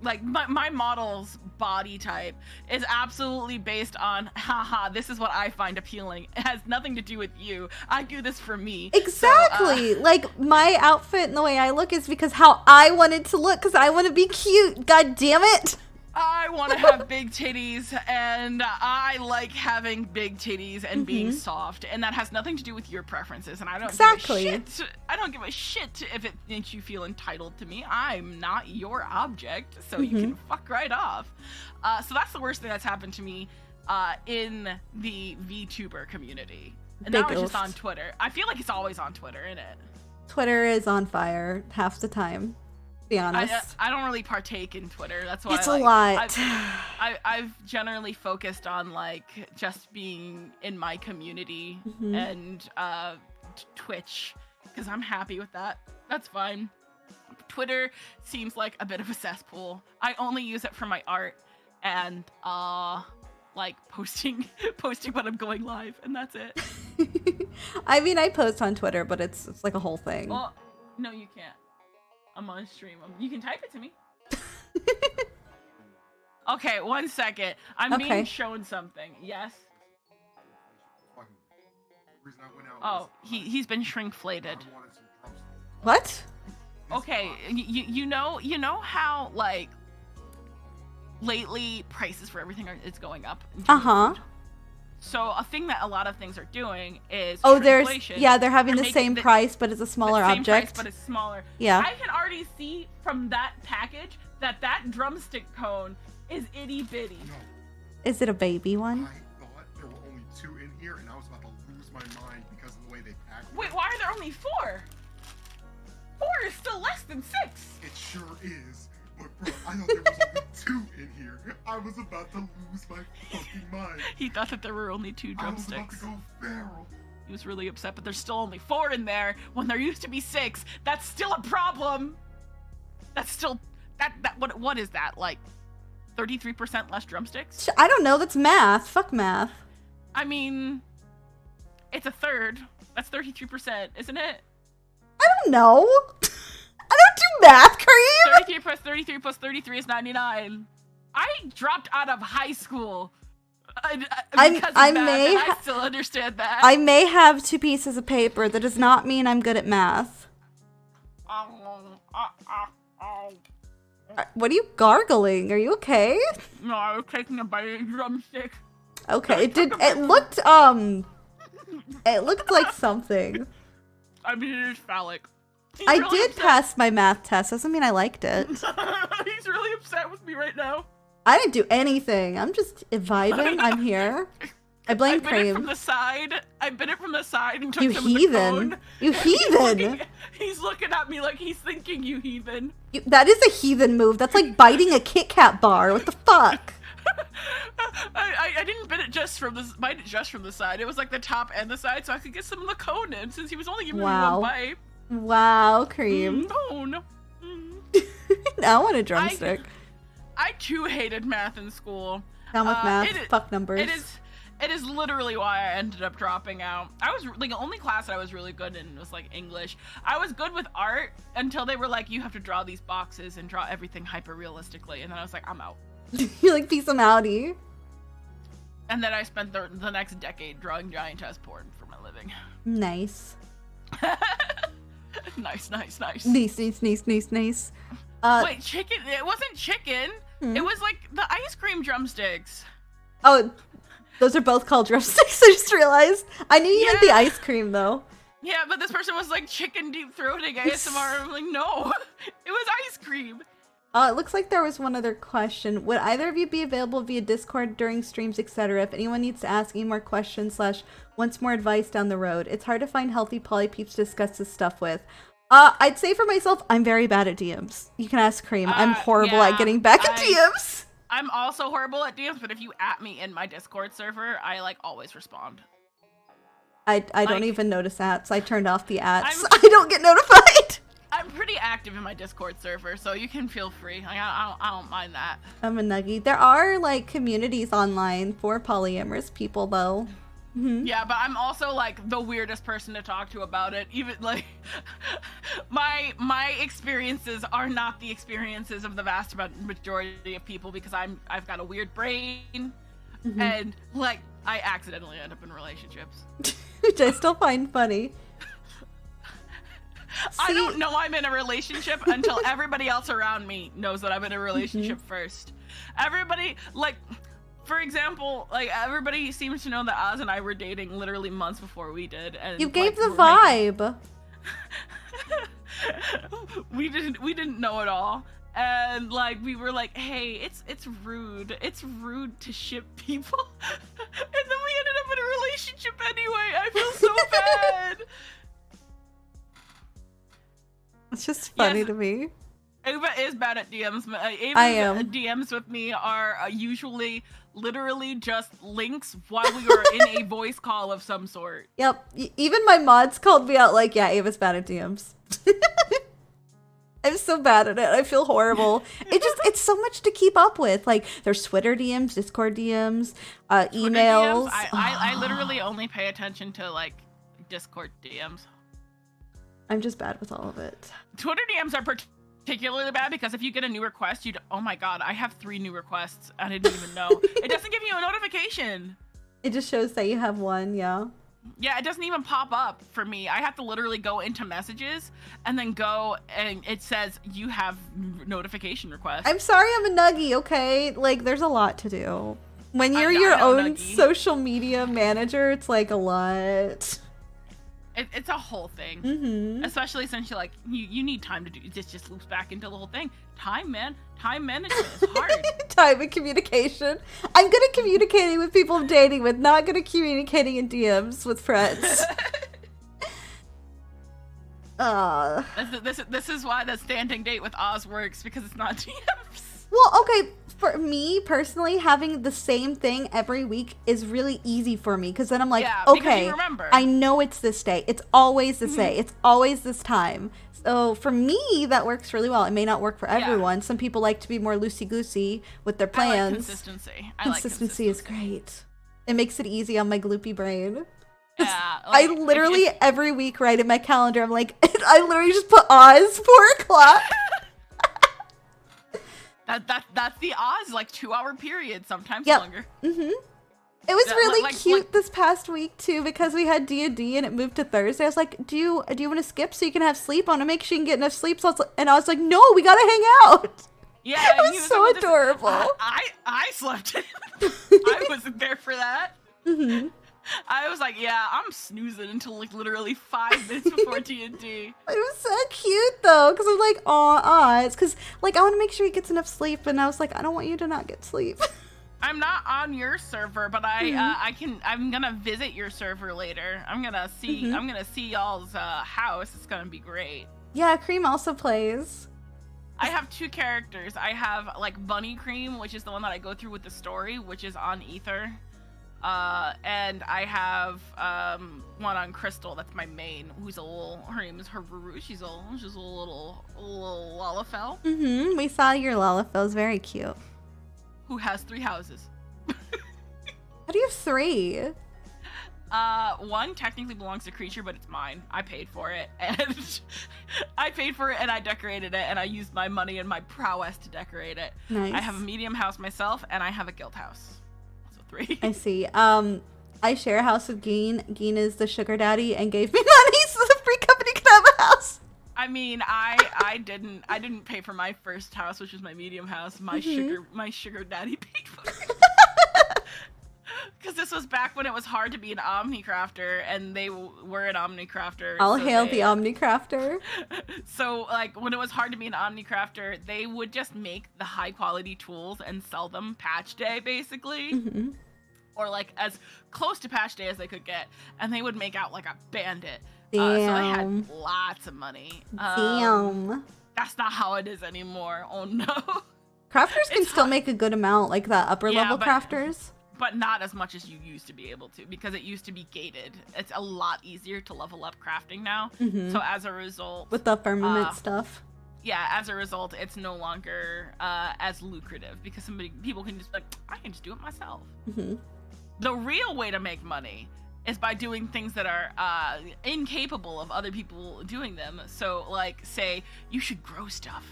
like, my model's body type is absolutely based on, haha, this is what I find appealing. It has nothing to do with you. I do this for me. Exactly. So, like, my outfit and the way I look is because how I wanted to look, because I want to be cute. God damn it. I want to have big titties, and I like having big titties and being soft, and that has nothing to do with your preferences, and I don't give a shit. I don't give a shit if it makes you feel entitled to me. I'm not your object, so you can fuck right off. So that's the worst thing that's happened to me in the VTuber community. And now it's just on Twitter. I feel like it's always on Twitter, isn't it? Twitter is on fire half the time. be honest. I don't really partake in Twitter. That's why it's a lot. I've generally focused on like just being in my community and Twitch because I'm happy with that. That's fine. Twitter seems like a bit of a cesspool. I only use it for my art and like posting when I'm going live, and that's it. I mean, I post on Twitter, but it's like a whole thing. Well, no, you can't. I'm on stream. You can type it to me. Okay, 1 second. I'm being shown something. Yes. Oh, he's been shrinkflated. What? Okay, you know how like lately prices for everything is going up. So a thing that a lot of things are doing is they're having the same price, but it's a smaller object. Price, but it's smaller. Yeah. I can already see from that package that drumstick cone is itty bitty. No. Is it a baby one? I thought there were only 2 in here, and I was about to lose my mind because of the way they packed it. Wait, why are there only 4? 4 is still less than 6. It sure is. But bro, I thought there was only 2 in here. I was about to lose my fucking mind. He thought that there were only 2 drumsticks. I was about to go feral. He was really upset, but there's still only 4 in there when there used to be 6. That's still a problem. That's still what is that, like 33% less drumsticks? I don't know. That's math. Fuck math. I mean, it's a third. That's 33%, isn't it? I don't know. I don't do math, Cream. 33 plus 33 plus 33 is 99. I dropped out of high school. I still understand that. I may have 2 pieces of paper. That does not mean I'm good at math. What are you gargling? Are you okay? No, I was taking a bite of a drumstick. Okay, it looked like something. I mean, it is phallic. I did pass my math test. Doesn't mean I liked it. He's really upset with me right now. I didn't do anything. I'm just vibing. I'm here. I blame Cream. I bit it from the side and took you some heathen. of the cone. You heathen. He's looking at me like he's thinking, you heathen. That is a heathen move. That's like biting a Kit Kat bar. What the fuck? I didn't bite it just from the side. It was like the top and the side, so I could get some of the cone in since he was only giving me 1 bite. Wow, Cream. No. Now I want a drumstick. I too hated math in school. Down with math. Fuck numbers. It is literally why I ended up dropping out. I was like the only class that I was really good in was like English. I was good with art until they were like, you have to draw these boxes and draw everything hyper realistically, and then I was like, I'm out. You're like, peace and outie. And then I spent the next decade drawing giantess porn for my living. Nice. Nice. Nice. Wait, chicken? It wasn't chicken. It was like the ice cream drumsticks. Oh, those are both called drumsticks. I just realized. I knew you meant the ice cream though. Yeah, but this person was like chicken deep throating ASMR. I'm like, no, it was ice cream. It looks like there was one other question. Would either of you be available via Discord during streams, etc. if anyone needs to ask any more questions / wants more advice down the road? It's hard to find healthy poly peeps to discuss this stuff with. I'd say for myself, I'm very bad at DMs. You can ask Cream. I'm horrible at getting back at DMs. I'm also horrible at DMs, but if you at me in my Discord server, I like always respond. I don't even notice ads. I turned off the ads. I don't get notified. I'm pretty active in my Discord server, so you can feel free. Like, I don't mind that. I'm a nuggie. There are like communities online for polyamorous people, though. Yeah, but I'm also like the weirdest person to talk to about it. Even like my experiences are not the experiences of the vast majority of people because I've got a weird brain and like I accidentally end up in relationships. Which I still find funny. I don't know I'm in a relationship until everybody else around me knows that I'm in a relationship first. Everybody, like, for example, like, everybody seems to know that Oz and I were dating literally months before we did. And you gave the vibe. We didn't know it all. And, like, we were like, hey, it's rude. It's rude to ship people. And then we ended up in a relationship anyway. I feel so bad. It's just funny to me. Ava is bad at DMs. Ava's I am. DMs with me are usually literally just links while we are in a voice call of some sort. Yep. Even my mods called me out like, yeah, Ava's bad at DMs. I'm so bad at it. I feel horrible. It's so much to keep up with. Like, there's Twitter DMs, Discord DMs, emails. DMs, I literally only pay attention to, like, Discord DMs. I'm just bad with all of it. Twitter DMs are particularly bad because if you get a new request, oh my god, I have 3 new requests. I didn't even know. It doesn't give you a notification. It just shows that you have one, yeah. Yeah, it doesn't even pop up for me. I have to literally go into messages and then go and it says you have notification request. I'm sorry I'm a nuggie, okay? Like, there's a lot to do. When you're your own social media manager, it's like a lot. It's a whole thing. Especially since you need time to do it. Just loops back into the whole thing. Time, man. Time management is hard. Time and communication. I'm good at communicating with people I'm dating with, not good at communicating in DMs with friends. This is why the standing date with Oz works, because it's not DMs. Well, okay, for me personally, having the same thing every week is really easy for me, because then I'm like, okay, I know it's this day. It's always this day. It's always this time. So for me, that works really well. It may not work for everyone. Some people like to be more loosey-goosey with their plans. I like consistency. Consistency is great. It makes it easy on my gloopy brain. Yeah, I literally every week write in my calendar, I'm like, I literally just put Oz 4 o'clock. That's the Oz, like 2-hour period, sometimes longer. It was really cute this past week too, because we had D&D and it moved to Thursday. I was like, do you want to skip so you can have sleep? I want to make sure you can get enough sleep. And I was like, no, we gotta hang out. Yeah, it was so adorable. I slept. I wasn't there for that. I was like, yeah, I'm snoozing until like literally 5 minutes before D&D. It was so cute though, because I'm like, aw, it's because like I want to make sure he gets enough sleep, and I was like, I don't want you to not get sleep. I'm not on your server, but I'm gonna visit your server later. I'm gonna see y'all's house. It's gonna be great. Yeah, Cream also plays. I have 2 characters. I have like Bunny Cream, which is the one that I go through with the story, which is on Ether. And I have one on Crystal, that's my main, who's her name is Haruru. She's a little Lalafell. We saw your Lalafell, is very cute. Who has 3 houses. How do you have 3? One technically belongs to Creature, but it's mine. I paid for it, and I decorated it, and I used my money and my prowess to decorate it. Nice. I have a medium house myself, and I have a guild house. 3. I see. I share a house with Geen. Geen is the sugar daddy and gave me money so the free company could have a house. I mean, I didn't pay for my first house, which was my medium house. My sugar daddy paid for it. Because this was back when it was hard to be an Omnicrafter, and they were an Omnicrafter. I'll hail the Omnicrafter. So, like, when it was hard to be an Omnicrafter, they would just make the high-quality tools and sell them patch day, basically. Or, like, as close to patch day as they could get. And they would make out like a bandit. So I had lots of money. Damn. That's not how it is anymore. Oh, no. Crafters can still make a good amount, like the upper-level crafters. But not as much as you used to be able to, because it used to be gated. It's a lot easier to level up crafting now. So as a result, with the firmament stuff. Yeah, as a result, it's no longer as lucrative, because people can just be like, I can just do it myself. The real way to make money is by doing things that are incapable of other people doing them. So, like, say you should grow stuff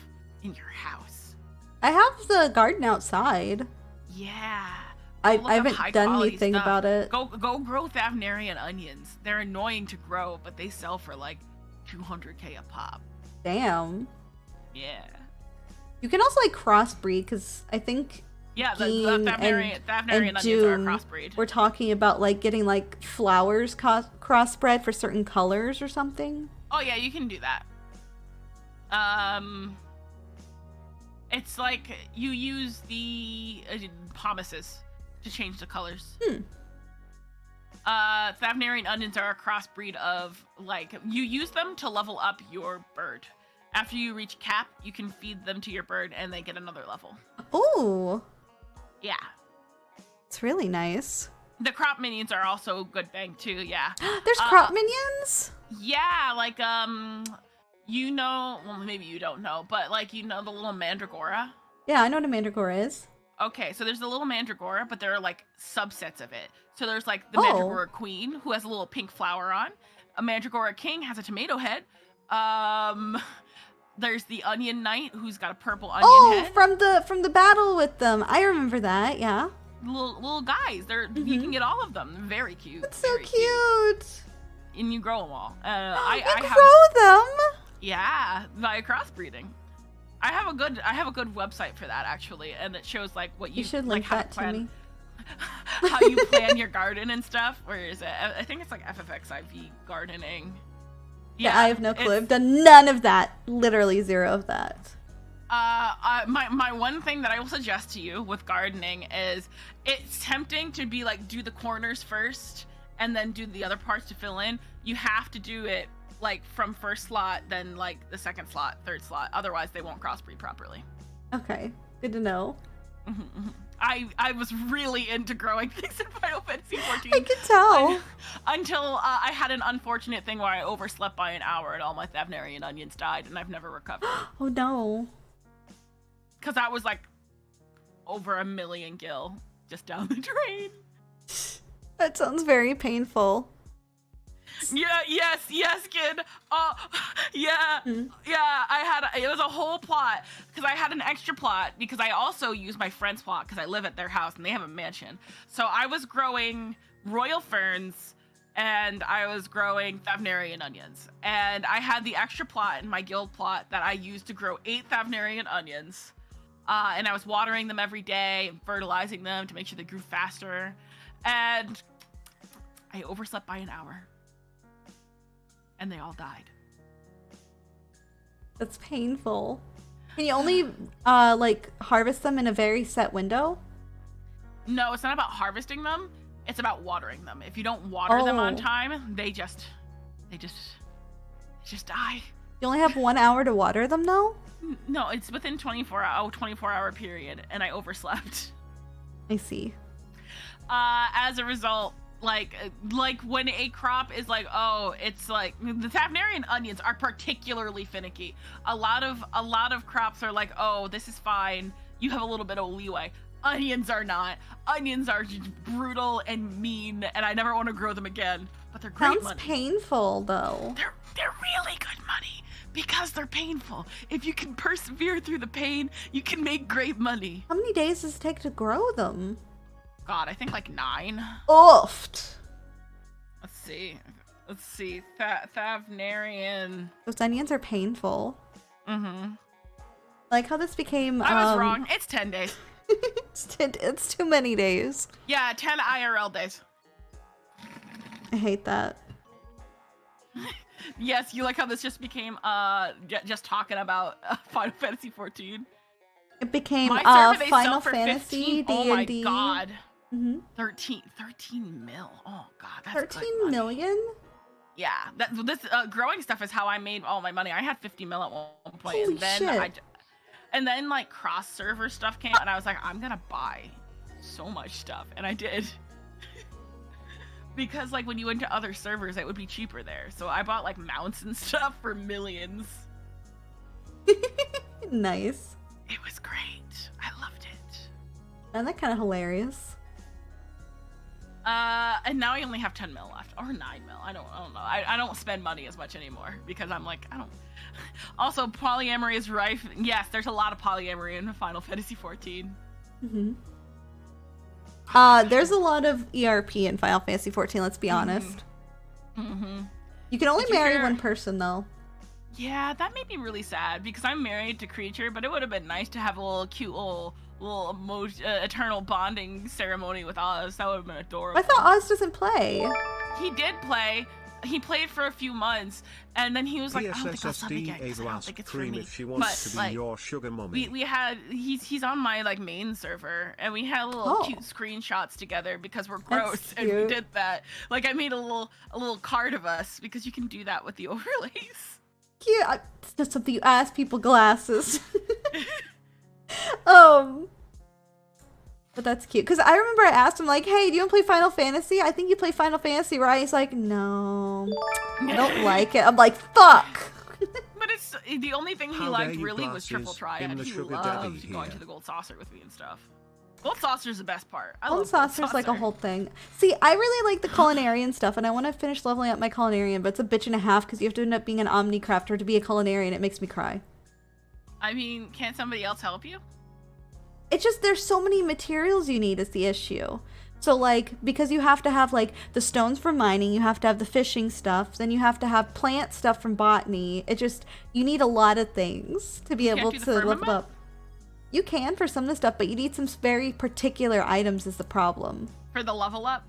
in your house. I have the garden outside. Yeah. I haven't done anything about it. Go grow Thavnarian onions. They're annoying to grow, but they sell for like 200k a pop. Damn. Yeah. You can also like crossbreed, because I think the Thavnarian onions are a crossbreed. We're talking about like getting like flowers crossbred for certain colors or something. Oh yeah, you can do that. It's like you use the pomaces to change the colors. Thavnarian onions are a crossbreed of, like, you use them to level up your bird. after you reach cap, you can feed them to your bird and they get another level. Ooh. Yeah. It's really nice. The crop minions are also good bang too, yeah. There's crop minions? Yeah, like, you know, well, maybe you don't know, but like, you know the little mandragora? Yeah, I know what a mandragora is. Okay, so there's the little mandragora, but there are like subsets of it. So there's like the mandragora queen, who has a little pink flower on. A mandragora king has a tomato head. There's the onion knight, who's got a purple onion head. From the battle with them. I remember that. Yeah. Little guys. You can get all of them. Very cute. That's so cute. And you grow them all. I grow them. Yeah, via crossbreeding. I have a good website for that actually, and it shows like what you should like link that to me. How you plan your garden and stuff. Where is it? I think it's like FFXIV gardening. Yeah, I have no clue. I've done none of that. Literally zero of that. My one thing that I will suggest to you with gardening is it's tempting to be like do the corners first and then do the other parts to fill in. You have to do it like from first slot, then like the second slot, third slot. Otherwise, they won't crossbreed properly. Okay, good to know. I was really into growing things in Final Fantasy XIV. I could tell. Until I had an unfortunate thing where I overslept by an hour and all my Thavnarian onions died, and I've never recovered. Oh no. Because that was like over 1 million gil just down the drain. That sounds very painful. Yeah, yes, kid. Oh, yeah, yeah. It was a whole plot because I had an extra plot because I also used my friend's plot because I live at their house and they have a mansion. So I was growing royal ferns and I was growing Thavnarian onions. And I had the extra plot in my guild plot that I used to grow 8 Thavnarian onions. And I was watering them every day, fertilizing them to make sure they grew faster. And I overslept by an hour. And they all died. That's painful. Can you only like harvest them in a very set window? No, it's not about harvesting them. It's about watering them. If you don't water them on time, they just die. You only have 1 hour to water them though? No, it's within 24-hour period, and I overslept. I see. As a result, like when a crop is like, oh, it's like the Thavnarian onions are particularly finicky. A lot of crops are like, oh, this is fine. You have a little bit of leeway. Onions are not. Onions are just brutal and mean, and I never want to grow them again. But they're great money. Sounds painful though. They're really good money because they're painful. If you can persevere through the pain, you can make great money. How many days does it take to grow them? God, I think like 9. Oofed. Let's see. Thavnarian. Those onions are painful. Mm-hmm. Like how this became. I was wrong. It's 10 days. It's too many days. Yeah, 10 IRL days. I hate that. Yes, you like how this just became just talking about Final Fantasy 14. It became My Final Fantasy D&D. Oh my god. Mm-hmm. 13 mil. Oh god, that's 13 million? Yeah, this growing stuff is how I made all my money. I had 50 mil at one point. Holy and then shit. And then like cross server stuff came out and I was like, I'm gonna buy so much stuff, and I did. Because like when you went to other servers, it would be cheaper there. So I bought like mounts and stuff for millions. Nice. It was great. I loved it. And that kind of hilarious. And now I only have 10 mil left, or 9 mil. I don't know. I don't spend money as much anymore because I'm like, I don't. Also, polyamory is rife. Yes, there's a lot of polyamory in Final Fantasy 14. Mm-hmm. There's a lot of ERP in Final Fantasy 14. Let's be honest. Mm-hmm. You can only marry one person though. Yeah, that made me really sad because I'm married to Creature, but it would have been nice to have a little cute little eternal bonding ceremony with Oz. That would have been adorable. I thought Oz doesn't play. He did play. He played for a few months, and then he was like, I don't think I'll sub again because I don't think it's for me. If she wants to be your sugar mommy. We had he's on my like main server, and we had little cute screenshots together because we're gross, and we did that. Like I made a little card of us because you can do that with the overlays. cute. It's just something you ask people. Glasses. But that's cute. Because I remember I asked him, like, hey, do you want to play Final Fantasy? I think you play Final Fantasy, right? He's like, no, I don't like it. I'm like, fuck. But it's the only thing he liked really was Triple Triad. He loved going to the Gold Saucer with me and stuff. Gold Saucer's the best part. Gold Saucer's like a whole thing. See, I really like the culinarian stuff, and I want to finish leveling up my culinarian, but it's a bitch and a half because you have to end up being an Omnicrafter to be a culinarian. It makes me cry. I mean, can't somebody else help you? It's just there's so many materials you need is the issue. So like, because you have to have like the stones for mining, you have to have the fishing stuff, then you have to have plant stuff from botany. It just, you need a lot of things to be able to level up. You can for some of the stuff, but you need some very particular items is the problem. For the level up?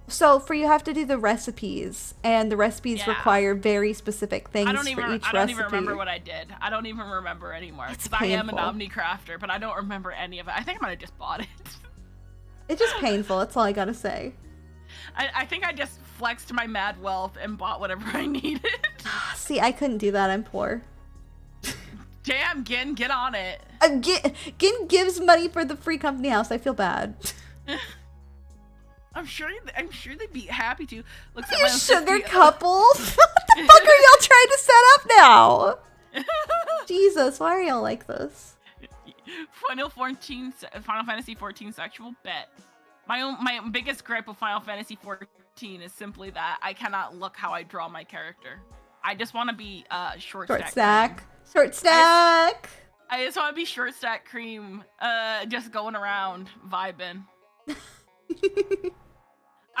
So you have to do the recipes, and the recipes require very specific things for each recipe. I don't even remember what I did. I don't even remember anymore. It's I am an Omnicrafter, but I don't remember any of it. I think I might have just bought it. It's just painful. That's all I gotta say. I think I just flexed my mad wealth and bought whatever I needed. See, I couldn't do that. I'm poor. Damn, Gin, get on it. Gin gives money for the free company house. I feel bad. I'm sure they'd be happy to. Looks you sugar couples. What the fuck are y'all trying to set up now? Jesus, why are y'all like this? Final Fantasy 14 sexual bet. My biggest gripe with Final Fantasy 14 is simply that I cannot look how I draw my character. I just want to be short stack. Short stack. I just want to be short stack cream, just going around vibing.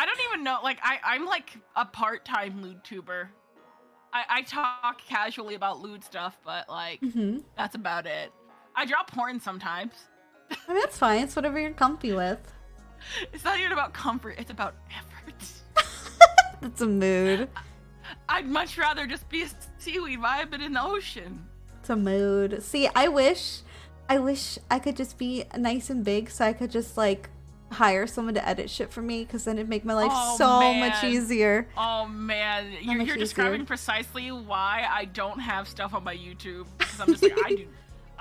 I don't even know, like, I'm like a part-time lewd tuber. I talk casually about lewd stuff, but like, that's about it. I draw porn sometimes. I mean, that's fine. It's whatever you're comfy with. It's not even about comfort, it's about effort. That's a mood. I'd much rather just be a seaweed vibing in the ocean. It's a mood. See, I wish I could just be nice and big so I could just like hire someone to edit shit for me, because then it'd make my life much easier. Oh man, you're describing precisely why I don't have stuff on my YouTube, because I'm just like,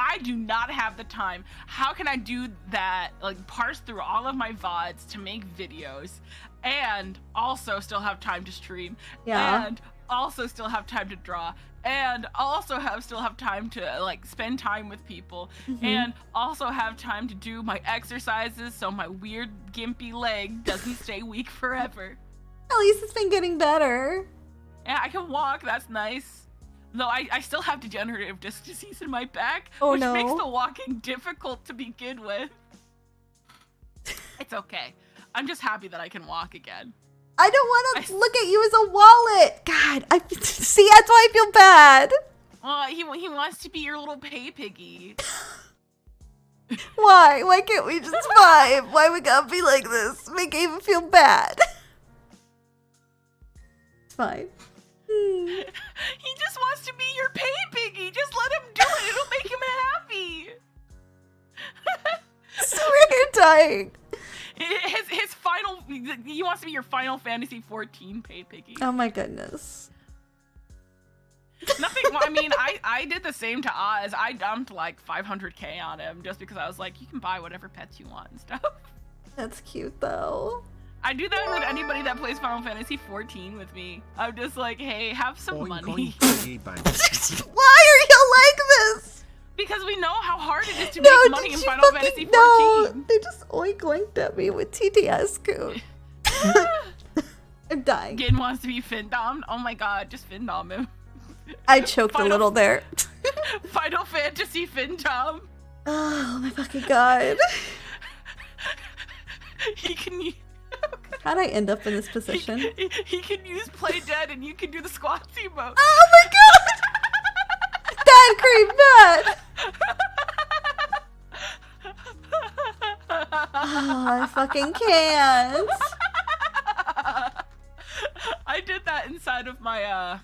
I do not have the time. How can I do that, like parse through all of my VODs to make videos and also still have time to stream, and also still have time to draw, and also still have time to like spend time with people, and also have time to do my exercises so my weird gimpy leg doesn't stay weak forever. At least it's been getting better. Yeah, I can walk, that's nice. Though I still have degenerative disc disease in my back, which makes the walking difficult to begin with. It's okay. I'm just happy that I can walk again. I don't want to look at you as a wallet. God, see, that's why I feel bad. Well, he wants to be your little pay piggy. Why? Why can't we just vibe? Why we gotta be like this? Make it even feel bad. It's fine. He just wants to be your pay piggy. Just let him do it. It'll make him happy. I swear you're dying. His final, he wants to be your Final Fantasy 14 pay piggy. Oh my goodness. Nothing, well, I mean, I did the same to Oz. I dumped like 500k on him just because I was like, you can buy whatever pets you want and stuff. That's cute though. I do that with anybody that plays Final Fantasy 14 with me. I'm just like, hey, have some money. Why are you like this? Because we know how hard it is to make money in Final Fantasy 14. No, they just oinked at me with TTS Coon. I'm dying. Gin wants to be Findom. Oh my god, just Findom him. I choked a little there. Final Fantasy Findom. Oh my fucking god. He can. How'd I end up in this position? He can use Play Dead and you can do the squats emote. Oh my god! Dead cream, dead! Oh, I fucking can't. I did that inside of my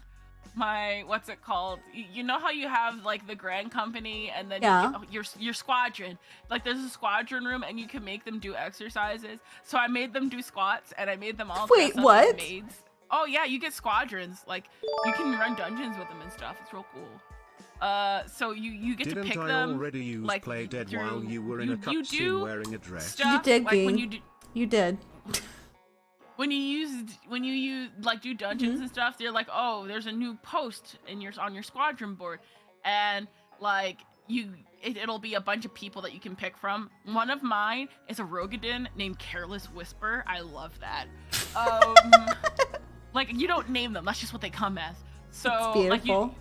my, what's it called? You know how you have like the Grand Company and then your squadron. Like there's a squadron room and you can make them do exercises. So I made them do squats and I made them all. Wait, what? Maids. Oh yeah, you get squadrons. Like you can run dungeons with them and stuff. It's real cool. So you get to pick them. Didn't I already use like, Play Dead through, while you were in a cutscene wearing a dress? Stuff, you did, like, you did. When you like do dungeons and stuff, they're like, oh, there's a new post on your squadron board, and like it'll be a bunch of people that you can pick from. One of mine is a Rogadin named Careless Whisper. I love that. Like you don't name them; that's just what they come as. So it's beautiful.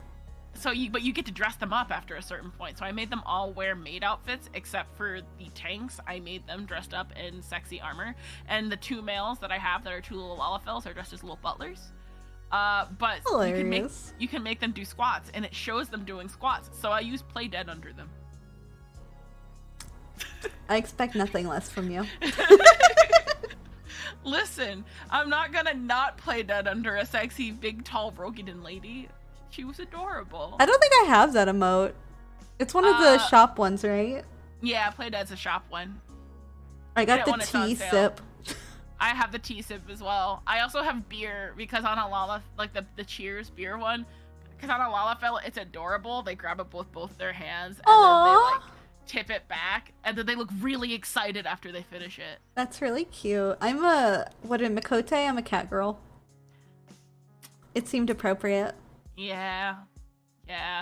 But you get to dress them up after a certain point. So I made them all wear maid outfits, except for the tanks. I made them dressed up in sexy armor, and the 2 males that I have that are 2 little Lalafels are dressed as little butlers. But you can make them do squats, and it shows them doing squats. So I use Play Dead under them. I expect nothing less from you. Listen, I'm not gonna not play dead under a sexy, big, tall Rogadin lady. She was adorable. I don't think I have that emote. It's one of the shop ones, right? Yeah, Play Dead's a shop one. I got the tea sip. I have the tea sip as well. I also have beer because on a Lala, like the Cheers beer one, because on a Lalafell, it's adorable. They grab it with both their hands and then they like tip it back, and then they look really excited after they finish it. That's really cute. I'm Makote? I'm a cat girl. It seemed appropriate. Yeah,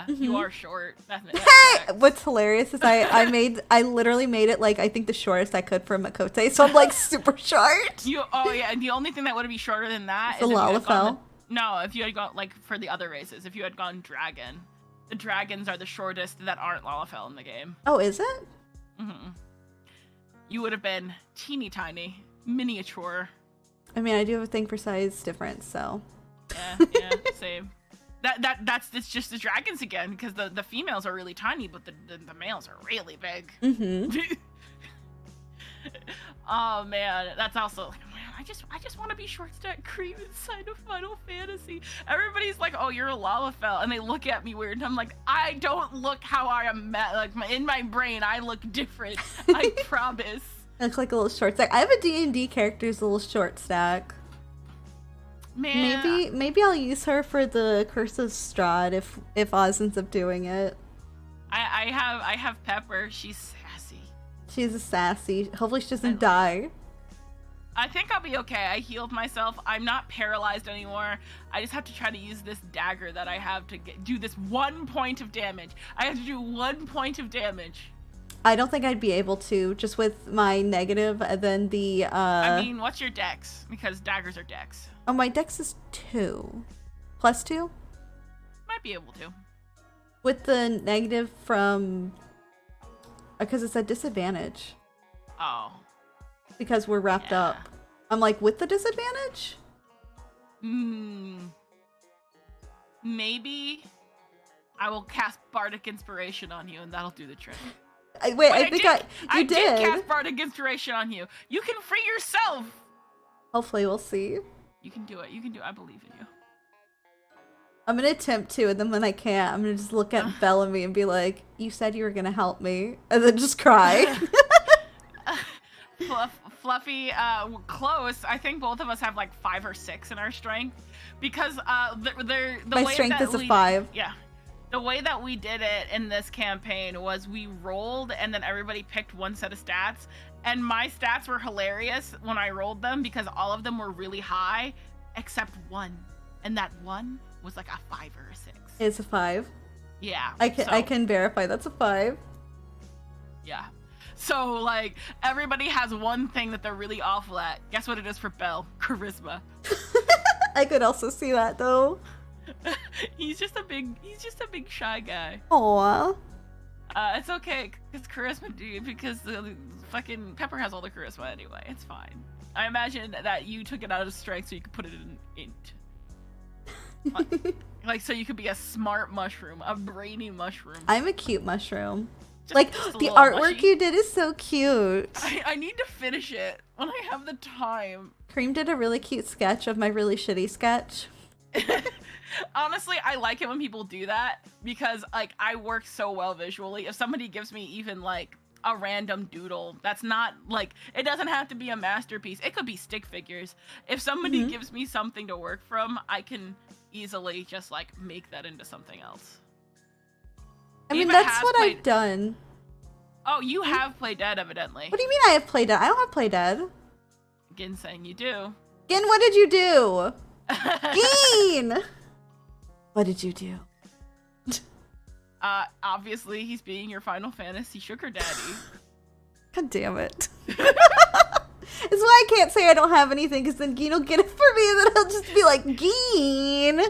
you are short. Hey! What's hilarious is I literally made it like I think the shortest I could for Makote, so I'm like super short. And the only thing that would be shorter than that is the Lalafell. No, if you had gone like for the other races, if you had gone dragon, the dragons are the shortest that aren't Lalafell in the game. Oh, is it? Mm-hmm. You would have been teeny tiny, miniature. I mean, I do have a thing for size difference, so. Yeah, same. It's just the dragons again, because the females are really tiny, but the males are really big. Mm-hmm. Oh man, that's also like, man, I just want to be short stack cream inside of Final Fantasy. Everybody's like, oh, you're a Lalafell, and they look at me weird, and I'm like, I don't look how I am. Like in my brain, I look different. I promise. I look like a little short stack. I have a D&D character's little short stack. Man. Maybe I'll use her for the Curse of Strahd if Oz ends up doing it. I have Pepper. She's sassy. She's a sassy. Hopefully she doesn't die. I think I'll be okay. I healed myself. I'm not paralyzed anymore. I just have to try to use this dagger that I have to do this 1 point of damage. I have to do 1 point of damage. I don't think I'd be able to, just with my negative, and then the, I mean, what's your dex? Because daggers are dex. Oh, my dex is 2. Plus 2? Might be able to. With the negative from... Because it's a disadvantage. Oh. Because we're wrapped up. I'm like, with the disadvantage? Maybe I will cast Bardic Inspiration on you, and that'll do the trick. I think you did cast Bardic Inspiration on you. You can free yourself. Hopefully we'll see. You can do it. I believe in you. I'm gonna attempt to, and then when I can't, I'm gonna just look at Bellamy and be like, you said you were gonna help me, and then just cry. Fluffy, close. I think both of us have like 5 or 6 in our strength, because my strength is a 5. Yeah. The way that we did it in this campaign was we rolled, and then everybody picked one set of stats. And my stats were hilarious when I rolled them because all of them were really high, except one. And that one was like a 5 or a 6. It's a 5? Yeah. I can verify that's a 5. Yeah. So, like, everybody has one thing that they're really awful at. Guess what it is for Belle? Charisma. I could also see that, though. He's just a big shy guy. Aww. It's okay, it's charisma, dude, because the fucking Pepper has all the charisma anyway. It's fine. I imagine that you took it out of strength so you could put it in int. Like, so you could be a smart mushroom, a brainy mushroom. I'm a cute mushroom. Like, the artwork mushy. You did is so cute. I need to finish it when I have the time. Cream did a really cute sketch of my really shitty sketch. Honestly, I like it when people do that because, like, I work so well visually. If somebody gives me even, like, a random doodle. That's not like, it doesn't have to be a masterpiece. It could be stick figures. If somebody gives me something to work from, I can easily just like make that into something else. I mean, that's what I've done. Oh, you have played dead, evidently. What do you mean I have played dead? I don't have played dead. Gin saying you do. Gin, what did you do? Gin! What did you do? Obviously, he's being your Final Fantasy sugar daddy. God damn it. It's why I can't say I don't have anything, because then Geen will get it for me, and then I'll just be like, Geen!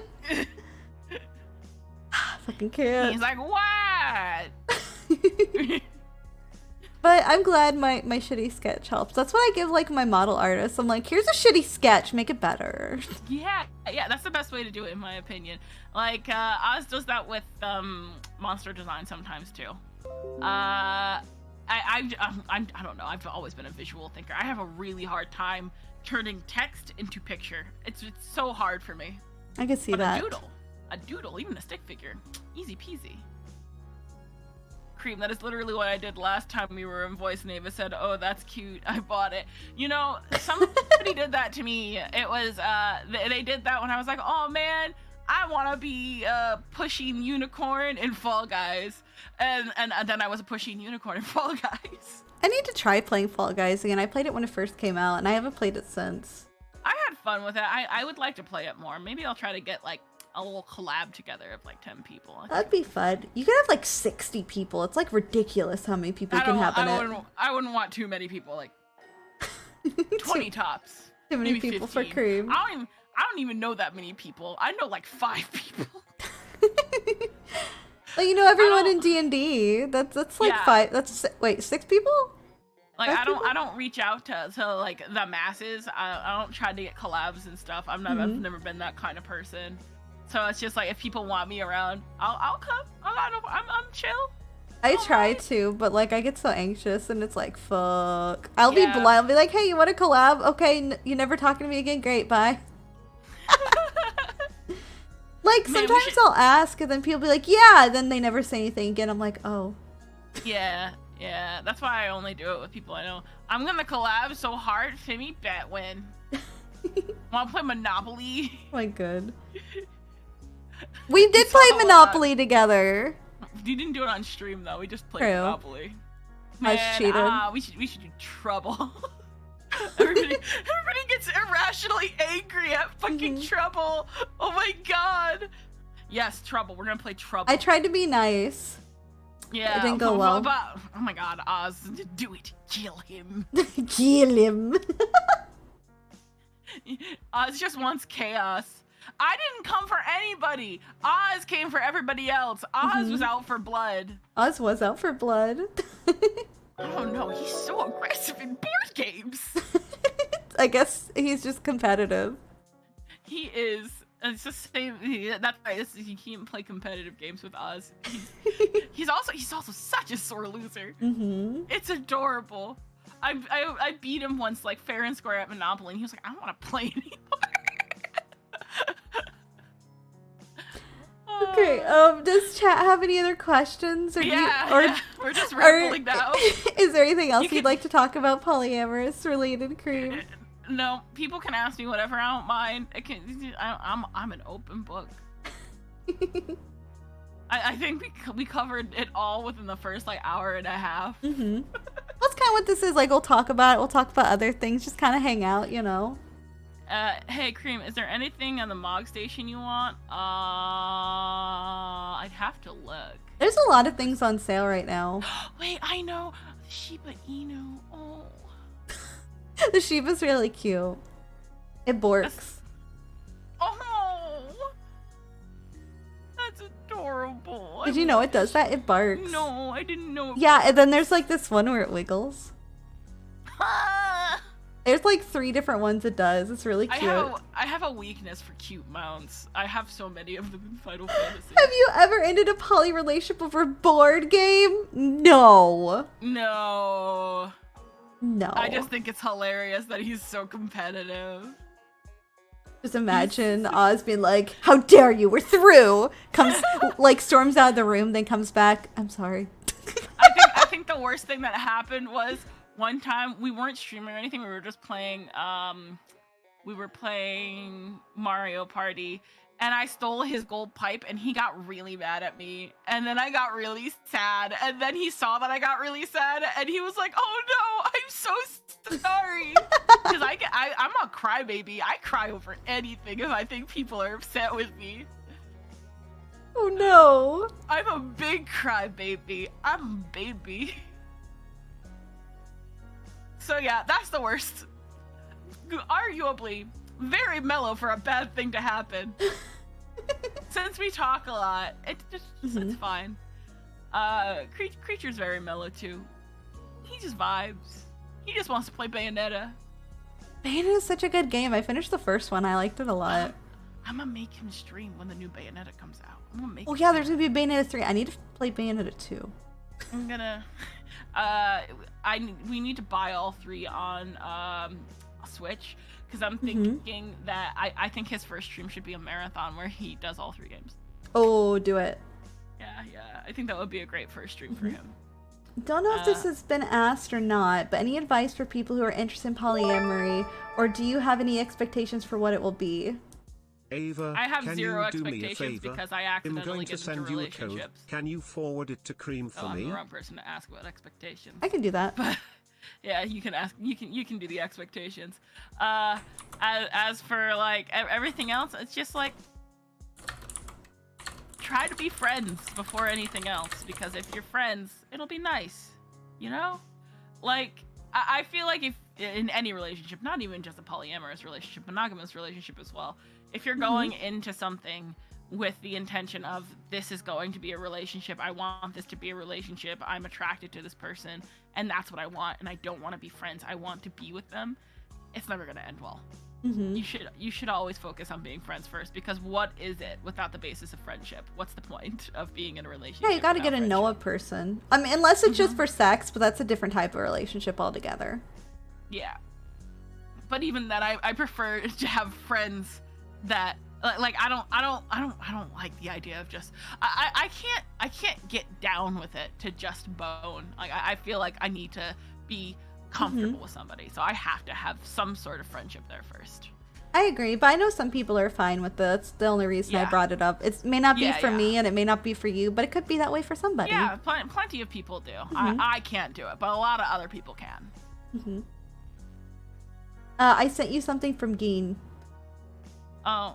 Fucking can't. He's like, what? But I'm glad my shitty sketch helps. That's what I give like my model artists. I'm like, here's a shitty sketch, make it better. Yeah, that's the best way to do it in my opinion. Like, Oz does that with monster design sometimes too. I don't know, I've always been a visual thinker. I have a really hard time turning text into picture. It's so hard for me. I can see that. A doodle, even a stick figure, easy peasy. Cream, that is literally what I did last time we were in voice, and Ava said, oh, that's cute, I bought it. You know, somebody did that to me. It was, they did that when I was like, oh man, I want to be pushing unicorn in Fall Guys. And then I was a pushing unicorn in Fall Guys. I need to try playing Fall Guys again. I played it when it first came out, and I haven't played it since. I had fun with it. I would like to play it more. Maybe I'll try to get like a little collab together of like 10 people. That'd be fun. You could have like 60 people. It's like ridiculous how many people you can have in it. I wouldn't want too many people, like 20 tops. Too many people 15. For Cream. I don't even know that many people. I know like 5 people. Like, you know everyone in D&D. That's like 5. That's wait, 6 people? Like I don't reach out to like the masses. I don't try to get collabs and stuff. I've never been that kind of person. So it's just like, if people want me around, I'll come. I'm chill. I try to, but like I get so anxious, and it's like, fuck. I'll be blind. I'll be like, hey, you want to collab? Okay, you never talking to me again. Great, bye. Like, man, sometimes I'll ask, and then people be like, yeah, and then they never say anything again. I'm like, oh. Yeah. That's why I only do it with people I know. I'm gonna collab so hard, Fimmy bet win. Want to play Monopoly? Oh my god. We did play Monopoly together. We didn't do it on stream though. We just played Monopoly. Man, I cheated. We should do Trouble. everybody gets irrationally angry at fucking Trouble. Oh my god. Yes, Trouble. We're gonna play Trouble. I tried to be nice. Yeah, it didn't go well. But, oh my god, Oz, do it. Kill him. Kill him. Oz just wants chaos. I didn't come for anybody. Oz came for everybody else. Oz was out for blood. Oz was out for blood. Oh no, he's so aggressive in board games. I guess he's just competitive. He is. It's the same. That's right. You can't play competitive games with Oz. He's also such a sore loser. It's adorable. I beat him once, like fair and square at Monopoly, and he was like, I don't want to play anymore. Okay, does chat have any other questions? Or we're just rambling now. Is there anything else you'd like to talk about polyamorous related, Cream? No, people can ask me whatever. I don't mind. I'm an open book. I think we covered it all within the first like hour and a half. That's kind of what this is. Like, we'll talk about it. We'll talk about other things. Just kind of hang out, you know. Hey Cream, is there anything on the Mog Station you want? I'd have to look. There's a lot of things on sale right now. Wait, I know. Shiba Inu. Oh. The Shiba's really cute. It borks. That's adorable. Did you know it does that? It barks. No, I didn't know. Yeah, and then there's like this one where it wiggles. There's like 3 different ones it does. It's really cute. I have a weakness for cute mounts. I have so many of them in Final Fantasy. Have you ever ended a poly relationship over a board game? No. No. No. I just think it's hilarious that he's so competitive. Just imagine Oz being like, how dare you, we're through! Comes, like, storms out of the room, then comes back, I'm sorry. I think think the worst thing that happened was one time we weren't streaming or anything. We were just playing. We were playing Mario Party, and I stole his gold pipe, and he got really mad at me. And then I got really sad, and then he saw that I got really sad, and he was like, "Oh no, I'm so sorry." Because I'm a crybaby. I cry over anything if I think people are upset with me. Oh no. I'm a big crybaby. I'm a baby. So yeah, that's the worst. Arguably very mellow for a bad thing to happen. Since we talk a lot, it's fine. Creature's very mellow too. He just vibes. He just wants to play Bayonetta. Bayonetta is such a good game. I finished the first one. I liked it a lot. I'm gonna make him stream when the new Bayonetta comes out. I'm gonna make. Oh yeah, there's gonna be Bayonetta 3. I need to play Bayonetta 2. I'm gonna. We need to buy all 3 on Switch, because I'm thinking that I think his first stream should be a marathon where he does all 3 games. Oh, do it. Yeah. I think that would be a great first stream for him. Don't know if this has been asked or not, but any advice for people who are interested in polyamory, or do you have any expectations for what it will be? Ava, I have can 0 you do me a expectations favor? because I I'm accidentally going get to into send you a code. relationships. Can you forward it to Cream for I'm me? the wrong person to ask about expectations. I can do that. But yeah, you can ask. You can do the expectations. As for like everything else, it's just like try to be friends before anything else. Because if you're friends, it'll be nice. You know, like I feel like if in any relationship, not even just a polyamorous relationship, monogamous relationship as well, if you're going into something with the intention of this is going to be a relationship, I want this to be a relationship, I'm attracted to this person, and that's what I want, and I don't want to be friends, I want to be with them, it's never going to end well. You should always focus on being friends first, because what is it without the basis of friendship? What's the point of being in a relationship? Yeah, you got to get to know a person. I mean, unless it's just for sex, but that's a different type of relationship altogether. Yeah. But even that, I prefer to have friends that like I don't like the idea of just I can't get down with it to just bone. Like I feel like I need to be comfortable with somebody, so I have to have some sort of friendship there first. I agree, but I know some people are fine with it. That's the only reason I brought it up. It may not be for me, and it may not be for you, but it could be that way for somebody. Yeah, plenty of people do. I can't do it, but a lot of other people can. I sent you something from Geen. Oh.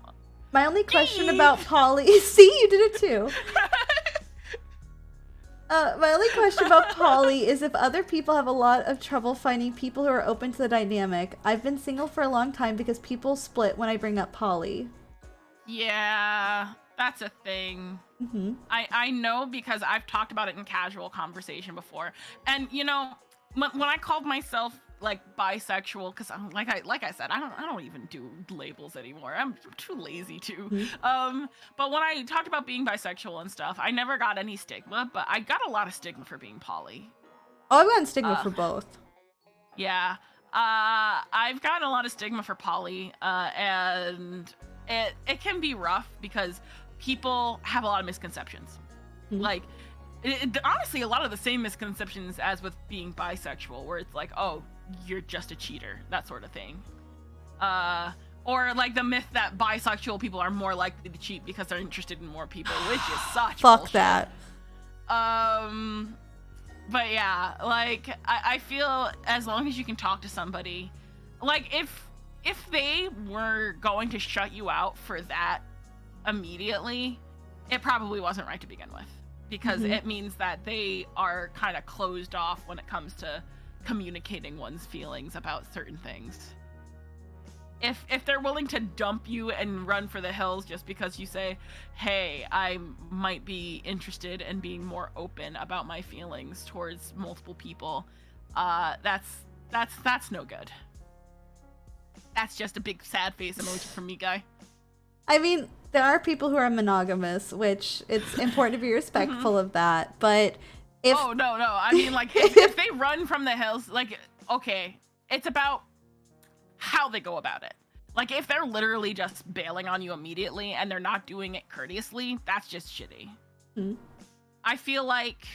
My only question about poly... See, you did it too. My only question about poly is if other people have a lot of trouble finding people who are open to the dynamic. I've been single for a long time because people split when I bring up poly. Yeah, that's a thing. I know because I've talked about it in casual conversation before. And, you know, when I called myself like bisexual, because like I said, I don't even do labels anymore. I'm too lazy to. But when I talked about being bisexual and stuff, I never got any stigma, but I got a lot of stigma for being poly. Oh, I've gotten stigma for both. Yeah. I've gotten a lot of stigma for poly, and it can be rough because people have a lot of misconceptions. Like, honestly, a lot of the same misconceptions as with being bisexual, where it's like, oh, you're just a cheater, that sort of thing. Or like the myth that bisexual people are more likely to cheat because they're interested in more people, which is such Fuck bullshit. that. But yeah, like I feel as long as you can talk to somebody, like if they were going to shut you out for that immediately, it probably wasn't right to begin with. Because it means that they are kind of closed off when it comes to communicating one's feelings about certain things. If they're willing to dump you and run for the hills just because you say, hey, I might be interested in being more open about my feelings towards multiple people, that's no good. That's just a big sad face emoji from me, guy. I mean, there are people who are monogamous, which it's important to be respectful of that, but if... Oh, no, I mean, like, if they run from the hills, like, okay, it's about how they go about it. Like, if they're literally just bailing on you immediately and they're not doing it courteously, that's just shitty. I feel like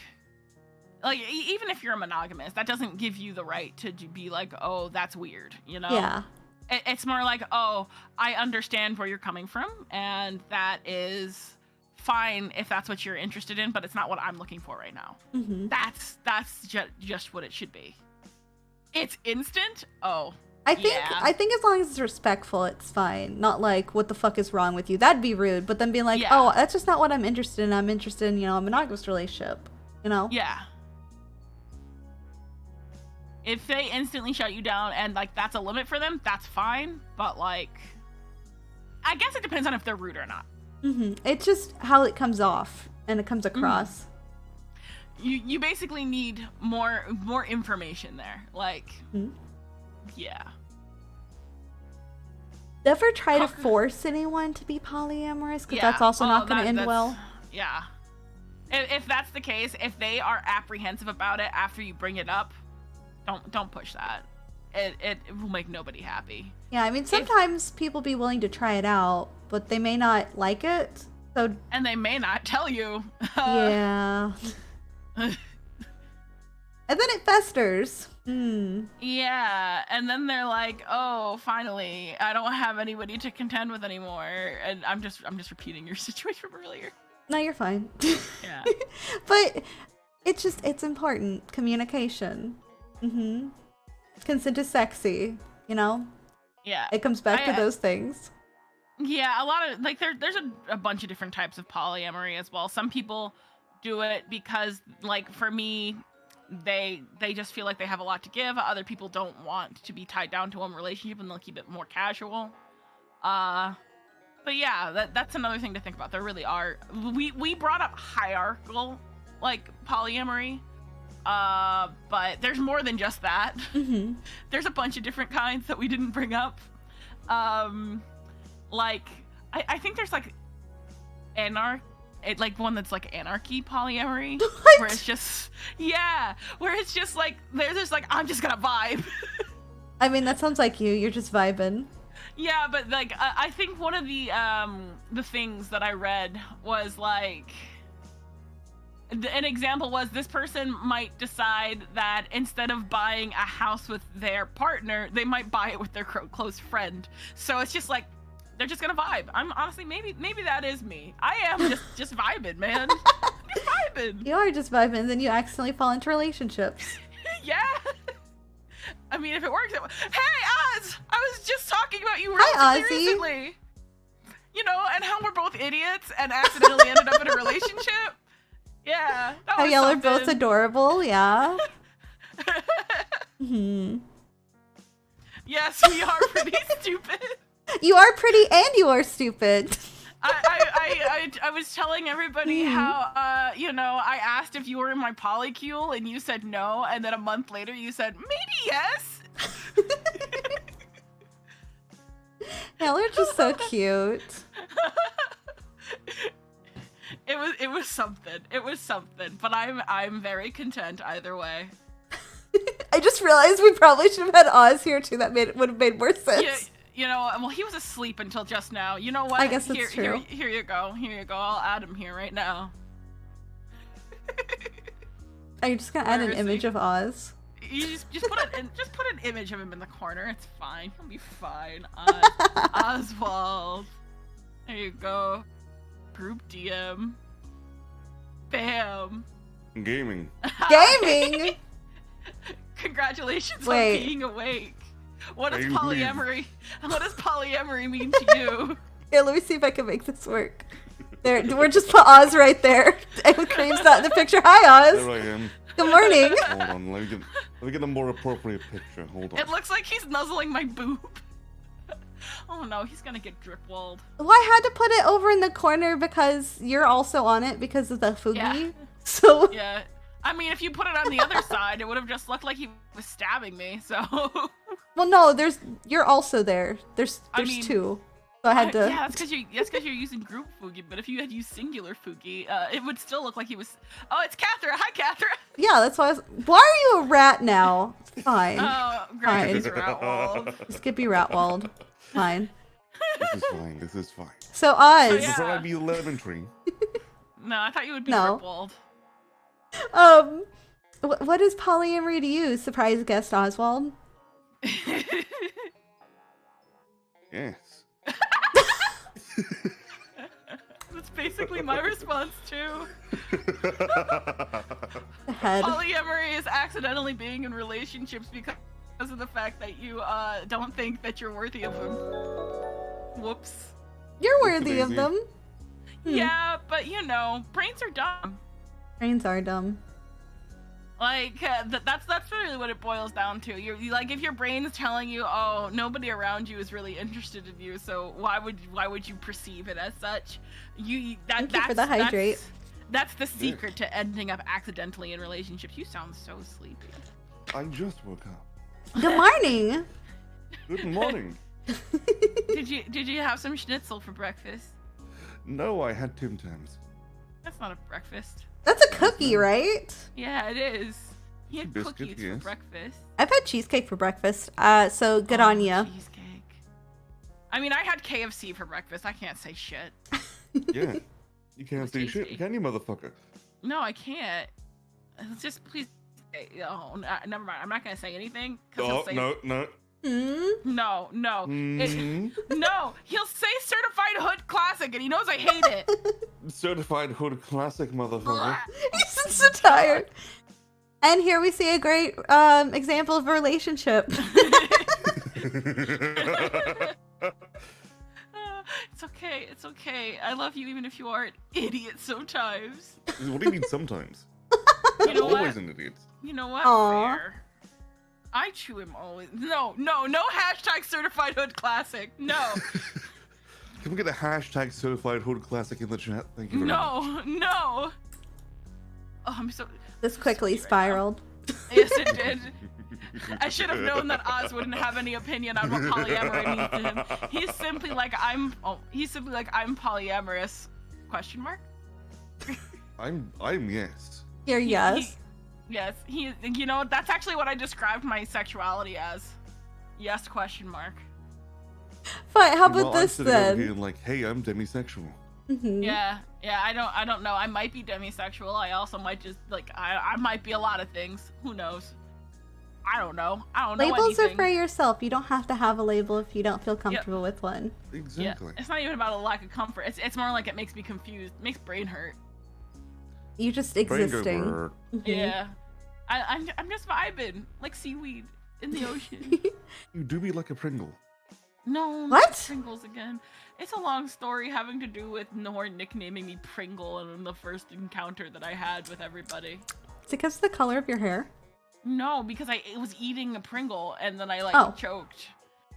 like even if you're a monogamous, that doesn't give you the right to be like, oh, that's weird, you know? Yeah. It's more like, oh, I understand where you're coming from, and that is fine if that's what you're interested in, but it's not what I'm looking for right now. Mm-hmm. That's just what it should be. It's instant. Oh, I think as long as it's respectful, it's fine. Not like, what the fuck is wrong with you? That'd be rude. But then being like, oh, that's just not what I'm interested in. I'm interested in, a monogamous relationship. You know? Yeah. If they instantly shut you down and like that's a limit for them, that's fine. But like, I guess it depends on if they're rude or not. Mm-hmm. It's just how it comes off and it comes across. You basically need more information there. Like, yeah. Never try to force anyone to be polyamorous, because that's also not going to end well. Yeah. If that's the case, if they are apprehensive about it after you bring it up, don't push that. It will make nobody happy. Yeah, I mean, sometimes people be willing to try it out, but they may not like it. So and they may not tell you. Yeah. And then it festers. Yeah, and then they're like, "Oh, finally, I don't have anybody to contend with anymore." And I'm just repeating your situation from earlier. No, you're fine. Yeah. But it's important. Communication. Consent is sexy, Yeah. It comes back to those things. Yeah, a lot of, like, there's a bunch of different types of polyamory as well. Some people do it because, like, for me, they just feel like they have a lot to give. Other people don't want to be tied down to one relationship and they'll keep it more casual. But yeah, that's another thing to think about. There really are. We brought up hierarchical, like, polyamory. But there's more than just that. There's a bunch of different kinds that we didn't bring up. Like, I think there's like like one that's like anarchy polyamory. What? Where it's just, where it's just like, they're just like, I'm just gonna vibe. I mean, that sounds like you. You're just vibing. Yeah, but like, I think one of the things that I read was like, an example was this person might decide that instead of buying a house with their partner, they might buy it with their close friend. So it's just like, they're just gonna vibe. I'm honestly, maybe that is me. I am just vibing, man. Just vibing. You are just vibing, and then you accidentally fall into relationships. Yeah. I mean, if it works, hey, Oz! I was just talking about you relatively recently. And how we're both idiots and accidentally ended up in a relationship. Yeah. How y'all are both adorable, yeah. Yes, we are pretty stupid. You are pretty and you are stupid. I was telling everybody how, I asked if you were in my polycule and you said no, and then a month later you said, maybe yes. Y'all are just so cute. It was something. It was something. But I'm very content either way. I just realized we probably should have had Oz here too. That would have made more sense. Yeah, well, he was asleep until just now. You know what? I guess that's true. Here you go. Here you go. I'll add him here right now. Are you just gonna add an image of Oz? You just put an image of him in the corner. It's fine. He'll be fine. Oswald. There you go. Group DM. Bam. Gaming. Gaming. Congratulations on being awake. What does polyamory? What does polyamory mean to you? Here, let me see if I can make this work. There, we're just put Oz right there. And Cream's not in the picture. Hi, Oz. There I am. Good morning. Hold on, let me get a more appropriate picture. Hold on. It looks like he's nuzzling my boob. Oh no, he's gonna get drip walled. Well, I had to put it over in the corner because you're also on it because of the Fugi. Yeah. So yeah. I mean, if you put it on the other side, it would have just looked like he was stabbing me, so... Well, no, you're also there. There's I mean, two. So I had to... Yeah, that's because you're using group Fugi, but if you had used singular Fugi, it would still look like he was... Oh, it's Catherine! Hi, Catherine! Yeah, that's why Why are you a rat now? It's fine. Oh, great. He's Ratwald. Skippy Ratwald. Fine. This is fine. So, Oz... So, before I be lemon tree. No, I thought you would be Ripwald. What is polyamory to you, surprise guest Oswald? Yes. That's basically my response too. Head. Polyamory is accidentally being in relationships because of the fact that you don't think that you're worthy of them. Whoops. You're worthy of them. Yeah, but you know, brains are dumb. Brains are dumb. Like that's really what it boils down to. You like if your brain's telling you, oh, nobody around you is really interested in you, so why would you perceive it as such? Thank you for the hydrate. That's the secret to ending up accidentally in relationships. You sound so sleepy. I just woke up. Good morning. Good morning. Did you have some schnitzel for breakfast? No, I had Tim Tams. That's not a breakfast. That's a cookie, right? Yeah, it is. He had Biscuit, cookies for yes. breakfast. I've had cheesecake for breakfast. So good on ya. Cheesecake. I mean, I had KFC for breakfast. I can't say shit. Yeah. You can't say shit, tasty. can you, motherfucker? No, I can't. Just please. Oh, never mind. I'm not gonna say anything. 'Cause he'll Oh, say, no. No. Mm. No, he'll say certified hood classic, and he knows I hate it. Certified hood classic, motherfucker. He's so tired. And here we see a great example of a relationship. It's okay. It's okay. I love you even if you are an idiot sometimes. What do you mean sometimes? You know Always what? an idiot. You know what? Aw. Fair. I chew him always. No hashtag certified hood classic. No. Can we get a hashtag certified hood classic in the chat? Thank you very much. No. Oh, I'm so. This quickly spiraled. Yes, it did. I should have known that Oz wouldn't have any opinion on what polyamory means to him. He's simply like I'm polyamorous. Question mark? I'm yes. Here, yes. Yes, you know, that's actually what I described my sexuality as. Yes, question mark. Fine, how about Well, this I'm sitting over then? here like, hey, I'm demisexual. Mhm. Yeah, I don't know. I might be demisexual. I also might just like I might be a lot of things. Who knows? I don't know. Labels anything. are for yourself. You don't have to have a label if you don't feel comfortable with one. Exactly. Yeah, it's not even about a lack of comfort. It's more like it makes me confused. It makes brain hurt. You just Brain go existing. brrr. Mhm. Yeah. I'm just vibing like seaweed in the ocean. You do be like a Pringle. No, What? not Pringles again. It's a long story having to do with Nor nicknaming me Pringle in the first encounter that I had with everybody. It's because of the color of your hair. No, because I was eating a Pringle and then I like Oh. choked.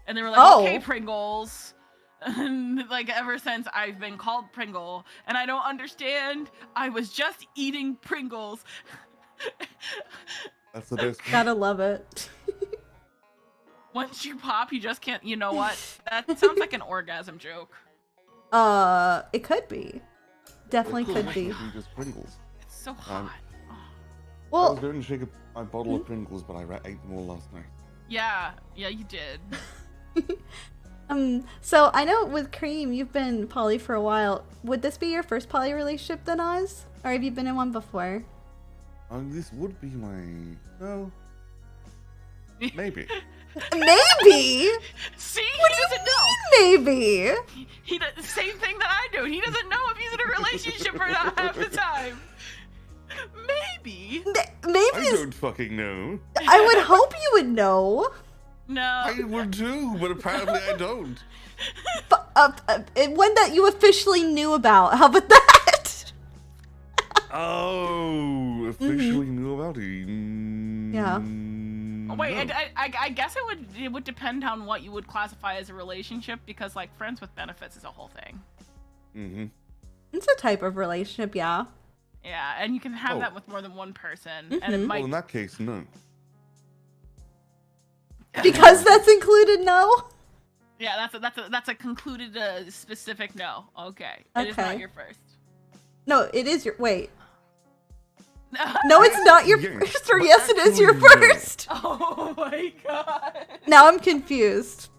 And they were like, Oh. okay, Pringles. And like ever since I've been called Pringle and I don't understand. I was just eating Pringles. That's the best. Gotta love it. Once you pop, you just can't. You know what? That sounds like an orgasm joke. It could be. Definitely could be. Just Pringles. It's so hot. I Well, was going to shake a bottle of Pringles, but I ate them all last night. Yeah, you did. so I know with Cream, you've been poly for a while. Would this be your first poly relationship then, Oz? Or have you been in one before? This would be my... No. Maybe. Maybe! See, What he do you doesn't know. Maybe! He does the same thing that I do. He doesn't know if he's in a relationship or not half the time. Maybe. Maybe I don't fucking know. I would hope you would know. No. I would too, but apparently I don't. One that you officially knew about. How about that? Oh, officially knew about it. Yeah. Wait, No. I guess it would depend on what you would classify as a relationship because like friends with benefits is a whole thing. Mm-hmm. It's a type of relationship, yeah. Yeah, and you can have Oh. that with more than one person, and it Mhm. might. Well, in that case, no. Because that's included, no? Yeah, that's a concluded specific no. Okay, it is not Okay. your first. No, it is your. Wait. No, it's not your Yes. first, or yes, it is your Actually, no. first. Oh my god. Now I'm confused.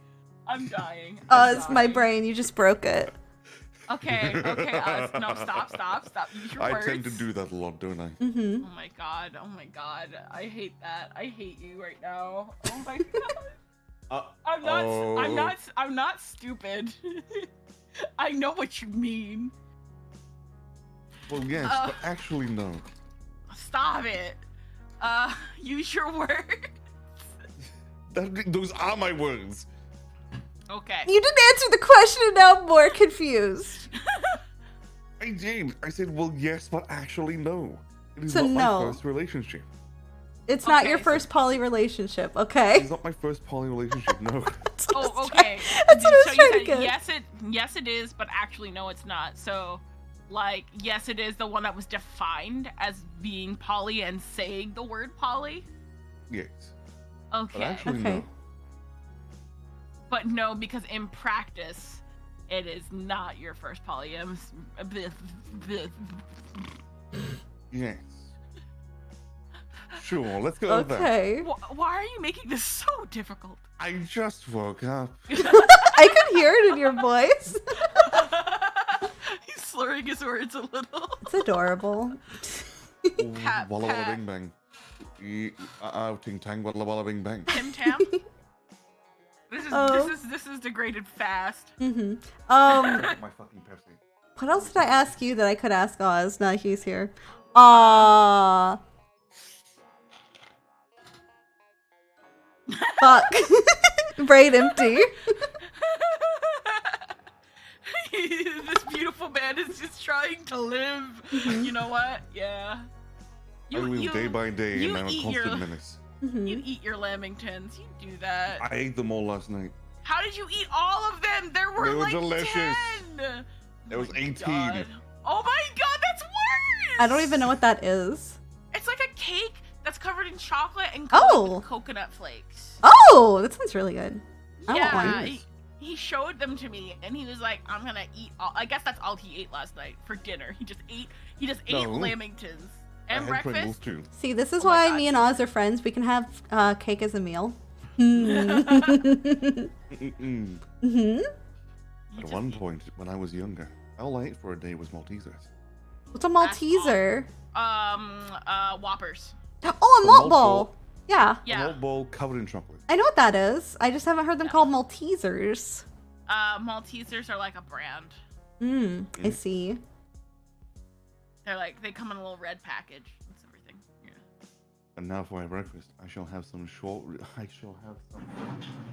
I'm dying. Oh, it's my brain. You just broke it. Okay. No, stop. Use your I words. tend to do that a lot, don't I? Mm-hmm. Oh my god. I hate that. I hate you right now. Oh my god. I'm not stupid. I know what you mean. Well, yes, but actually, no. Stop it. Use your words. Those are my words. Okay. You didn't answer the question, and now I'm more confused. I did. I said, well, yes, but actually, no. It is So not no. my first relationship. It's not your Okay, first poly relationship, okay? It's not my first poly relationship, no. That's what I was Oh, trying- okay. That's what I was So trying you to said get. yes it is, but actually no it's not. So like yes it is the one that was defined as being poly and saying the word poly. Yes. Okay. But actually, Okay. no. But no, because in practice it is not your first poly. Yes. Sure, let's go with that. Okay. Why are you making this so difficult? I just woke up. I can hear it in your voice. He's slurring his words a little. It's adorable. Pat, Walla walla pat. bing bang. Ting tang walla walla bing bang. Tim Tam. Oh. This is degraded fast. Mm-hmm. My fucking Pepsi. What else did I ask you that I could ask Oz? Now he's here. Fuck. Brain empty. This beautiful man is just trying to live. You know what? Yeah. I live day by day you and I'm a eat constant your- menace. You eat your lamingtons. You do that. I ate them all last night. How did you eat all of them? There were They were like delicious. 10. There was my 18. God. Oh my god, that's worse! I don't even know what that is. It's like a cake that's covered in chocolate and Oh. coconut flakes. Oh, that sounds really good. I want Yeah, one. he showed them to me and he was like, I'm gonna eat all. I guess that's all he ate last night for dinner. He just ate No. lamingtons I and had Pringles breakfast. too. See, this is Oh my why God. me and Oz are friends. We can have cake as a meal. Mm-mm. Mm-hmm. At one point, when I was younger, all I ate for a day was Maltesers. What's a Malteser? Whoppers. Oh, a A malt malt ball. ball. Yeah, A Yeah. whole bowl covered in chocolate. I know what that is. I just haven't heard them called Maltesers. Maltesers are like a brand. I see. They're like, they come in a little red package. That's everything. Yeah. And now for my breakfast, I shall have some You You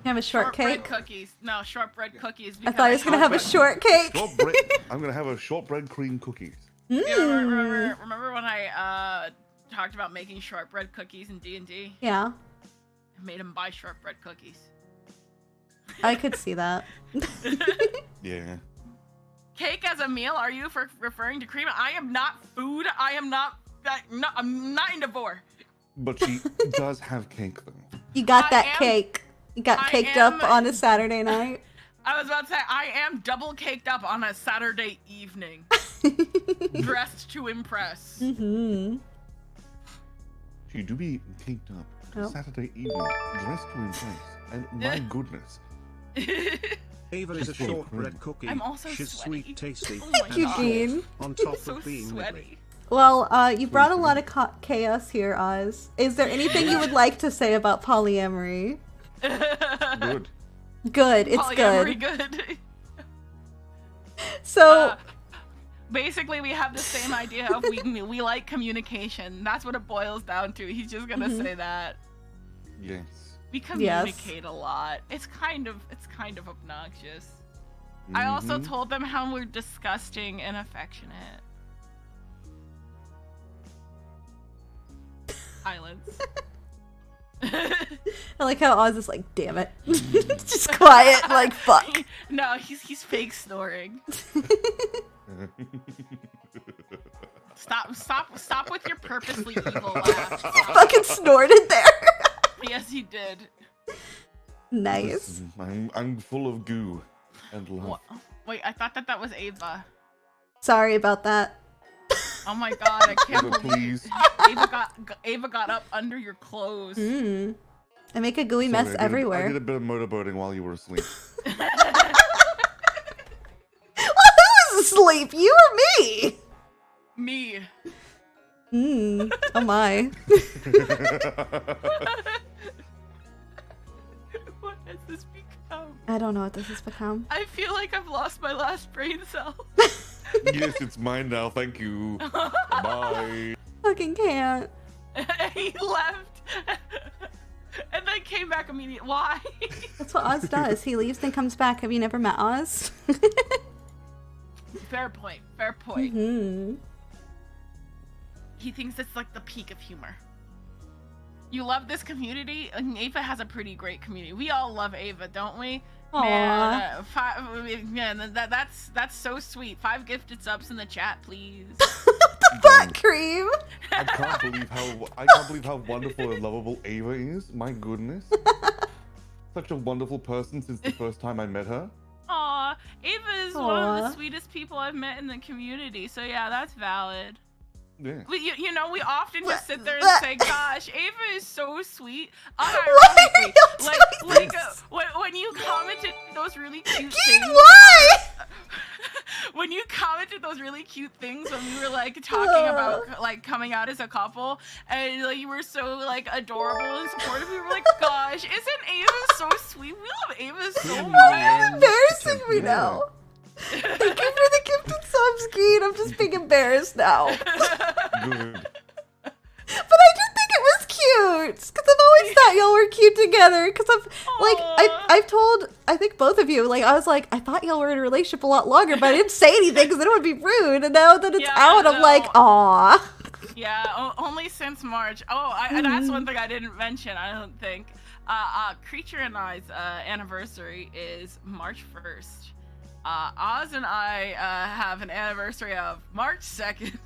have a shortcake? Shortbread cookies. No, shortbread cookies. I thought I was gonna have a shortcake. shortbread. I'm gonna have a shortbread cream cookies. Yeah, Mm. remember when I talked about making shortbread cookies in D&D? Yeah, I made him buy shortbread cookies. I could see that. Yeah. Cake as a meal? Are you referring to cream? I am not food. I am not. I'm not into vor. But she does have cake though. You got I that am- cake. You got I caked am- up on a Saturday night. I was about to say I am double caked up on a Saturday evening, dressed to impress. Mm-hmm. She do be caked up on Oh. Saturday evening, dressed to impress. And my goodness. Ava is a Full of shortbread cream. cookie. I'm also She's sweaty. sweet, tasty, Oh my and God. short, Eugene. on top so of being sweaty. wiggly. Well, you brought a lot of chaos here, Oz. Is there anything you would like to say about polyamory? Good. Good, it's Polyamory good. good. So, Basically, we have the same idea of we like communication. That's what it boils down to. He's just gonna say that. Yes. We communicate a lot. It's kind of obnoxious. I also Mhm. told them how we're disgusting and affectionate. Silence. I like how Oz is like, damn it. Just quiet, like, fuck. No, he's fake snoring. Stop with your purposely evil laugh. Stop. Fucking snorted there. Yes, he did. Nice. I'm full of goo and love. What? Wait, I thought that was Ava. Sorry about that. Oh my god, I can't Ava, believe please. Ava got up under your clothes. Mm. I make a gooey Sorry, mess I did everywhere. a bit of motorboating while you were asleep. Who's sleep? You or me? Me. Oh my. What has this become? I don't know what this has become. I feel like I've lost my last brain cell. Yes, it's mine now. Thank you. Bye. Fucking can't. He left. And then came back immediately. Why? That's what Oz does. He leaves then comes back. Have you never met Oz? Fair point. Fair point. Mm-hmm. He thinks it's like the peak of humor. You love this community? Ava has a pretty great community. We all love Ava, don't we? Man, that's so sweet. 5 gifted subs in the chat, please. What the fuck, Cream? I can't believe how wonderful and lovable Ava is. My goodness. Such a wonderful person since the first time I met her. Aw, Ava is one of the sweetest people I've met in the community. So yeah, that's valid. Yeah. You know, we often just sit there and say, "Gosh, Ava is so sweet." Why are you When you commented those really cute Keen, things. why? When you commented those really cute things when we were like talking about like coming out as a couple, and like you were so like adorable and supportive, we were like, "Gosh, isn't Ava so sweet? We love Ava so much." Embarrassing me now. Thank you for the gifted subs, Green. I'm just being embarrassed now. Good. But I did think it was cute, because I've always thought y'all were cute together. Because I've told, I think both of you, like I was like, I thought y'all were in a relationship a lot longer, but I didn't say anything because then it would be rude. And now that it's out, I'm like, aw. Yeah, only since March. Oh, that's one thing I didn't mention. I don't think. Creature and I's anniversary is March 1st. Oz and I have an anniversary of March 2nd.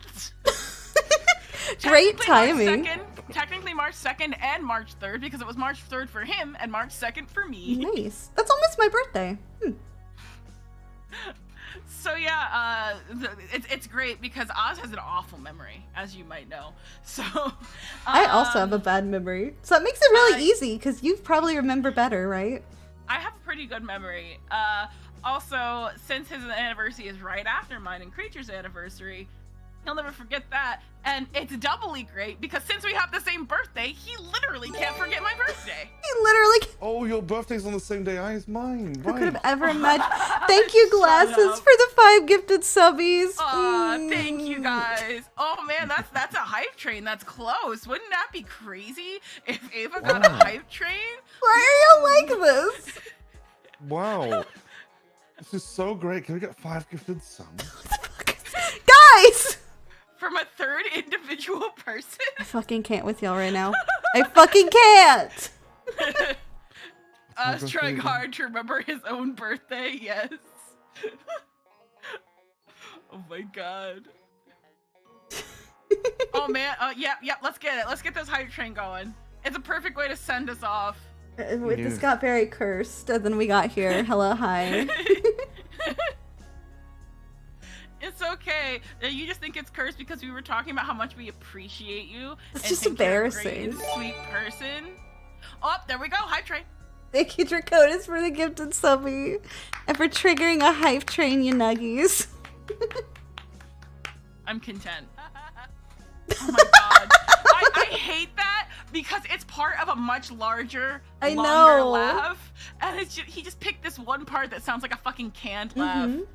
Great timing. Technically March 2nd and March 3rd because it was March 3rd for him and March 2nd for me. Nice. That's almost my birthday. So yeah, it's great because Oz has an awful memory, as you might know. So I also have a bad memory, so it makes it really easy because you probably remember better, right? I have a pretty good memory. Also, since his anniversary is right after mine and Creature's anniversary, he'll never forget that. And it's doubly great because since we have the same birthday, he literally can't forget my birthday. He literally can't. Oh, your birthday's on the same day as mine. Who could have ever imagined? Thank you, Glasses, for the 5 gifted subbies. Thank you guys. Oh man, that's a hype train. That's close. Wouldn't that be crazy if Ava got a hype train? Why are you like this? Wow. This is so great. Can we get 5 gifted subs? Guys! From a third individual person? I fucking can't with y'all right now. I fucking can't! I was trying hard to remember his own birthday, yes. Oh my god. Oh man, yep, let's get it. Let's get this hype train going. It's a perfect way to send us off. This got very cursed, and then we got here. Hello, hi. It's okay. You just think it's cursed because we were talking about how much we appreciate you. It's just embarrassing. You're a great, sweet person. Oh, there we go. Hype train. Thank you, Draconis, for the gifted subby. And for triggering a hype train, you nuggies. I'm content. Oh my god. I hate that because it's part of a much larger, longer laugh. And it's just, he just picked this one part that sounds like a fucking canned laugh. Oh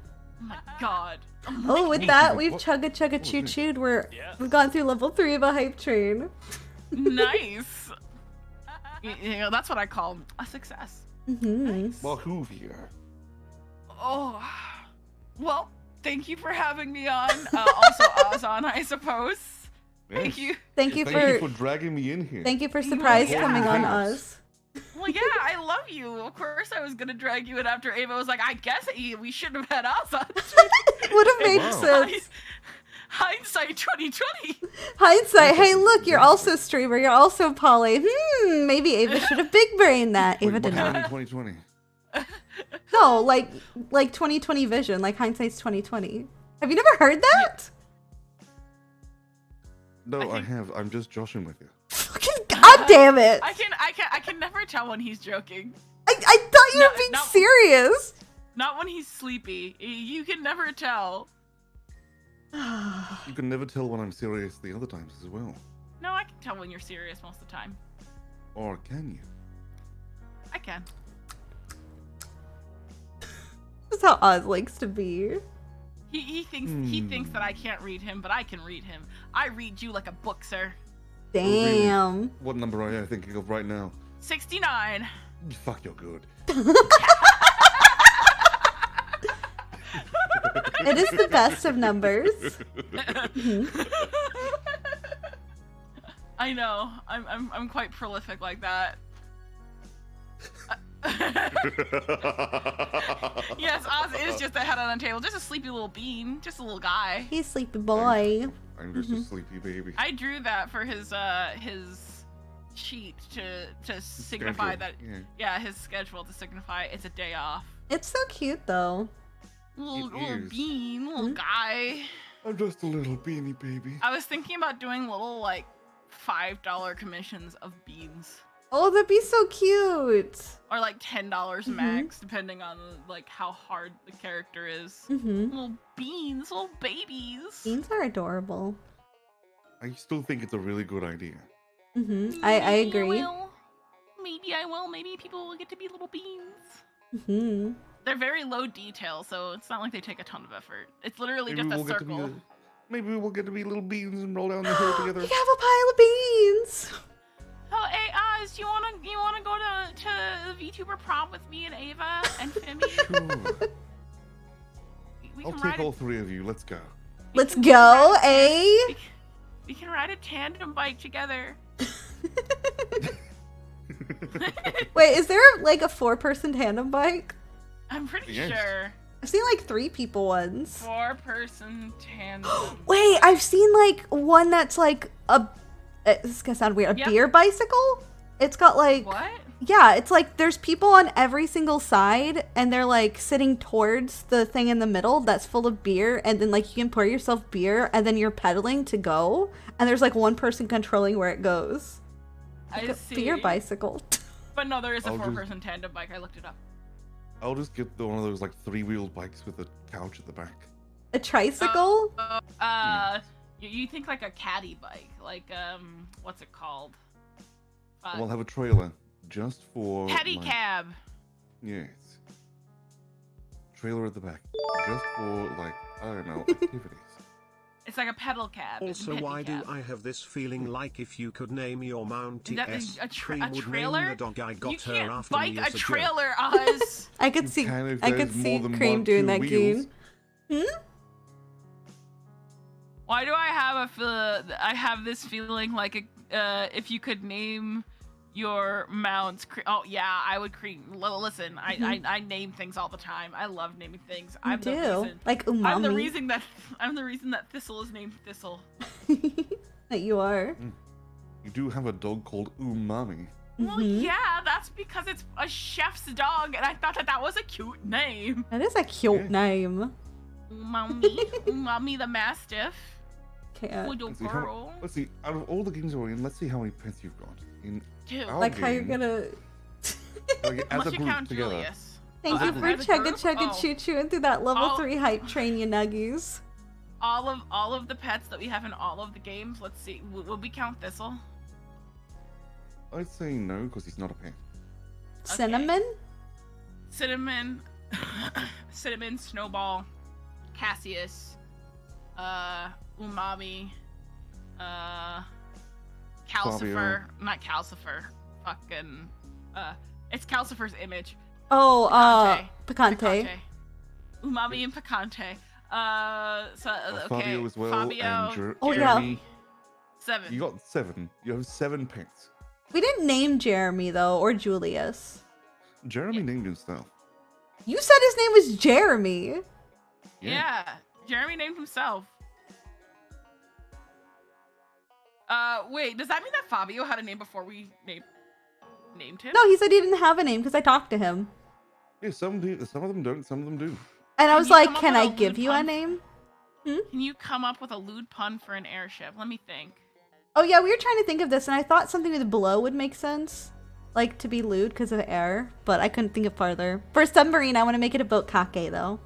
my god. Oh, with that, we've chugga-chugga-choo-chooed. We've gone through level 3 of a hype train. Nice. You know, that's what I call a success. Nice. Wahoo here. Oh, well, thank you for having me on. Also, Ozon, I suppose. Yes. Thank you. Thank you for dragging me in here. Thank you for surprise coming on us. Well, yeah, I love you. Of course I was going to drag you in after Ava was like, I guess we should have had Ozon. It would have made sense. Hindsight 2020. Hindsight. Hey, look, you're also streamer. You're also poly. Maybe Ava should have big brained that. Ava did not. 2020. No, like 2020 vision. Like hindsight's 2020. Have you never heard that? No, I have. I'm just joshing with you. Fucking god damn it! I can never tell when he's joking. I thought you were being serious. Not when he's sleepy. You can never tell. You can never tell when I'm serious the other times as well. No, I can tell when you're serious most of the time. Or can you? I can. That's how Oz likes to be. He thinks that I can't read him, but I can read him. I read you like a book, sir. Damn. What number are you thinking of right now? 69. Fuck, you're good. It is the best of numbers. I know. I'm quite prolific like that. Yes, Oz is just a head on the table, just a sleepy little bean, just a little guy. He's sleepy boy. I'm just a sleepy baby. I drew that for his sheet to signify that his schedule to signify it's a day off. It's so cute though. Little bean, little guy. I'm just a little beanie baby. I was thinking about doing little like $5 commissions of beans. Oh, that'd be so cute. Or like $10 max, depending on like how hard the character is. Little beans, little babies. Beans are adorable. I still think it's a really good idea. I agree. Maybe I will. Maybe people will get to be little beans. They're very low detail, so it's not like they take a ton of effort. It's literally just a circle. Maybe we'll get to be little beans and roll down the hill together. We have a pile of beans. Oh, hey Oz, you wanna go to the VTuber prom with me and Ava and Femi? Sure. We I'll take all three of you. Let's go. Let's go, eh? We can ride a tandem bike together. Wait, is there like a 4-person tandem bike? I'm pretty sure. I've seen like 3 people ones. 4-person tandem. Wait, I've seen like one that's like a. This is gonna sound weird. A beer bicycle. It's got like. What? Yeah, it's like there's people on every single side, and they're like sitting towards the thing in the middle that's full of beer, and then like you can pour yourself beer, and then you're pedaling to go, and there's like one person controlling where it goes. Like I see. Beer bicycle. But no, there is a 4-person tandem bike. I looked it up. I'll just get one of those like 3-wheeled bikes with a couch at the back. A tricycle? You think like a caddy bike, like what's it called? We'll have a trailer just for pedicab. Yes. Trailer at the back, just for like I don't know activities. It's like a pedal cab. Also, why do I have this feeling like if you could name your Mountie S, a Cream would trailer? name the dog I got You her can't after bike me a as a trailer, Oz. I could see. I could see Cream doing that game. Why do I have this feeling like if you could name your mounts? Oh yeah, I would Cream. Listen, I name things all the time. I love naming things. You do. Like umami. I'm the reason that Thistle is named Thistle. That you are. You do have a dog called Umami. Well, yeah, that's because it's a chef's dog, and I thought that was a cute name. That is a cute name. Umami the Mastiff. Little girl. Let's see. Out of all the games we're in, let's see how many pets you've got. Like how you're gonna. Like, as a group together. Julius. Thank you for chugga choo chooing through that level 3 hype train, you nuggies. All of the pets that we have in all of the games. Let's see. Will we count Thistle? I'd say no, because he's not a pet. Cinnamon? Cinnamon, Snowball, Cassius, Umami, Calcifer, not Calcifer, fucking, it's Calcifer's image. Oh, Picante. Umami and Picante. Okay, Fabio as well, Fabio, and Jeremy. Yeah. 7. You got 7. You have 7 pets. We didn't name Jeremy though, or Julius. Jeremy named himself. You said his name was Jeremy. Yeah, Jeremy named himself. Wait, does that mean that Fabio had a name before we named him? No, he said he didn't have a name because I talked to him. Yeah, some of them don't, some of them do. And I was like, can I give you a name? Can you come up with a lewd pun for an airship? Let me think. Oh yeah, we were trying to think of this, and I thought something with blow would make sense. Like, to be lewd because of air, but I couldn't think of farther. For a submarine, I want to make it a boat kake, though.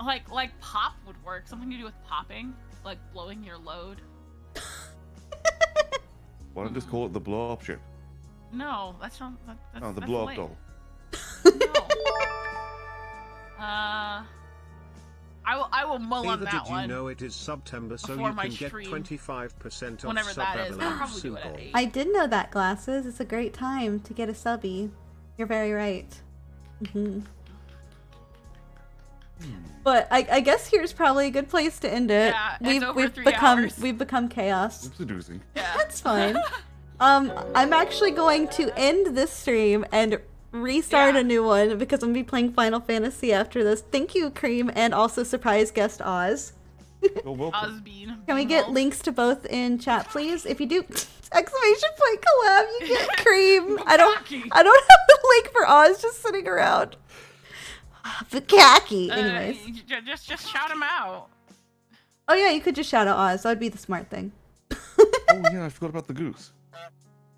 Like pop would work. Something to do with popping, like blowing your load. Why don't just call it the blow up ship? No, that's not. No, the that's blow up lame. doll. No. I will mull on Either that did you one. know it is September, so before you my can get stream. 25% off Whenever that is, I'll probably do it at 8. I did know that, Glasses. It's a great time to get a subby. You're very right. But I guess here's probably a good place to end it. Yeah, it's over 3 hours. We've become chaos. It's a doozy. Yeah. That's fine. I'm actually going to end this stream and restart a new one because I'm gonna be playing Final Fantasy after this. Thank you, Cream, and also surprise guest Oz. You're welcome. Osbean. Can we get links to both in chat, please? If you do, exclamation point collab, you get Cream. I don't have the link for Oz just sitting around. Bukaki. Anyways. Just shout him out. Oh yeah, you could just shout out Oz. That would be the smart thing. Oh yeah, I forgot about the goose.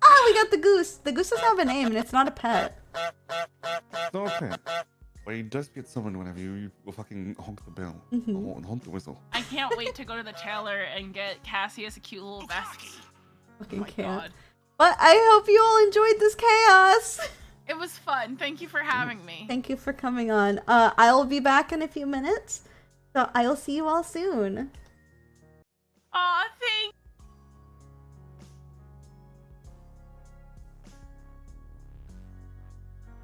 Ah, we got the goose. The goose doesn't have a name, and it's not a pet. It's not a pet. But he does get summoned whenever you fucking honk the bell. Or honk the whistle. I can't wait to go to the tailor and get Cassius a cute little vest. Fucking my can't. God. But I hope you all enjoyed this chaos. It was fun. Thank you for having me. Thank you for coming on. I'll be back in a few minutes. So I'll see you all soon.